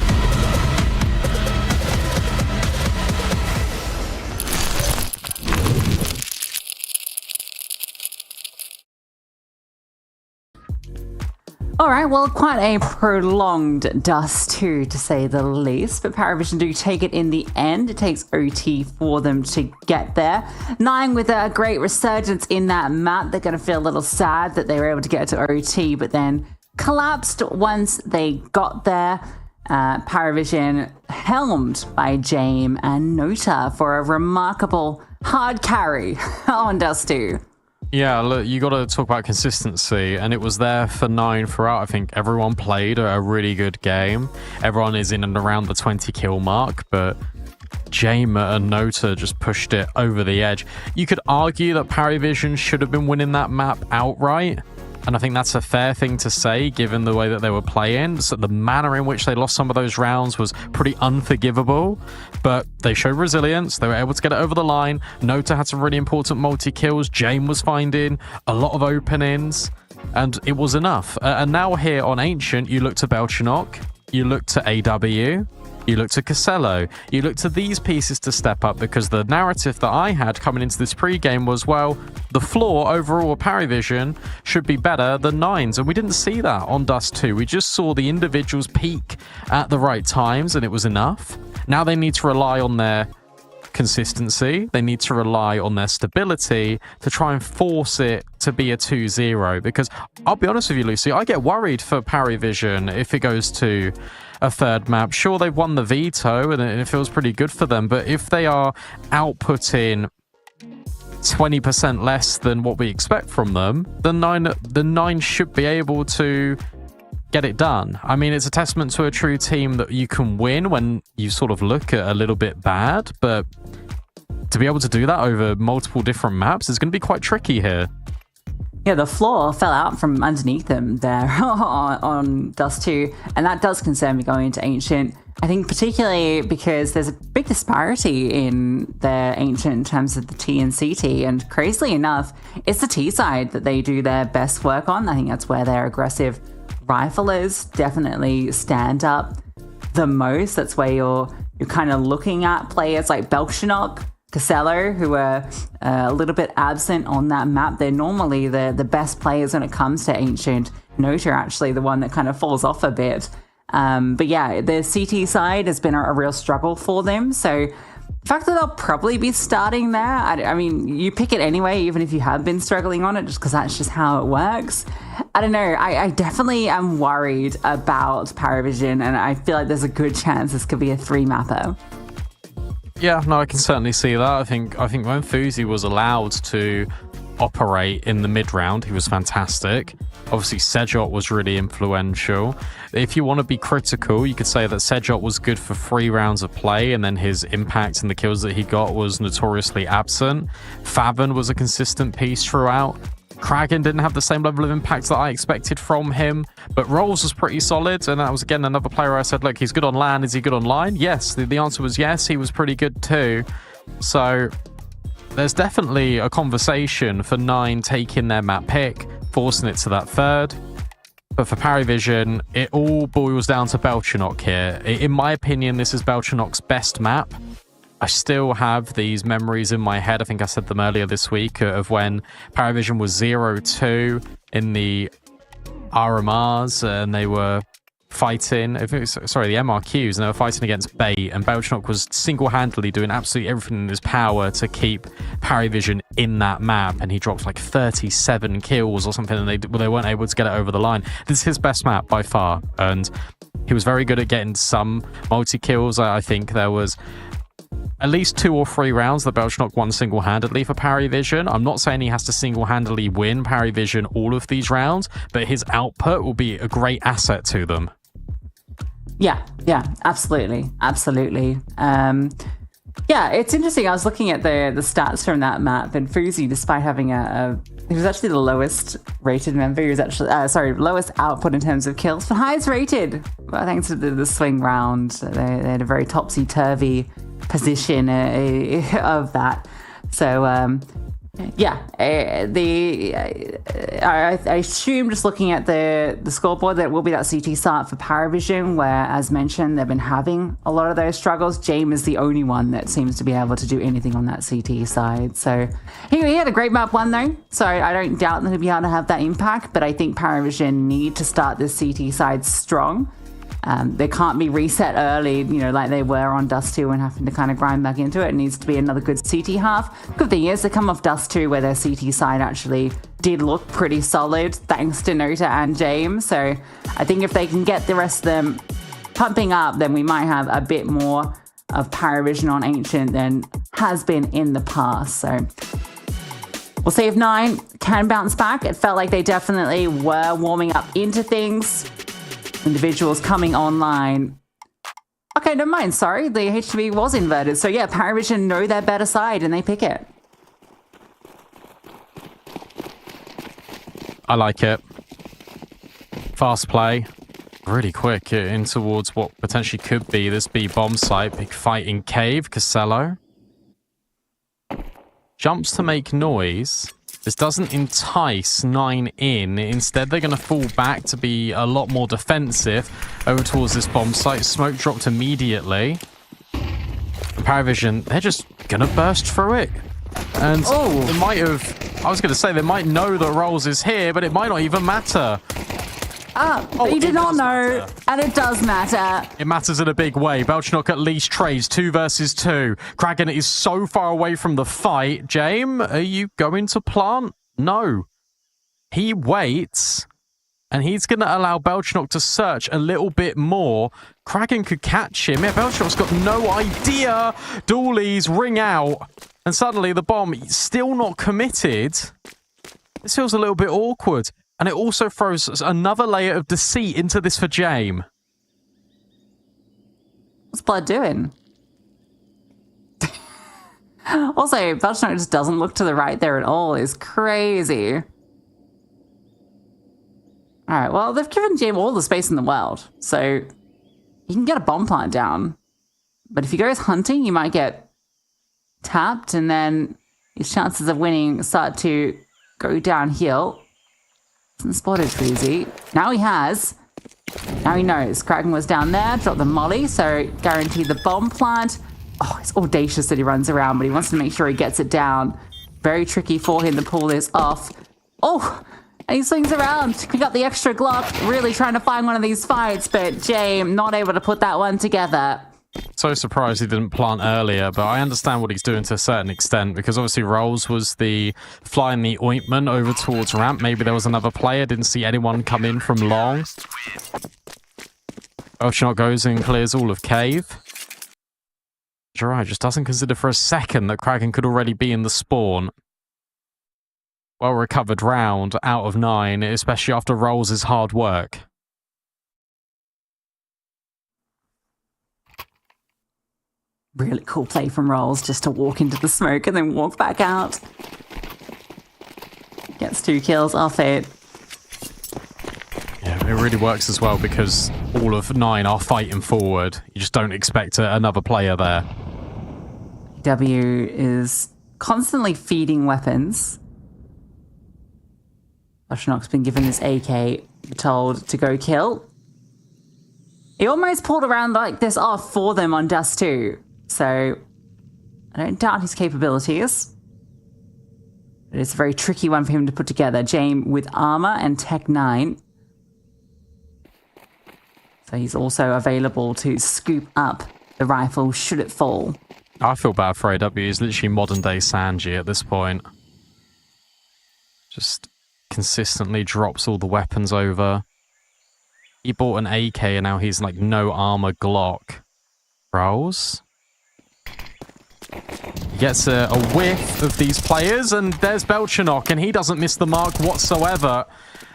Alright, well, quite a prolonged Dust 2 to say the least, but Parivision do take it in the end. It takes OT for them to get there. Nine with a great resurgence in that map. They're going to feel a little sad that they were able to get to OT, but then collapsed once they got there. Parivision helmed by James and Nota for a remarkable hard carry on Dust 2. Yeah, look, you got to talk about consistency, and it was there for 9 throughout. I think everyone played a really good game. Everyone is in and around the 20 kill mark, but James and Nota just pushed it over the edge. You could argue that Parivision should have been winning that map outright, and I think that's a fair thing to say given the way that they were playing. So the manner in which they lost some of those rounds was pretty unforgivable, but they showed resilience. They were able to get it over the line. Nota had some really important multi-kills. James was finding a lot of openings, and it was enough. And now here on Ancient, you look to Belchinok, you look to AW, you look to Casello, you look to these pieces to step up, because the narrative that I had coming into this pre-game was, well, the floor overall of Parivision should be better than Nines, and we didn't see that on Dust 2. We just saw the individuals peak at the right times, and it was enough. Now they need to rely on their consistency, they need to rely on their stability to try and force it to be a 2-0, because I'll be honest with you, Lucy, I get worried for Parivision if it goes to a third map. Sure, they've won the veto, and it feels pretty good for them, but if they are outputting 20% less than what we expect from them, the nine should be able to get it done. I mean, it's a testament to a true team that you can win when you sort of look at a little bit bad, but to be able to do that over multiple different maps is going to be quite tricky here. Yeah, the floor fell out from underneath them there on Dust 2, and that does concern me going into Ancient. I think particularly because there's a big disparity in their Ancient in terms of the T and CT, and crazily enough, it's the T side that they do their best work on. I think that's where their aggressive riflers definitely stand up the most. That's where you're kind of looking at players like Belchinok, Casello, who are a little bit absent on that map. They're normally the best players when it comes to Ancient. Nota actually the one that kind of falls off a bit. But yeah, the CT side has been a real struggle for them. So the fact that they'll probably be starting there, I mean, you pick it anyway, even if you have been struggling on it, just because that's just how it works. I don't know. I definitely am worried about Parivision, and I feel like there's a good chance this could be a 3-mapper. Yeah, no, I can certainly see that. I think when Fuzi was allowed to operate in the mid-round, he was fantastic. Obviously, Sejot was really influential. If you want to be critical, you could say that Sejot was good for 3 rounds of play, and then his impact and the kills that he got was notoriously absent. Faven was a consistent piece throughout. Kragan didn't have the same level of impact that I expected from him, but Rolls was pretty solid, and that was, again, another player I said, look, he's good on LAN, is he good on line? Yes, the answer was yes, he was pretty good too. So there's definitely a conversation for 9 taking their map pick, forcing it to that third. But for Parivision, it all boils down to Belchinok here. In my opinion, this is Belchinok's best map. I still have these memories in my head. I think I said them earlier this week of when Parivision was 0-2 in the RMRs and they were fighting, the MRQs, and they were fighting against Bait, and Belchinok was single-handedly doing absolutely everything in his power to keep Parivision in that map, and he dropped like 37 kills or something, and they weren't able to get it over the line. This is his best map by far, and he was very good at getting some multi-kills. I think there was at least 2 or 3 rounds that Belchinok won single-handedly for Parivision. I'm not saying he has to single-handedly win Parivision all of these rounds, but his output will be a great asset to them. Yeah, absolutely. Yeah, it's interesting. I was looking at the stats from that map, and Fuzi, despite having he was actually the lowest rated member. He was actually, lowest output in terms of kills, but highest rated. Well, thanks to the swing round. They had a very topsy-turvy position of that. So, I assume, just looking at the scoreboard, that it will be that CT start for Parivision, where, as mentioned, they've been having a lot of those struggles. James is the only one that seems to be able to do anything on that CT side. So he had a great map 1 though, so I don't doubt that he'll be able to have that impact, but I think Parivision need to start this CT side strong. They can't be reset early, like they were on Dust 2 and having to kind of grind back into it. It needs to be another good CT half. Good thing is they come off Dust 2 where their CT side actually did look pretty solid thanks to Nota and James. So I think if they can get the rest of them pumping up, then we might have a bit more of Parivision on Ancient than has been in the past. So we'll see if 9 can bounce back. It felt like they definitely were warming up into things. Individuals coming online. Okay, never mind. Sorry, the HTV was inverted. So yeah, Parivision know their better side and they pick it. I like it. Fast play. Really quick in towards what potentially could be this B bomb site. Big fight in cave. Casello jumps to make noise. This doesn't entice 9 in. Instead, they're going to fall back to be a lot more defensive over towards this bomb site. Smoke dropped immediately. Parivision, they're just going to burst through it. And they might have... I was going to say, they might know that Rolls is here, but it might not even matter. You did not know, and it does matter. It matters in a big way. Belchinok at least trades 2 versus 2. Kragan is so far away from the fight. James, are you going to plant? No. He waits. and he's going to allow Belchenok to search a little bit more. Kraken could catch him. Yeah, Belchenok's got no idea. Doolies ring out, and suddenly the bomb still not committed. This feels a little bit awkward, and it also throws another layer of deceit into this for Jame. What's Blood doing? Also, Belchenok just doesn't look to the right there at all. It's crazy. Alright, well, they've given Jame all the space in the world, so he can get a bomb plant down. But if he goes hunting, he might get tapped, and then his chances of winning start to go downhill. Hasn't spotted Treasy. Now he has. Now he knows. Kraken was down there, dropped the molly, so guaranteed the bomb plant. Oh, it's audacious that he runs around, but he wants to make sure he gets it down. Very tricky for him to pull this off. Oh, and he swings around to pick up the extra Glock, really trying to find one of these fights, but Jame not able to put that one together. So surprised he didn't plant earlier, but I understand what he's doing to a certain extent, because obviously Rolls was the fly in the ointment over towards ramp. Maybe there was another player, didn't see anyone come in from long. Belchenok goes and clears all of cave. Jirai just doesn't consider for a second that Kraken could already be in the spawn. Well recovered round out of 9, especially after Rolls' hard work. Really cool play from Rolls just to walk into the smoke and then walk back out. Gets 2 kills off it. Yeah, it really works as well because all of 9 are fighting forward. You just don't expect another player there. W is constantly feeding weapons. Belchenok's been given this AK, told to go kill. He almost pulled around like this off for them on Dust 2. So, I don't doubt his capabilities. But it's a very tricky one for him to put together. Jame with armor and Tech 9. So he's also available to scoop up the rifle should it fall. I feel bad for AW. He's literally modern day Sanji at this point. Just consistently drops all the weapons over. He bought an AK and now he's like no armor Glock. Rolls. He gets a whiff of these players, and there's Belchenok, and he doesn't miss the mark whatsoever.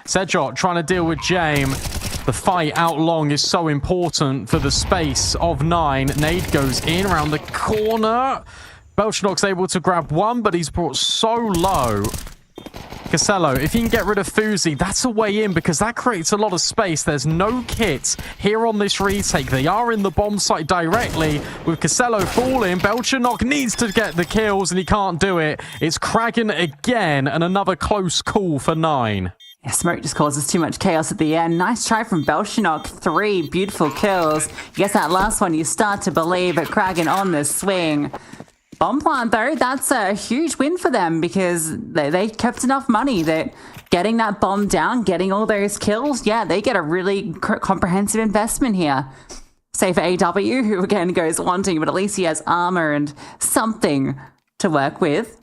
Sejot trying to deal with Jame. The fight out long is so important for the space of 9. Nade goes in around the corner. Belchenok's able to grab one, but he's brought so low. Casello, if you can get rid of Fuzi, that's a way in because that creates a lot of space. There's no kits here on this retake. They are in the bomb site directly with Casello falling. Belchenok needs to get the kills and he can't do it. It's Kraken again and another close call for 9. Yeah, smoke just causes too much chaos at the end. Nice try from Belchenok. 3 beautiful kills. I guess that last one you start to believe at Kraken on the swing. Bomb plant, though, that's a huge win for them because they kept enough money that getting that bomb down, getting all those kills, yeah, they get a really comprehensive investment here. Say for AW, who again goes wanting, but at least he has armor and something to work with.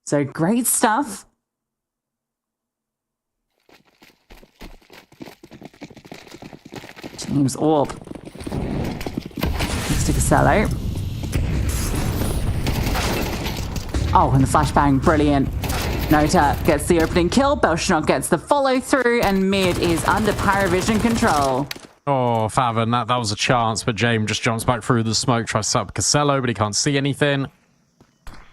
So great stuff. James Orb. Next to Casello. Oh, and the flashbang, brilliant. Nota gets the opening kill, Belchenok gets the follow through, and mid is under Parivision control. Oh, Favin, that was a chance, but Jame just jumps back through the smoke, tries to set up Casello, but he can't see anything.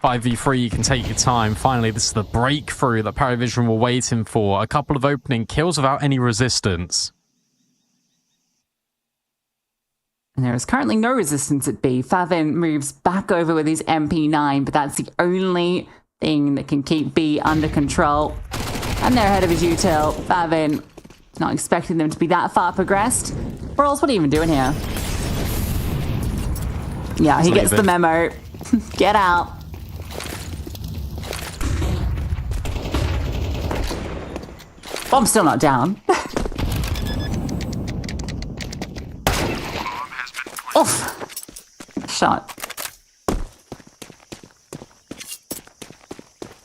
5v3, you can take your time. Finally, this is the breakthrough that Parivision were waiting for. A couple of opening kills without any resistance. And there is currently no resistance at B. Favin moves back over with his MP9, but that's the only thing that can keep B under control. And they're ahead of his util. Favin not expecting them to be that far progressed. Rolls, what are you even doing here? Yeah, he gets the memo. Get out. Bomb's still not down. Oof. Shot.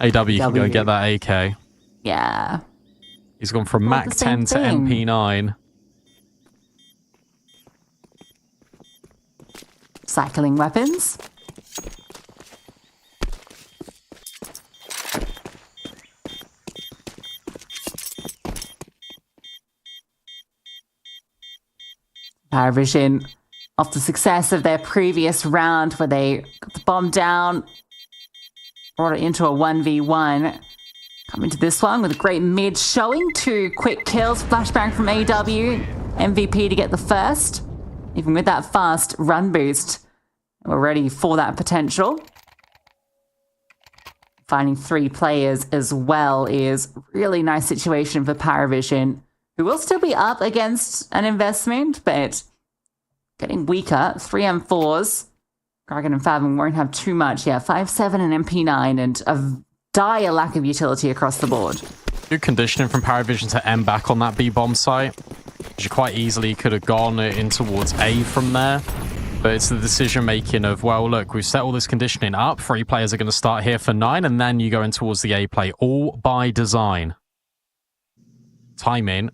AW can go get that AK. Yeah. He's gone from Mac 10 to thing. MP9. Cycling weapons. Parivision, off the success of their previous round where they got the bomb down, brought it into a 1v1. Coming to this one with a great mid showing, 2 quick kills, flashbang from AW, MVP to get the first. Even with that fast run boost, we're ready for that potential. Finding 3 players as well is a really nice situation for Parivision, who will still be up against an investment, but getting weaker. 3 M4s. Dragon and Fathom won't have too much. Yeah, 5.7 and MP9, and a dire lack of utility across the board. Good conditioning from Parivision to end back on that B-bomb site. You quite easily could have gone in towards A from there. But it's the decision-making of, well, look, we've set all this conditioning up. 3 players are going to start here for 9, and then you go in towards the A play, all by design. Timing.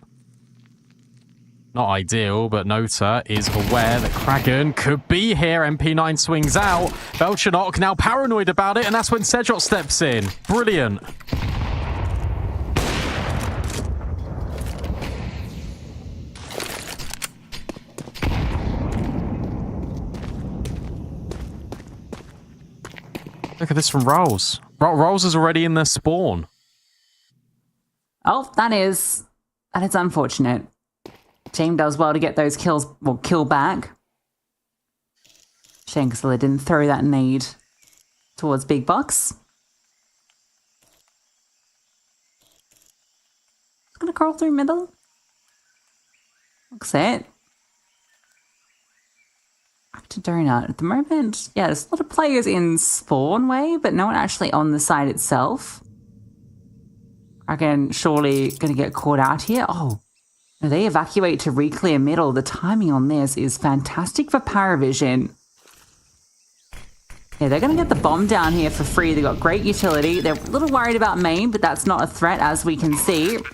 Not ideal, but Nota is aware that Kraken could be here. MP9 swings out. Belchanok now paranoid about it, and that's when Sedrot steps in. Brilliant. Look at this from Rolls. Rolls is already in their spawn. Oh, that is unfortunate. Team does well to get those kills, well, kill back. Shame Casilla didn't throw that nade towards Big Box. It's gonna crawl through middle. Looks it. Back to Donut. At the moment, yeah, there's a lot of players in spawn way, but no one actually on the side itself. Again, surely gonna get caught out here. Oh. They evacuate to re-clear middle. The timing on this is fantastic for Parivision. Yeah, they're going to get the bomb down here for free. They've got great utility. They're a little worried about main, but that's not a threat, as we can see. And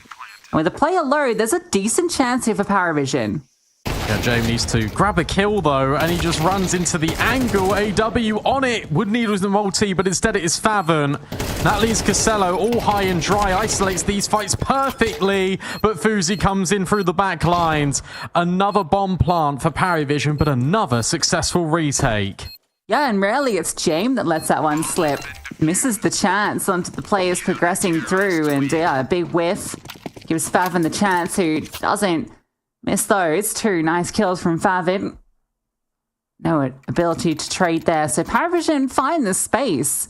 with a player low, there's a decent chance here for Parivision. Yeah, James needs to grab a kill, though, and he just runs into the angle. AW on it. Would need was the multi, but instead it is Favon. That leaves Casello all high and dry, isolates these fights perfectly, but Fuzi comes in through the back lines. Another bomb plant for Parivision, but another successful retake. Yeah, and rarely it's James that lets that one slip. Misses the chance onto the players progressing through, and yeah, a big whiff. Gives Favon the chance, who doesn't miss those. 2 nice kills from Favon. No ability to trade there, so Parivision find the space.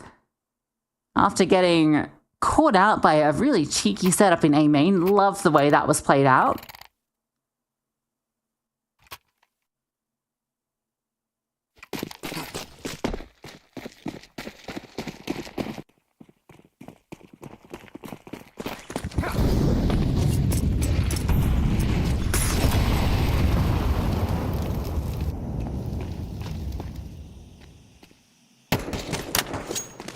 After getting caught out by a really cheeky setup in A main. Love the way that was played out.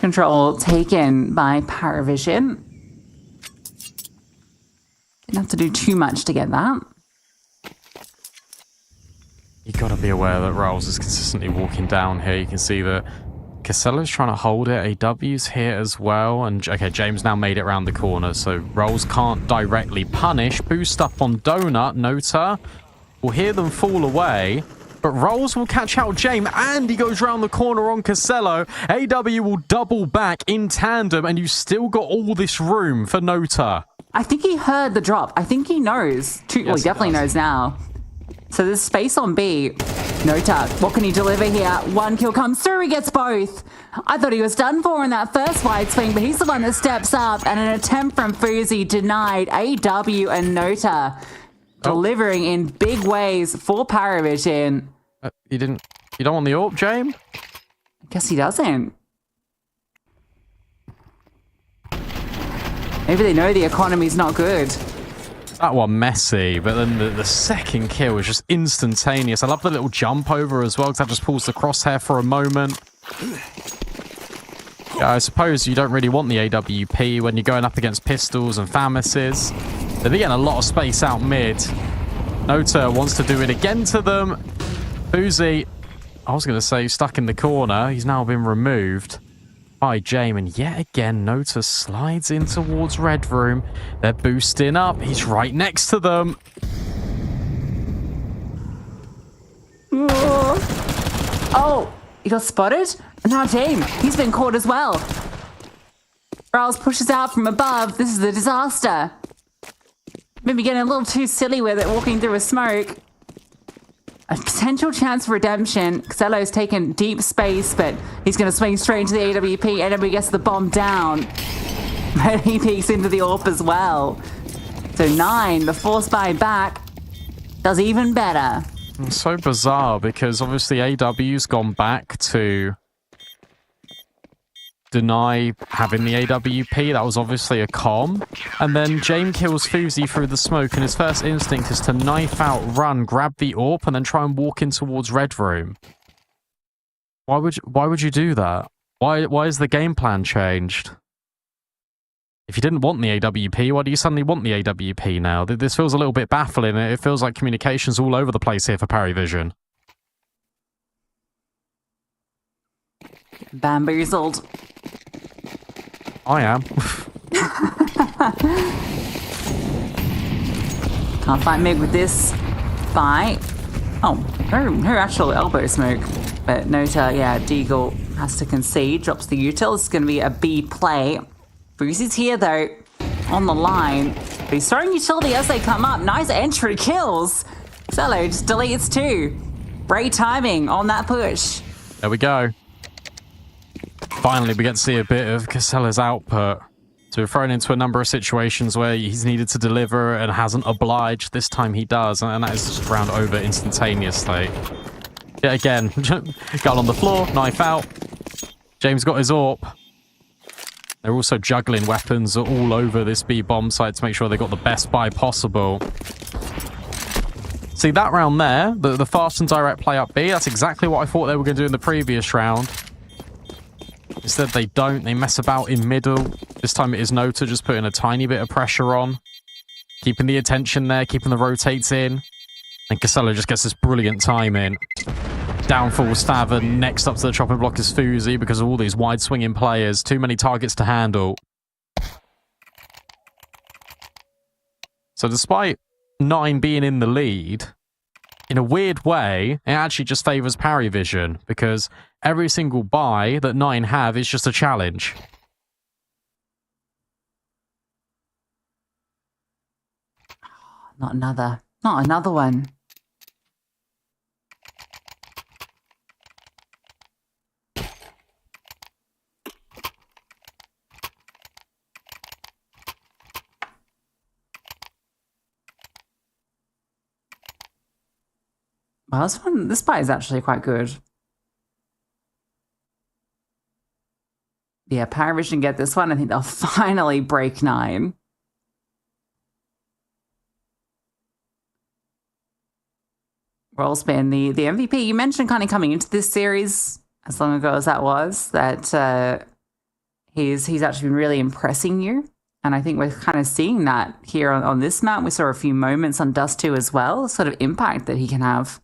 Control taken by Parivision. Didn't have to do too much to get that. You got to be aware that Rolls is consistently walking down here. You can see that Casello's trying to hold it. AW's here as well. And okay, James now made it around the corner, so Rolls can't directly punish. Boost up on Donut. Nota will hear them fall away. But Rolls will catch out James, and he goes round the corner on Casello. AW will double back in tandem, and you've still got all this room for Nota. I think he heard the drop. I think he knows. Well, he definitely knows now. So there's space on B. Nota, what can he deliver here? 1 kill comes through, he gets both. I thought he was done for in that first wide swing, but he's the one that steps up, and an attempt from Fuzi denied. AW and Nota delivering in big ways for Parivision. You don't want the AWP, James? I guess he doesn't. Maybe they know the economy's not good. That one messy, but then the second kill was just instantaneous. I love the little jump over as well, because that just pulls the crosshair for a moment. Yeah, I suppose you don't really want the AWP when you're going up against pistols and Famises. They're getting a lot of space out mid. Nota wants to do it again to them. Boozy, I was going to say, stuck in the corner. He's now been removed by Jame. And yet again, Nota slides in towards Red Room. They're boosting up. He's right next to them. Oh, he got spotted? And now Jame, he's been caught as well. Riles pushes out from above. This is a disaster. Maybe getting a little too silly with it, walking through a smoke. A potential chance for redemption. Xelo's taken deep space, but he's going to swing straight into the AWP. AWP gets the bomb down. But he peeks into the AWP as well. So 9, the force buy back, does even better. It's so bizarre because obviously AW's gone back to deny having the AWP. That was obviously a comm. And then Jame kills Fuzi through the smoke, and his first instinct is to knife out, run, grab the AWP, and then try and walk in towards Red Room. Why would you do that? Why is the game plan changed? If you didn't want the AWP, why do you suddenly want the AWP now? This feels a little bit baffling. It feels like communication's all over the place here for Parivision. Bamboozled. I am. Can't fight Mig with this fight. Oh, her actual elbow smoke. But Nota, yeah, Deagle has to concede, drops the util. This is going to be a B play. Brucey's here, though, on the line. But he's throwing utility as they come up. Nice entry kills. Xelo just deletes 2. Great timing on that push. There we go. Finally, we get to see a bit of Casella's output. So we're thrown into a number of situations where he's needed to deliver and hasn't obliged. This time he does, and that is just round over instantaneously. Yet again, gun on the floor, knife out. James got his AWP. They're also juggling weapons all over this B bomb site to make sure they got the best buy possible. See, that round there, the fast and direct play up B, that's exactly what I thought they were going to do in the previous round. Instead, they don't. They mess about in middle. This time it is Nota just putting a tiny bit of pressure on. Keeping the attention there, keeping the rotates in. And Casella just gets this brilliant timing. Downfall Stavern. Next up to the chopping block is Fuzi because of all these wide swinging players. Too many targets to handle. So despite 9 being in the lead, in a weird way, it actually just favours Parivision because every single buy that 9 have is just a challenge. Not another one. Well, this buy is actually quite good. Yeah, Parivision get this one. I think they'll finally break 9. Rollspin, the MVP, you mentioned kind of coming into this series, as long ago as that was, that he's actually been really impressing you. And I think we're kind of seeing that here on this map. We saw a few moments on Dust 2 as well, the sort of impact that he can have.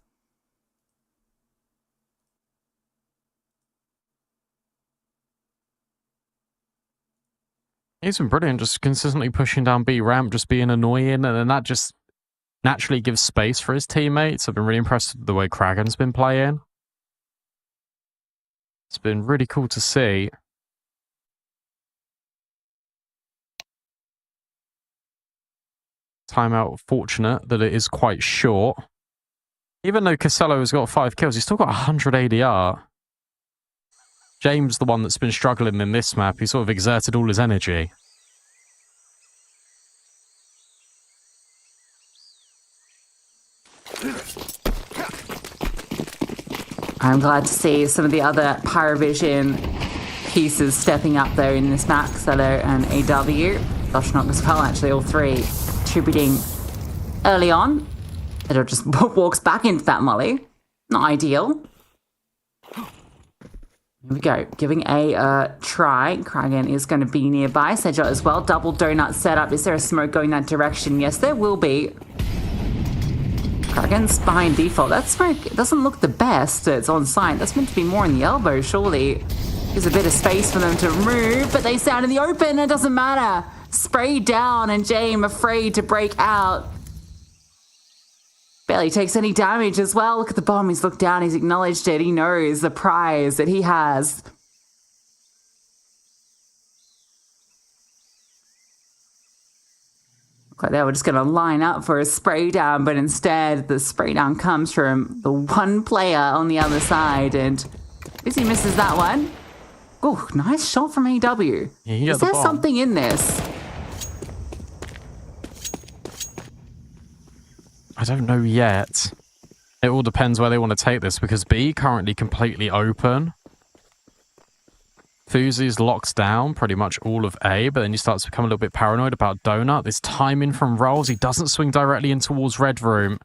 He's been brilliant, just consistently pushing down B ramp, just being annoying, and then that just naturally gives space for his teammates. I've been really impressed with the way Kragen's been playing. It's been really cool to see. Timeout, fortunate that it is quite short. Even though Casello has got 5 kills, he's still got 100 ADR. James, the one that's been struggling in this map, he sort of exerted all his energy. I'm glad to see some of the other Parivision pieces stepping up though in this map. Xelo and AW. Doshnok as well, actually, all 3 contributing early on. It just walks back into that molly. Not ideal. Here we go. Giving a try. Kragan is going to be nearby. Sedgel as well. Double donut setup. Is there a smoke going that direction? Yes, there will be. Kragan's behind default. That smoke doesn't look the best. It's on site. That's meant to be more in the elbow, surely. There's a bit of space for them to move, but they stand in the open. It doesn't matter. Spray down, and James afraid to break out. Barely takes any damage as well. Look at the bomb. He's looked down. He's acknowledged it. He knows the prize that he has. Look like they were just going to line up for a spray down, but instead the spray down comes from the one player on the other side, and Busy misses that one. Oh, nice shot from AW. Yeah, is there something in this? I don't know yet. It all depends where they want to take this, because B currently completely open. Fuzi's locked down pretty much all of A, but then he starts to become a little bit paranoid about Donut. This timing from Rolls, he doesn't swing directly in towards Red Room.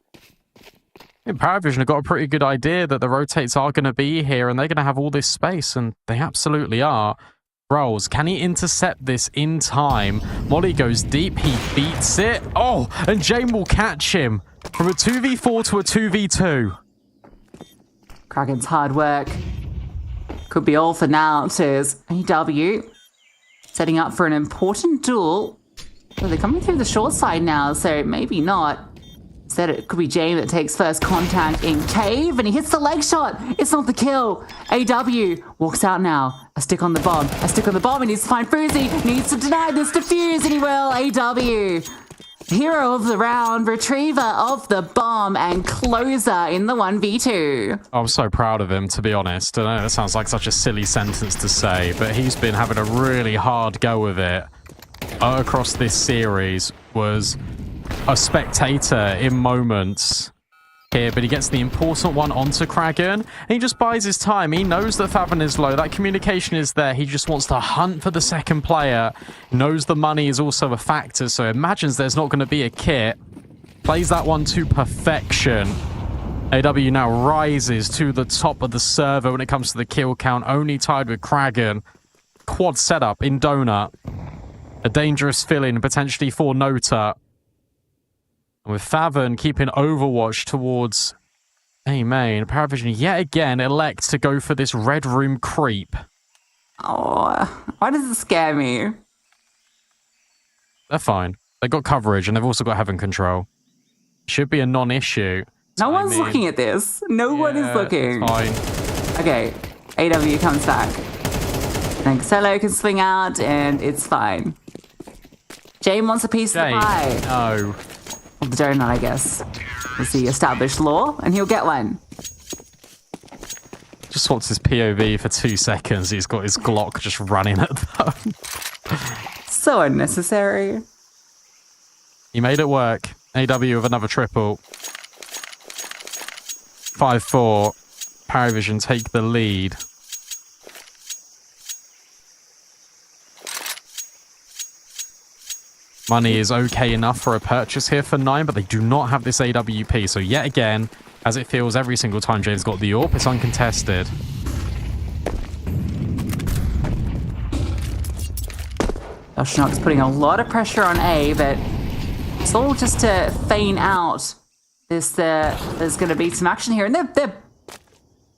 Parivision have got a pretty good idea that the rotates are going to be here and they're going to have all this space, and they absolutely are. Rolls, can he intercept this in time? Molly goes deep, he beats it. Oh, and Jane will catch him from a 2v4 to a 2v2. Kraken's hard work could be all for now. Says AW setting up for an important duel. Well, they're coming through the short side now, so maybe not. Instead, it could be James that takes first contact in Cave, and he hits the leg shot. It's not the kill. AW walks out now. A stick on the bomb. A stick on the bomb. He needs to find Fuzi. Needs to deny this defuse, and he will. AW, hero of the round, retriever of the bomb, and closer in the 1v2. I'm so proud of him, to be honest. I know that sounds like such a silly sentence to say, but he's been having a really hard go of it across this series. Was a spectator in moments here, but he gets the important one onto Kragan, and he just buys his time. He knows that Faven is low. That communication is there. He just wants to hunt for the second player. Knows the money is also a factor, so imagines there's not going to be a kit. Plays that one to perfection. AW now rises to the top of the server when it comes to the kill count, only tied with Kragan. Quad setup in Donut. A dangerous fill-in potentially for Nota. With Faven keeping Overwatch towards A main, Parivision yet again elects to go for this Red Room creep. Oh, why does it scare me? They're fine. They've got coverage and they've also got Heaven control. Should be a non-issue. No one's looking at this. No one is looking. It's fine. Okay, AW comes back. And Cello can swing out and it's fine. Jane wants a piece of the pie. No. The donut, I guess, is the established law, and he'll get one. Just swaps his POV for 2 seconds. He's got his Glock just running at them. So unnecessary. He made it work. AW with another triple. 5-4. Parivision take the lead. Money is okay enough for a purchase here for 9, but they do not have this AWP. So yet again, as it feels every single time James got the AWP, it's uncontested. Belshnock's putting a lot of pressure on A, but it's all just to feign out this. There's going to be some action here, and they're a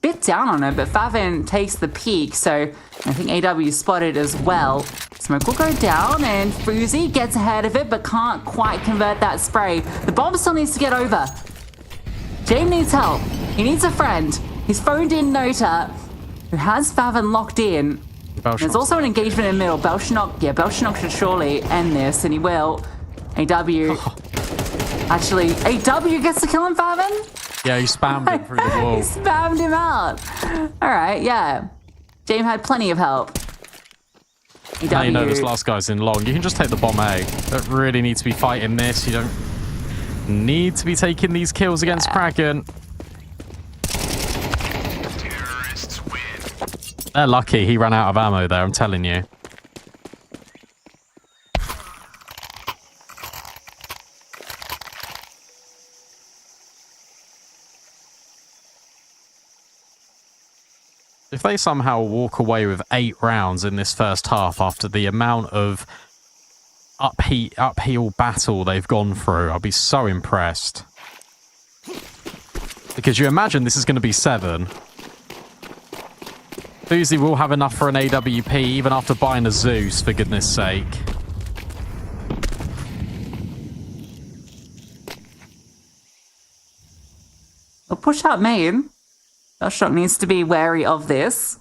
bit down on it, but Faven takes the peak, so I think AW spotted as well. Smoke will go down, and Fuzi gets ahead of it, but can't quite convert that spray. The bomb still needs to get over. James needs help. He needs a friend. He's phoned in Nota, who has Faven locked in. There's also an engagement in the middle. Belshnock should surely end this, and he will. AW. Actually, AW gets the kill on Faven? Yeah, he spammed him through the wall. He spammed him out. All right, yeah. James had plenty of help. Now you know this last guy's in long. You can just take the bomb A. Don't really need to be fighting this. You don't need to be taking these kills against Kraken. They're lucky he ran out of ammo there, I'm telling you. If they somehow walk away with 8 rounds in this first half after the amount of uphill battle they've gone through, I'll be so impressed. Because you imagine this is going to be 7. Fuzi will have enough for an AWP even after buying a Zeus, for goodness sake. Well, push out main. Shock needs to be wary of this.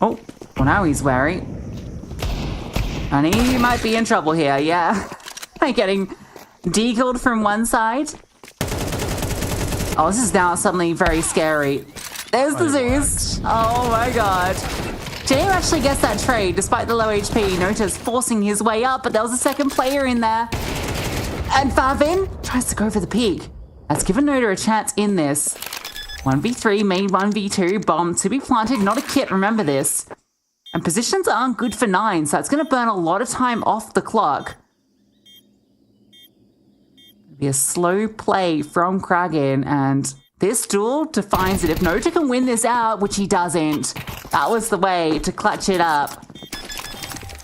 Oh, well now he's wary. And he might be in trouble here, yeah. Getting decalled from one side. Oh, this is now suddenly very scary. There's the Zeus. Oh my god. James actually gets that trade despite the low HP. Nota's forcing his way up, but there was a second player in there. And Favin tries to go for the peak. That's given Nota a chance in this. 1v3, main 1v2, bomb to be planted, not a kit, remember this. And positions aren't good for 9, so it's going to burn a lot of time off the clock. It'll be a slow play from Kragan, and this duel defines it. If Nota can win this out, which he doesn't, that was the way to clutch it up.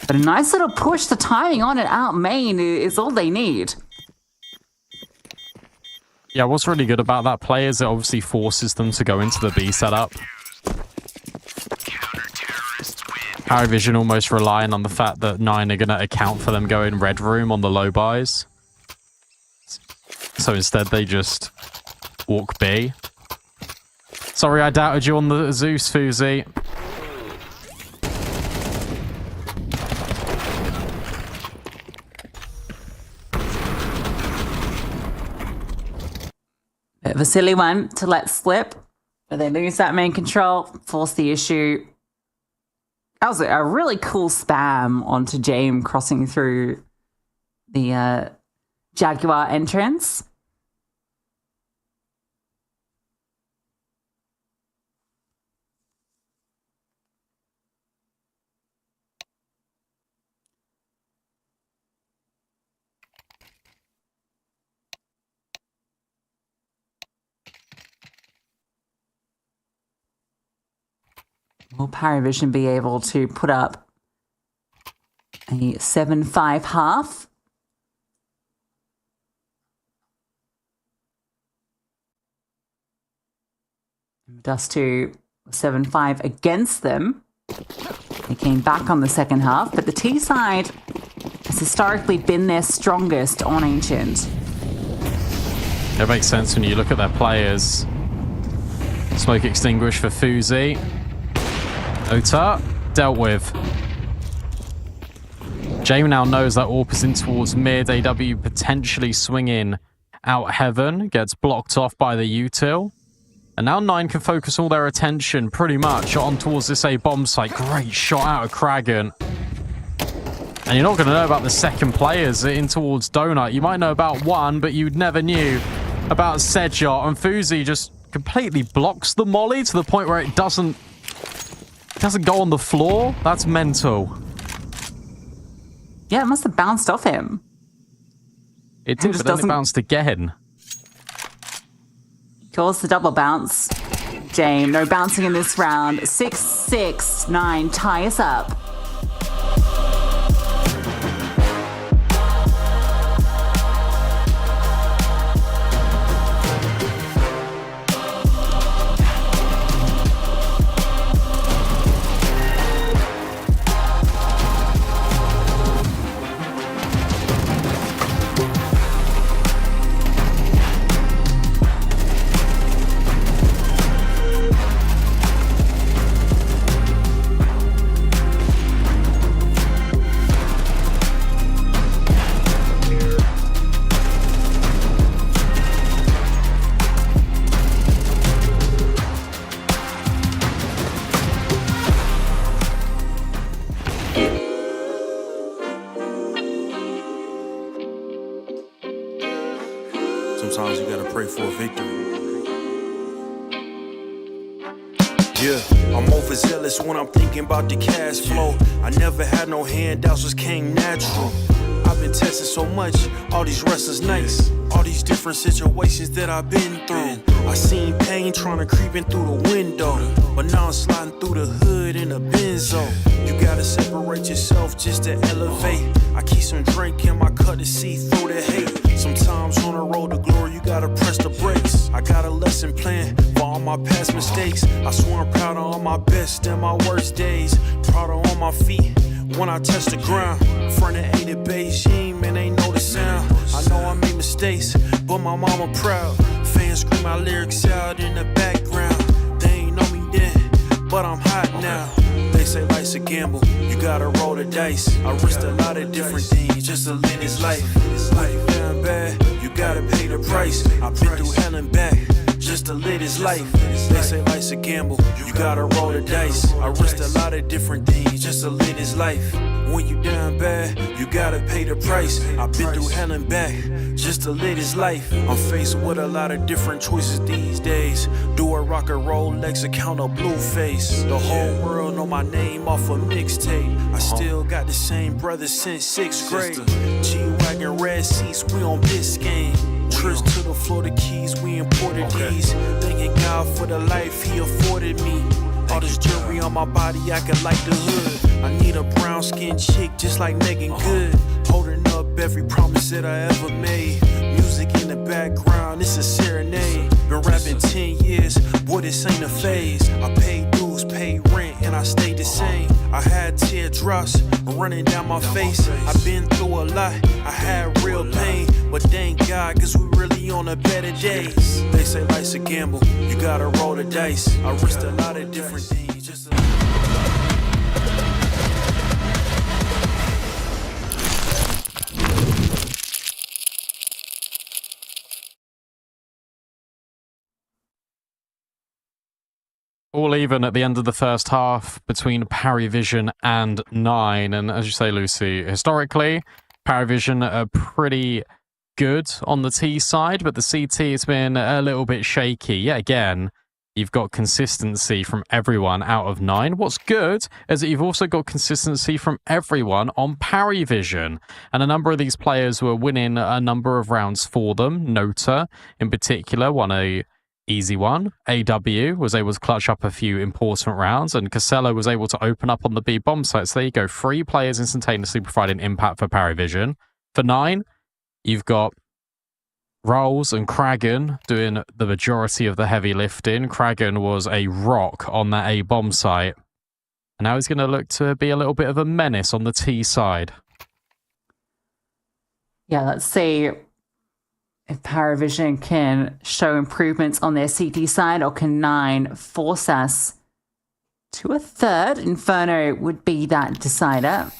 But a nice little push, the timing on it out main is all they need. Yeah, what's really good about that play is it obviously forces them to go into the B setup. Parivision almost relying on the fact that 9 are going to account for them going red room on the low buys. So instead they just walk B. Sorry I doubted you on the Zeus, Fuzi. Bit of a silly one to let slip, but they lose that main control, force the issue. That was a really cool spam onto James crossing through the Jaguar entrance. Will Parivision be able to put up a 7-5 half? Dust to 7-5 against them. They came back on the second half, but the T side has historically been their strongest on Ancient. It makes sense when you look at their players. Smoke extinguish for Fuzi. Ota, dealt with. James now knows that AWP is in towards mid. AW potentially swinging out heaven. Gets blocked off by the util. And now 9 can focus all their attention pretty much on towards this A bomb site. Great shot out of Kragan. And you're not going to know about the second players in towards Donut. You might know about one, but you never knew about Sedjot. And Fuzi just completely blocks the molly to the point where it doesn't go on the floor. That's mental. Yeah, it must have bounced off him. It did, but then it bounced again. Calls the double bounce. James, no bouncing in this round. 6-6-9, tie us up. Sometimes you gotta pray for a victory. Yeah, I'm overzealous when I'm thinking about the cash flow. I never had no handouts, just came natural. I've been tested so much, all these restless nights, all these different situations that I've been through. I seen pain trying to creep in through the window, but now I'm sliding through the hood in a benzo. You gotta separate yourself just to elevate. I keep some drink in my cup to see through the hate. Sometimes on the road to glory, you gotta press the brakes. I got a lesson plan for all my past mistakes. I swear I'm proud of all my best and my worst days. Proud of all my feet when I touch the ground. Front of 8 at Beijing, man, they know the sound. I know I made mistakes, but my mama proud. Fans scream my lyrics out in the background. They ain't know me then, but I'm hot now. They say life's a gamble, you gotta roll the dice. I risked a lot of different things just to live this life. Life down bad, you gotta pay the price. I've been through hell and back just to live this life. They say life's a gamble, you gotta roll the dice. I risked a lot of different things just to live this life. When you down bad, you gotta pay the price. I've been through hell and back just to live this life. I'm faced with a lot of different choices these days. Do a rock and roll Lex account of Blueface. The whole world know my name off a mixtape. I still got the same brothers since 6th grade. G-Wagon red seats, we on Biscayne. Trips to the Florida Keys, we imported these. Thanking God for the life he afforded me. All this jewelry on my body, I could light the hood. I need a brown skinned chick just like Megan Good. Holding up every promise that I ever made. Music in the background, it's a serenade. Been rapping 10 years, boy, this ain't a phase. I paid dues, paid rent, and I stayed the same. I had teardrops running down my face. I've been through a lot, I had real pain. But thank God, cause we really on a better days. They say life's a gamble, you gotta roll the dice. I risked a lot of different things just to... All even at the end of the first half between Parivision and 9. And as you say, Lucy, historically, Parivision are pretty good on the T side, but the CT has been a little bit shaky. Yet again, you've got consistency from everyone out of 9. What's good is that you've also got consistency from everyone on Parivision. And a number of these players were winning a number of rounds for them. Nota, in particular, won a easy one. AW was able to clutch up a few important rounds, and Casella was able to open up on the B bomb site. So there you go, 3 players instantaneously providing impact for Parivision. For 9, you've got Rolls and Kragan doing the majority of the heavy lifting. Kragan was a rock on that A bomb site, and now he's going to look to be a little bit of a menace on the T side. Yeah, let's see if Parivision can show improvements on their CT side, or can 9 force us to a third. Inferno would be that decider.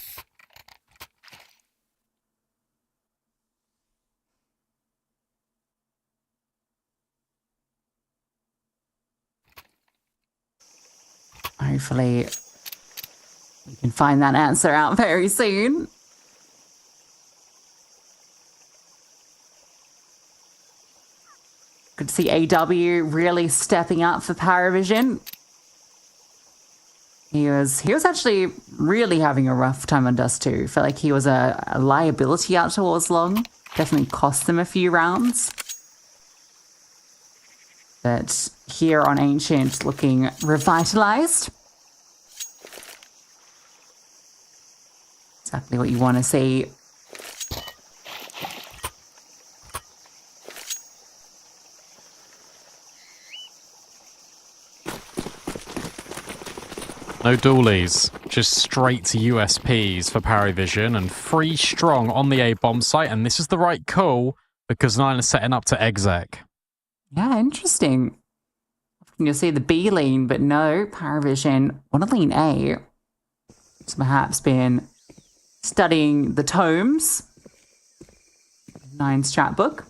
Hopefully we can find that answer out very soon. Good to see AW really stepping up for Parivision. He was actually really having a rough time on Dust 2. Felt like he was a liability out towards long. Definitely cost them a few rounds. But here on Ancient, looking revitalized. Exactly what you want to see. No dualies, just straight to USPs for Parivision, and 3 strong on the A bomb site, and this is the right call because 9 is setting up to exec. Yeah, interesting. You'll see the B lean, but no, Parivision want to lean A. It's perhaps been studying the tomes. 9 strat book.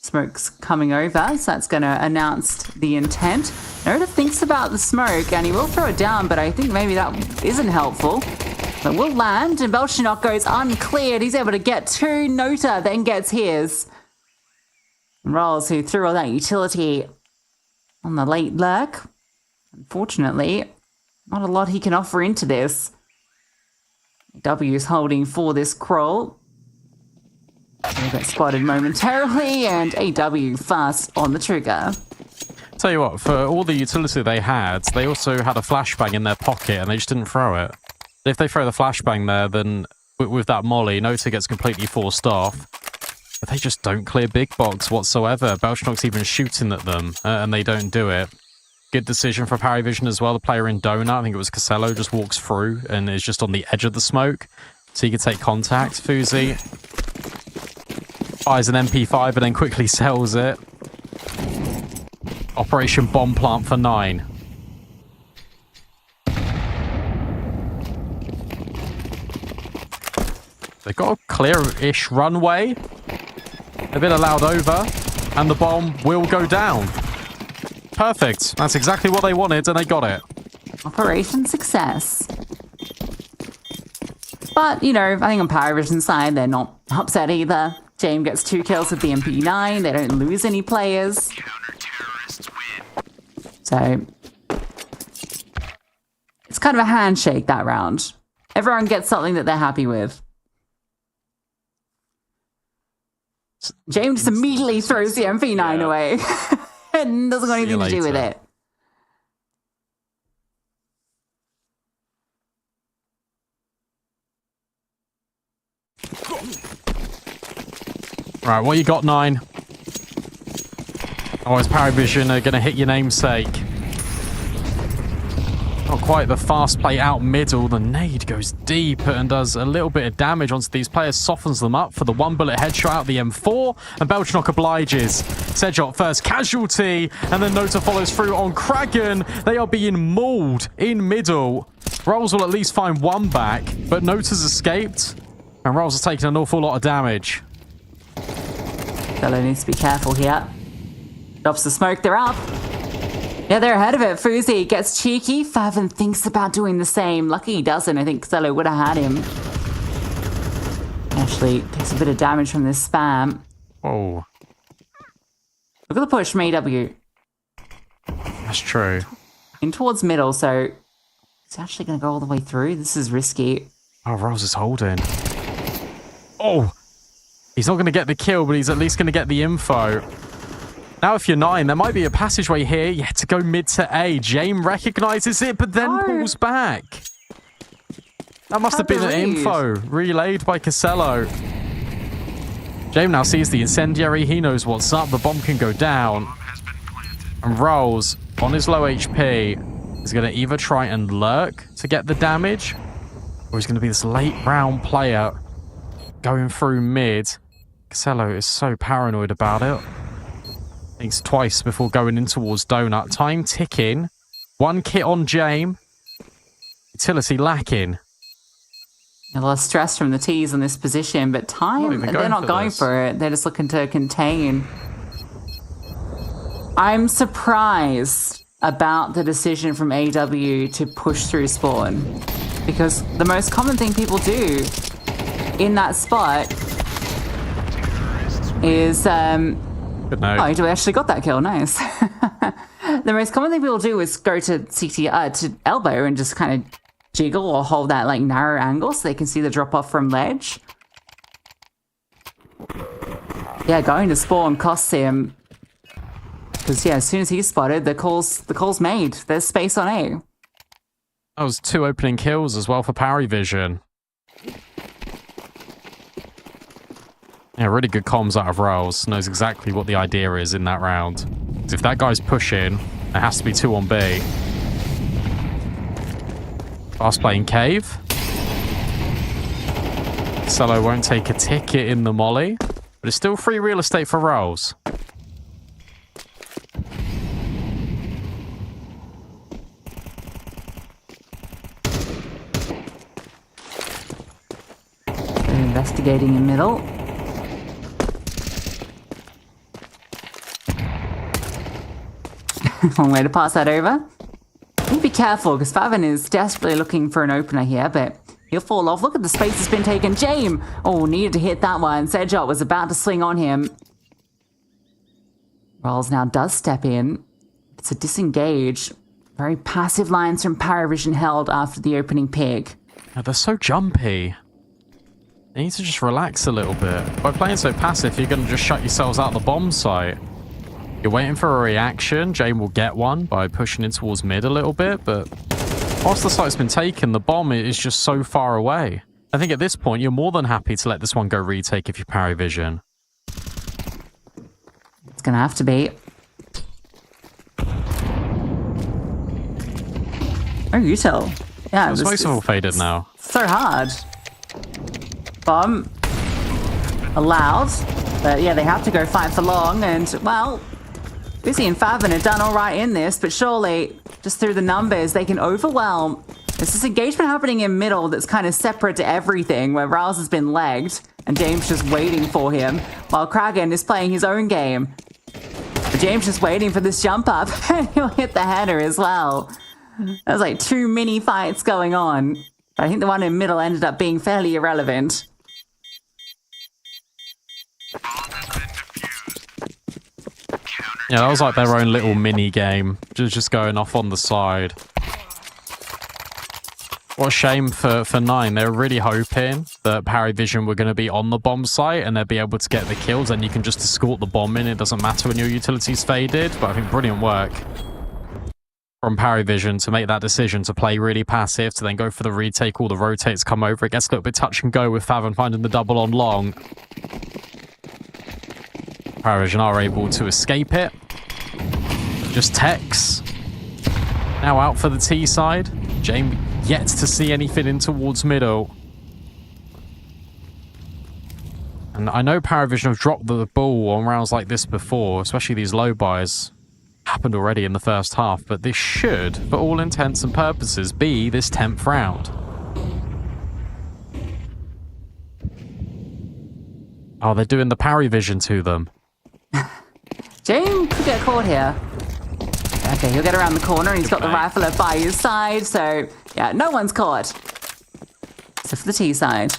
Smoke's coming over, so that's going to announce the intent. Nota thinks about the smoke, and he will throw it down, but I think maybe that isn't helpful. But will land, and Belchinok goes uncleared. He's able to get to Nota, then gets his. Rolls, who threw all that utility on the late lurk. Unfortunately, not a lot he can offer into this. W's holding for this crawl. They get spotted momentarily, and AW fast on the trigger. Tell you what, for all the utility they also had a flashbang in their pocket and they just didn't throw it. If they throw the flashbang there, then with that molly, Nota gets completely forced off. But they just don't clear big box whatsoever. Belchnok's even shooting at them, and they don't do it. Good decision for Parivision as well. The player in Donut, I think it was Casello, just walks through and is just on the edge of the smoke. So he can take contact. Fuzi fires an MP5 and then quickly sells it. Operation Bomb Plant for 9. They've got a clear-ish runway. They've been allowed over, and the bomb will go down. Perfect. That's exactly what they wanted, and they got it. Operation success. But, you know, I think on Parivision's side, they're not upset either. James gets 2 kills with the MP9. They don't lose any players. So, it's kind of a handshake that round. Everyone gets something that they're happy with. James just immediately throws the MP9 away and doesn't got anything to do with it. Right, what you got, 9? Oh, is Parivision going to hit your namesake? Not quite the fast play out middle. The nade goes deep and does a little bit of damage onto these players, softens them up for the 1-bullet headshot out the M4, and Belchnok obliges. Sedjot first casualty, and then Nota follows through on Kraken. They are being mauled in middle. Rolls will at least find 1 back, but Nota's escaped, and Rolls has taken an awful lot of damage. Fellow needs to be careful here. Drops the smoke, they're up. Yeah, they're ahead of it. Fuzi gets cheeky. Favin thinks about doing the same. Lucky he doesn't. I think Casello would have had him. Actually, takes a bit of damage from this spam. Oh. Look at the push from AW. That's true. In towards middle, so he's actually going to go all the way through. This is risky. Oh, Rose is holding. Oh! He's not going to get the kill, but he's at least going to get the info. Now, if you're 9, there might be a passageway here. You have to go mid to A. Jame recognizes it, but then pulls back. That must have been an info relayed by Casello. Jame now sees the incendiary. He knows what's up. The bomb can go down. And Rolls, on his low HP, is going to either try and lurk to get the damage, or he's going to be this late round player going through mid. Casello is so paranoid about it. Thinks twice before going in towards Donut. Time ticking. 1 kit on Jame. Utility lacking. A lot of stress from the T's on this position, but time, they're not going for it. They're just looking to contain. I'm surprised about the decision from AW to push through spawn, because the most common thing people do in that spot is Good night. Oh, we actually got that kill. Nice. The most common thing people do is go to CT to elbow and just kind of jiggle or hold that like narrow angle so they can see the drop off from ledge. Yeah, going to spawn costs him, because yeah, as soon as he's spotted, the call's made. There's space on A. That was 2 opening kills as well for Parivision. Yeah, really good comms out of Rolls. Knows exactly what the idea is in that round. If that guy's pushing, it has to be 2 on B. Fast playing Cave. Solo won't take a ticket in the molly, but it's still free real estate for Rolls. Investigating in middle. One way to pass that over. Be careful, because Favin is desperately looking for an opener here, but he'll fall off. Look at the space that's been taken. Jame! Oh, needed to hit that one. Sedjot was about to swing on him. Rolls now does step in. It's a disengage. Very passive lines from Parivision held after the opening pig. Oh, they're so jumpy. You need to just relax a little bit. By playing so passive, you're going to just shut yourselves out the bomb site. You're waiting for a reaction. Jame will get one by pushing in towards mid a little bit, but whilst the site's been taken, the bomb is just so far away. I think at this point, you're more than happy to let this one go retake if you're Parivision. It's going to have to be. Oh, you tell. Yeah, The smokes have all faded now. So hard. Bomb. Allowed. But yeah, they have to go fight for long. And, well, Busy and Favin have done all right in this, but surely, just through the numbers, they can overwhelm. There's this engagement happening in middle that's kind of separate to everything, where Rouse has been legged, and James just waiting for him, while Kragan is playing his own game. But James just waiting for this jump up, and he'll hit the header as well. There's like 2 mini fights going on. But I think the one in middle ended up being fairly irrelevant. Yeah, that was like their own little mini game, just going off on the side. What a shame for 9. They were really hoping that Parivision were going to be on the bomb site and they'd be able to get the kills, and you can just escort the bomb in. It doesn't matter when your utility's faded, but I think brilliant work from Parivision to make that decision to play really passive, to then go for the retake. All the rotates come over. It gets a little bit touch and go with Favin finding the double on long. Parivision are able to escape it. Just Tex. Now out for the T side. James yet to see anything in towards middle. And I know Parivision have dropped the ball on rounds like this before, especially these low buys. Happened already in the first half, but this should, for all intents and purposes, be this 10th round. Oh, they're doing the Parivision to them. James could get caught here. Okay, he'll get around the corner, and he's got the rifle up by his side, so yeah, no one's caught. So for the T side.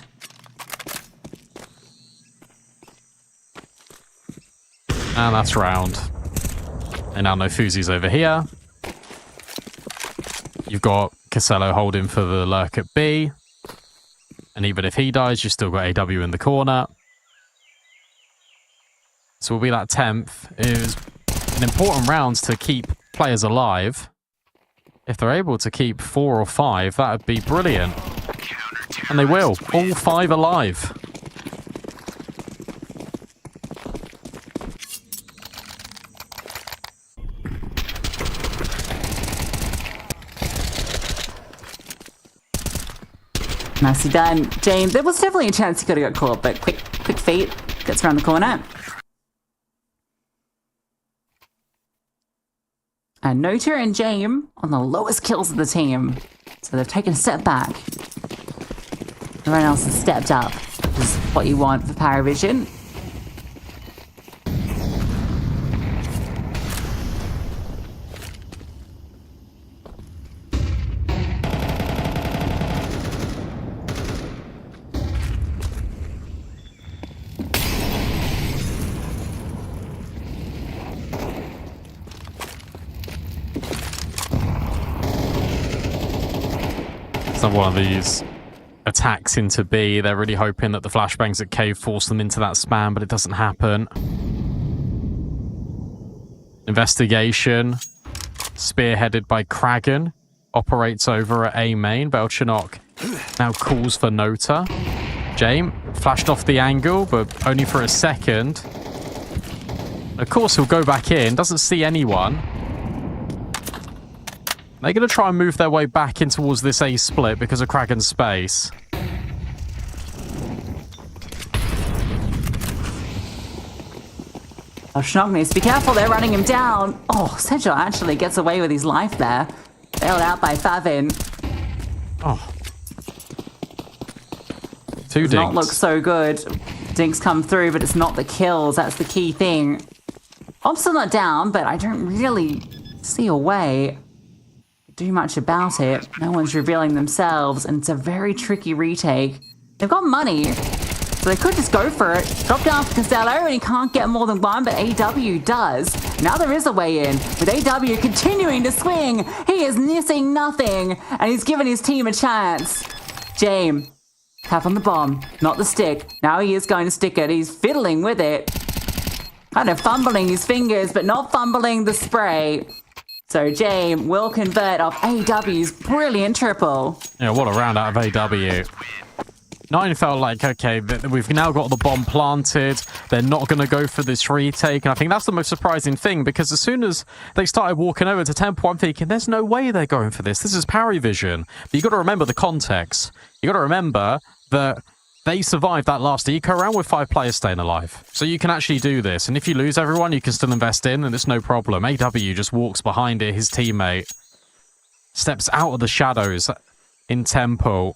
And that's round. And now no Fuzi's over here. You've got Casello holding for the lurk at B. And even if he dies, you've still got AW in the corner. So will be that 10th. It was an important round to keep players alive. If they're able to keep 4 or 5, that would be brilliant. And they will. All 5 alive. Nicely done, James. There was definitely a chance he could have got caught, but quick feet. Gets around the corner. And Nota and James on the lowest kills of the team. So they've taken a step back. Everyone else has stepped up, which is what you want for Parivision. One of these attacks into B. They're really hoping that the flashbangs at Cave force them into that spam, but it doesn't happen. Investigation, spearheaded by Kragan, operates over at A main. Belchinok now calls for Nota. James flashed off the angle, but only for a second. Of course, he'll go back in, doesn't see anyone. They're going to try and move their way back in towards this A split because of Kragan's space. Oh, Schnock needs to be careful. They're running him down. Oh, Central actually gets away with his life there. Bailed out by Favin. Oh. 2 dinks. Does not look so good. Dinks come through, but it's not the kills. That's the key thing. I'm still not down, but I don't really see a way do much about it. No one's revealing themselves, and it's a very tricky retake. They've got money, so they could just go for it. Drop down for Casello, and he can't get more than one, but AW does. Now there is a way in, with AW continuing to swing. He is missing nothing, and he's given his team a chance. James Tap on the bomb, not the stick. Now he is going to stick it. He's fiddling with it. Kind of fumbling his fingers, but not fumbling the spray. So James will convert off AW's brilliant triple. Yeah, what a round out of AW. Nine felt like, okay, we've now got the bomb planted. They're not going to go for this retake. And I think that's the most surprising thing, because as soon as they started walking over to Temple, I'm thinking, there's no way they're going for this. This is Parivision. But you got to remember the context. You got to remember that they survived that last eco round with 5 players staying alive. So you can actually do this. And if you lose everyone, you can still invest in, and it's no problem. AW just walks behind it. His teammate steps out of the shadows in Temple.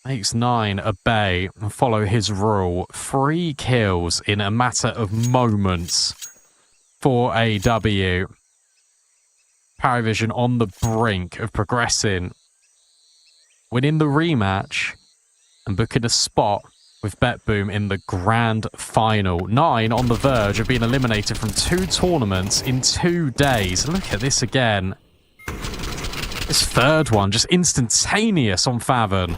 Makes 9 obey and follow his rule. 3 kills in a matter of moments for AW. Parivision on the brink of progressing, winning the rematch, and booking a spot with BetBoom in the grand final. 9 on the verge of being eliminated from 2 tournaments in 2 days. Look at this again. This third one, just instantaneous on Favon.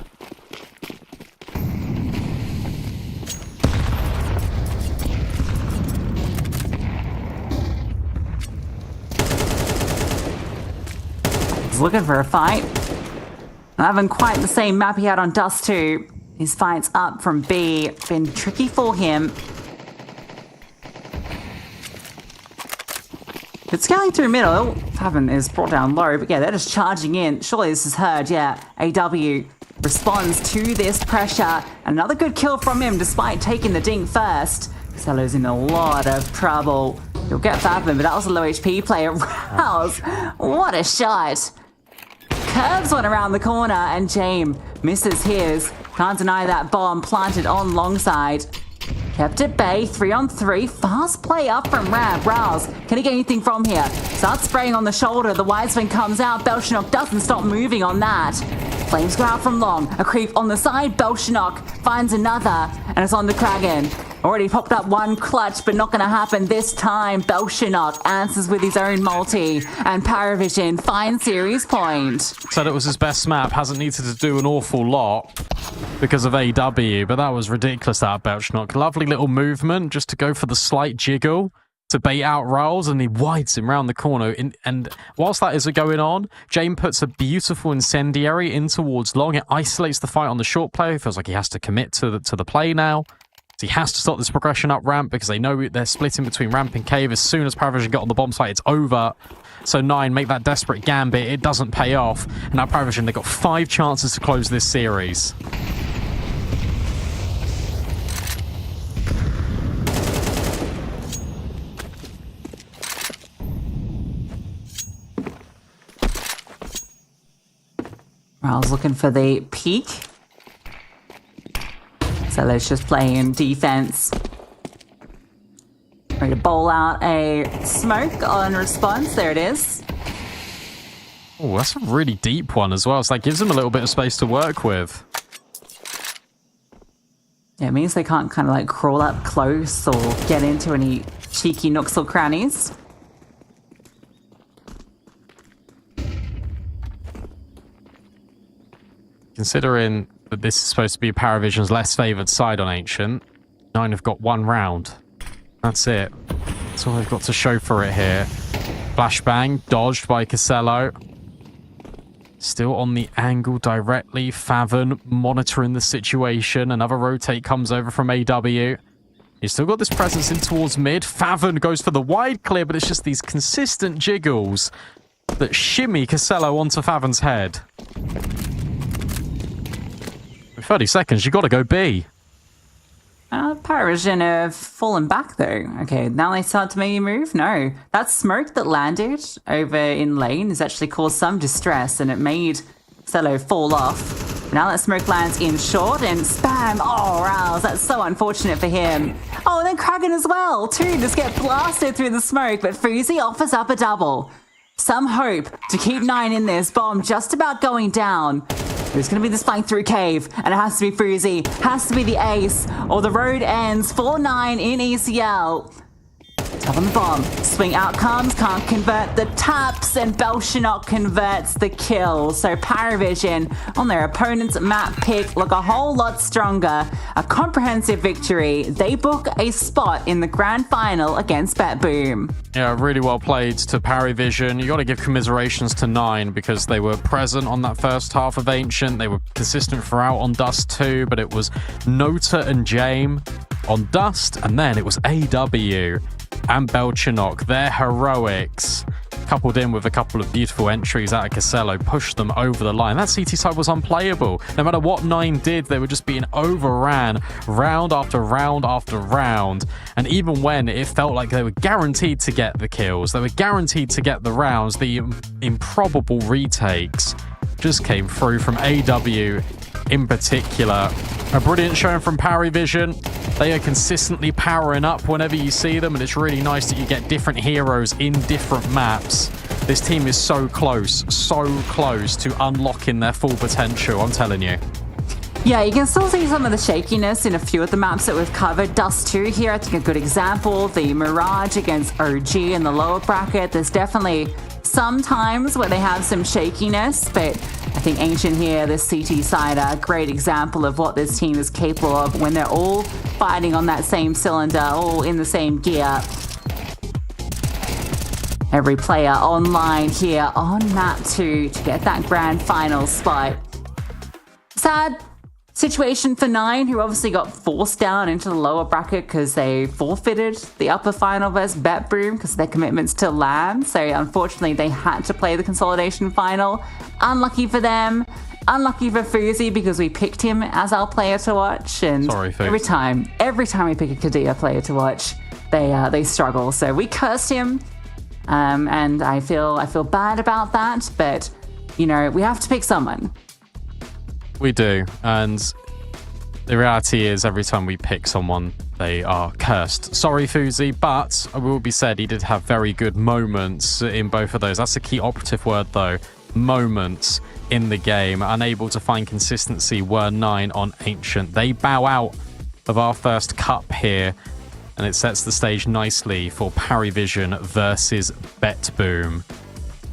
He's looking for a fight. Not having quite the same map he had on Dust 2. His fights up from B. Been tricky for him. But scaling through middle, Favon is brought down low, but yeah, they're just charging in. Surely this is heard, yeah. AW responds to this pressure. Another good kill from him despite taking the dink first. Cello's in a lot of trouble. He'll get Favon, but that was a low HP player. Rouse, what a shot. Curves one around the corner, and James misses his. Can't deny that bomb planted on long side. Kept at bay, 3-on-3. Fast play up from Rab. Rouse, can he get anything from here? Starts spraying on the shoulder. The wide swing comes out. Belchinok doesn't stop moving on that. Flames go out from long. A creep on the side. Belchinok finds another, and it's on to Kragan. Already popped up one clutch, but not going to happen this time. Belchinok answers with his own multi, and Parivision finds series point. Said it was his best map, hasn't needed to do an awful lot because of AW, but that was ridiculous out of Belchinok. Lovely little movement just to go for the slight jiggle to bait out Rolls, and he wides him round the corner. And whilst that is going on, James puts a beautiful incendiary in towards long. It isolates the fight on the short play. It feels like he has to commit to the play now. So he has to stop this progression up ramp because they know they're splitting between ramp and cave. As soon as Parivision get on the bomb site, it's over. So 9 make that desperate gambit. It doesn't pay off. And now Parivision, they've got 5 chances to close this series. I was looking for the peak. So let's just play in defense. Ready to bowl out a smoke on response. There it is. Oh, that's a really deep one as well. So that gives them a little bit of space to work with. Yeah, it means they can't kind of like crawl up close or get into any cheeky nooks or crannies. Considering that this is supposed to be Parivision's less favoured side on Ancient, 9 have got 1 round. That's it. That's all they've got to show for it here. Flashbang, dodged by Casello. Still on the angle directly. Favon monitoring the situation. Another rotate comes over from AW. He's still got this presence in towards mid. Favon goes for the wide clear, but it's just these consistent jiggles that shimmy Casello onto Favon's head. 30 seconds, you got to go B. Parivision have fallen back though. Okay, now they start to maybe move? No. That smoke that landed over in lane has actually caused some distress, and it made Cello fall off. Now that smoke lands in short and spam. Oh, Rouse, that's so unfortunate for him. Oh, and then Kragan as well. 2 just get blasted through the smoke, but Fuzi offers up a double. Some hope to keep 9 in this. Bomb just about going down. There's going to be this flank through cave, and it has to be Fuzi, has to be the ace, or the road ends for 9 in ECL. Up on the bomb. Swing outcomes, can't convert the taps, and Belchinok converts the kill. So Parivision, on their opponent's map pick, look a whole lot stronger. A comprehensive victory. They book a spot in the grand final against BetBoom. Yeah, really well played to Parivision. You got to give commiserations to 9 because they were present on that first half of Ancient. They were consistent throughout on Dust 2, but it was Nota and Jame on Dust, and then it was AW and Belchinok. Their heroics, coupled in with a couple of beautiful entries out of Casello, pushed them over the line. That CT side was unplayable. No matter what 9 did, they were just being overran round after round after round. And even when it felt like they were guaranteed to get the kills, they were guaranteed to get the rounds, the improbable retakes just came through from AW in particular. A brilliant showing from Parivision. They are consistently powering up whenever you see them, and it's really nice that you get different heroes in different maps. This team is so close to unlocking their full potential, I'm telling you. Yeah, you can still see some of the shakiness in a few of the maps that we've covered. Dust 2 here, I think a good example. The Mirage against OG in the lower bracket. There's definitely some times where they have some shakiness, but I think Ancient here, this CT side, a great example of what this team is capable of when they're all fighting on that same cylinder, all in the same gear. Every player online here on map 2 to get that grand final spot. Sad situation for 9, who obviously got forced down into the lower bracket because they forfeited the upper final versus BetBoom because of their commitments to LAN. So unfortunately, they had to play the consolidation final. Unlucky for them. Unlucky for Fuzi because we picked him as our player to watch. And sorry, Fuzi. every time we pick a Kadea player to watch, they struggle. So we cursed him, and I feel bad about that. But you know, we have to pick someone. We do, and the reality is every time we pick someone, they are cursed. Sorry, Fuzi, but I will be said he did have very good moments in both of those. That's the key operative word, though. Moments in the game. Unable to find consistency were 9 on Ancient. They bow out of our first cup here, and it sets the stage nicely for Parivision versus BetBoom.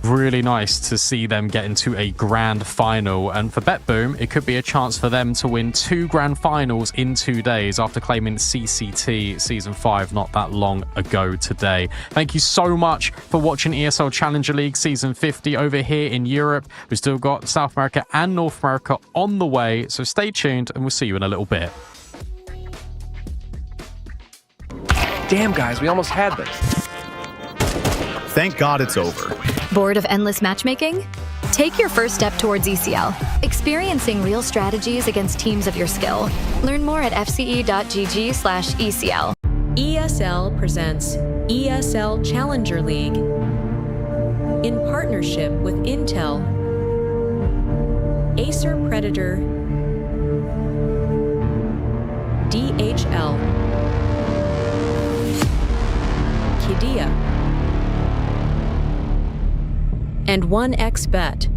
Really nice to see them get into a grand final, and for BetBoom it could be a chance for them to win 2 grand finals in 2 days after claiming CCT Season 5 not that long ago today. Thank you so much for watching ESL Challenger League Season 50 over here in Europe. We've still got South America and North America on the way, so stay tuned and we'll see you in a little bit. Damn, guys, we almost had this. Thank God it's over. Bored of endless matchmaking? Take your first step towards ECL, experiencing real strategies against teams of your skill. Learn more at fce.gg/ECL. ESL presents ESL Challenger League in partnership with Intel, Acer Predator, DHL, Kadea, and 1xBet.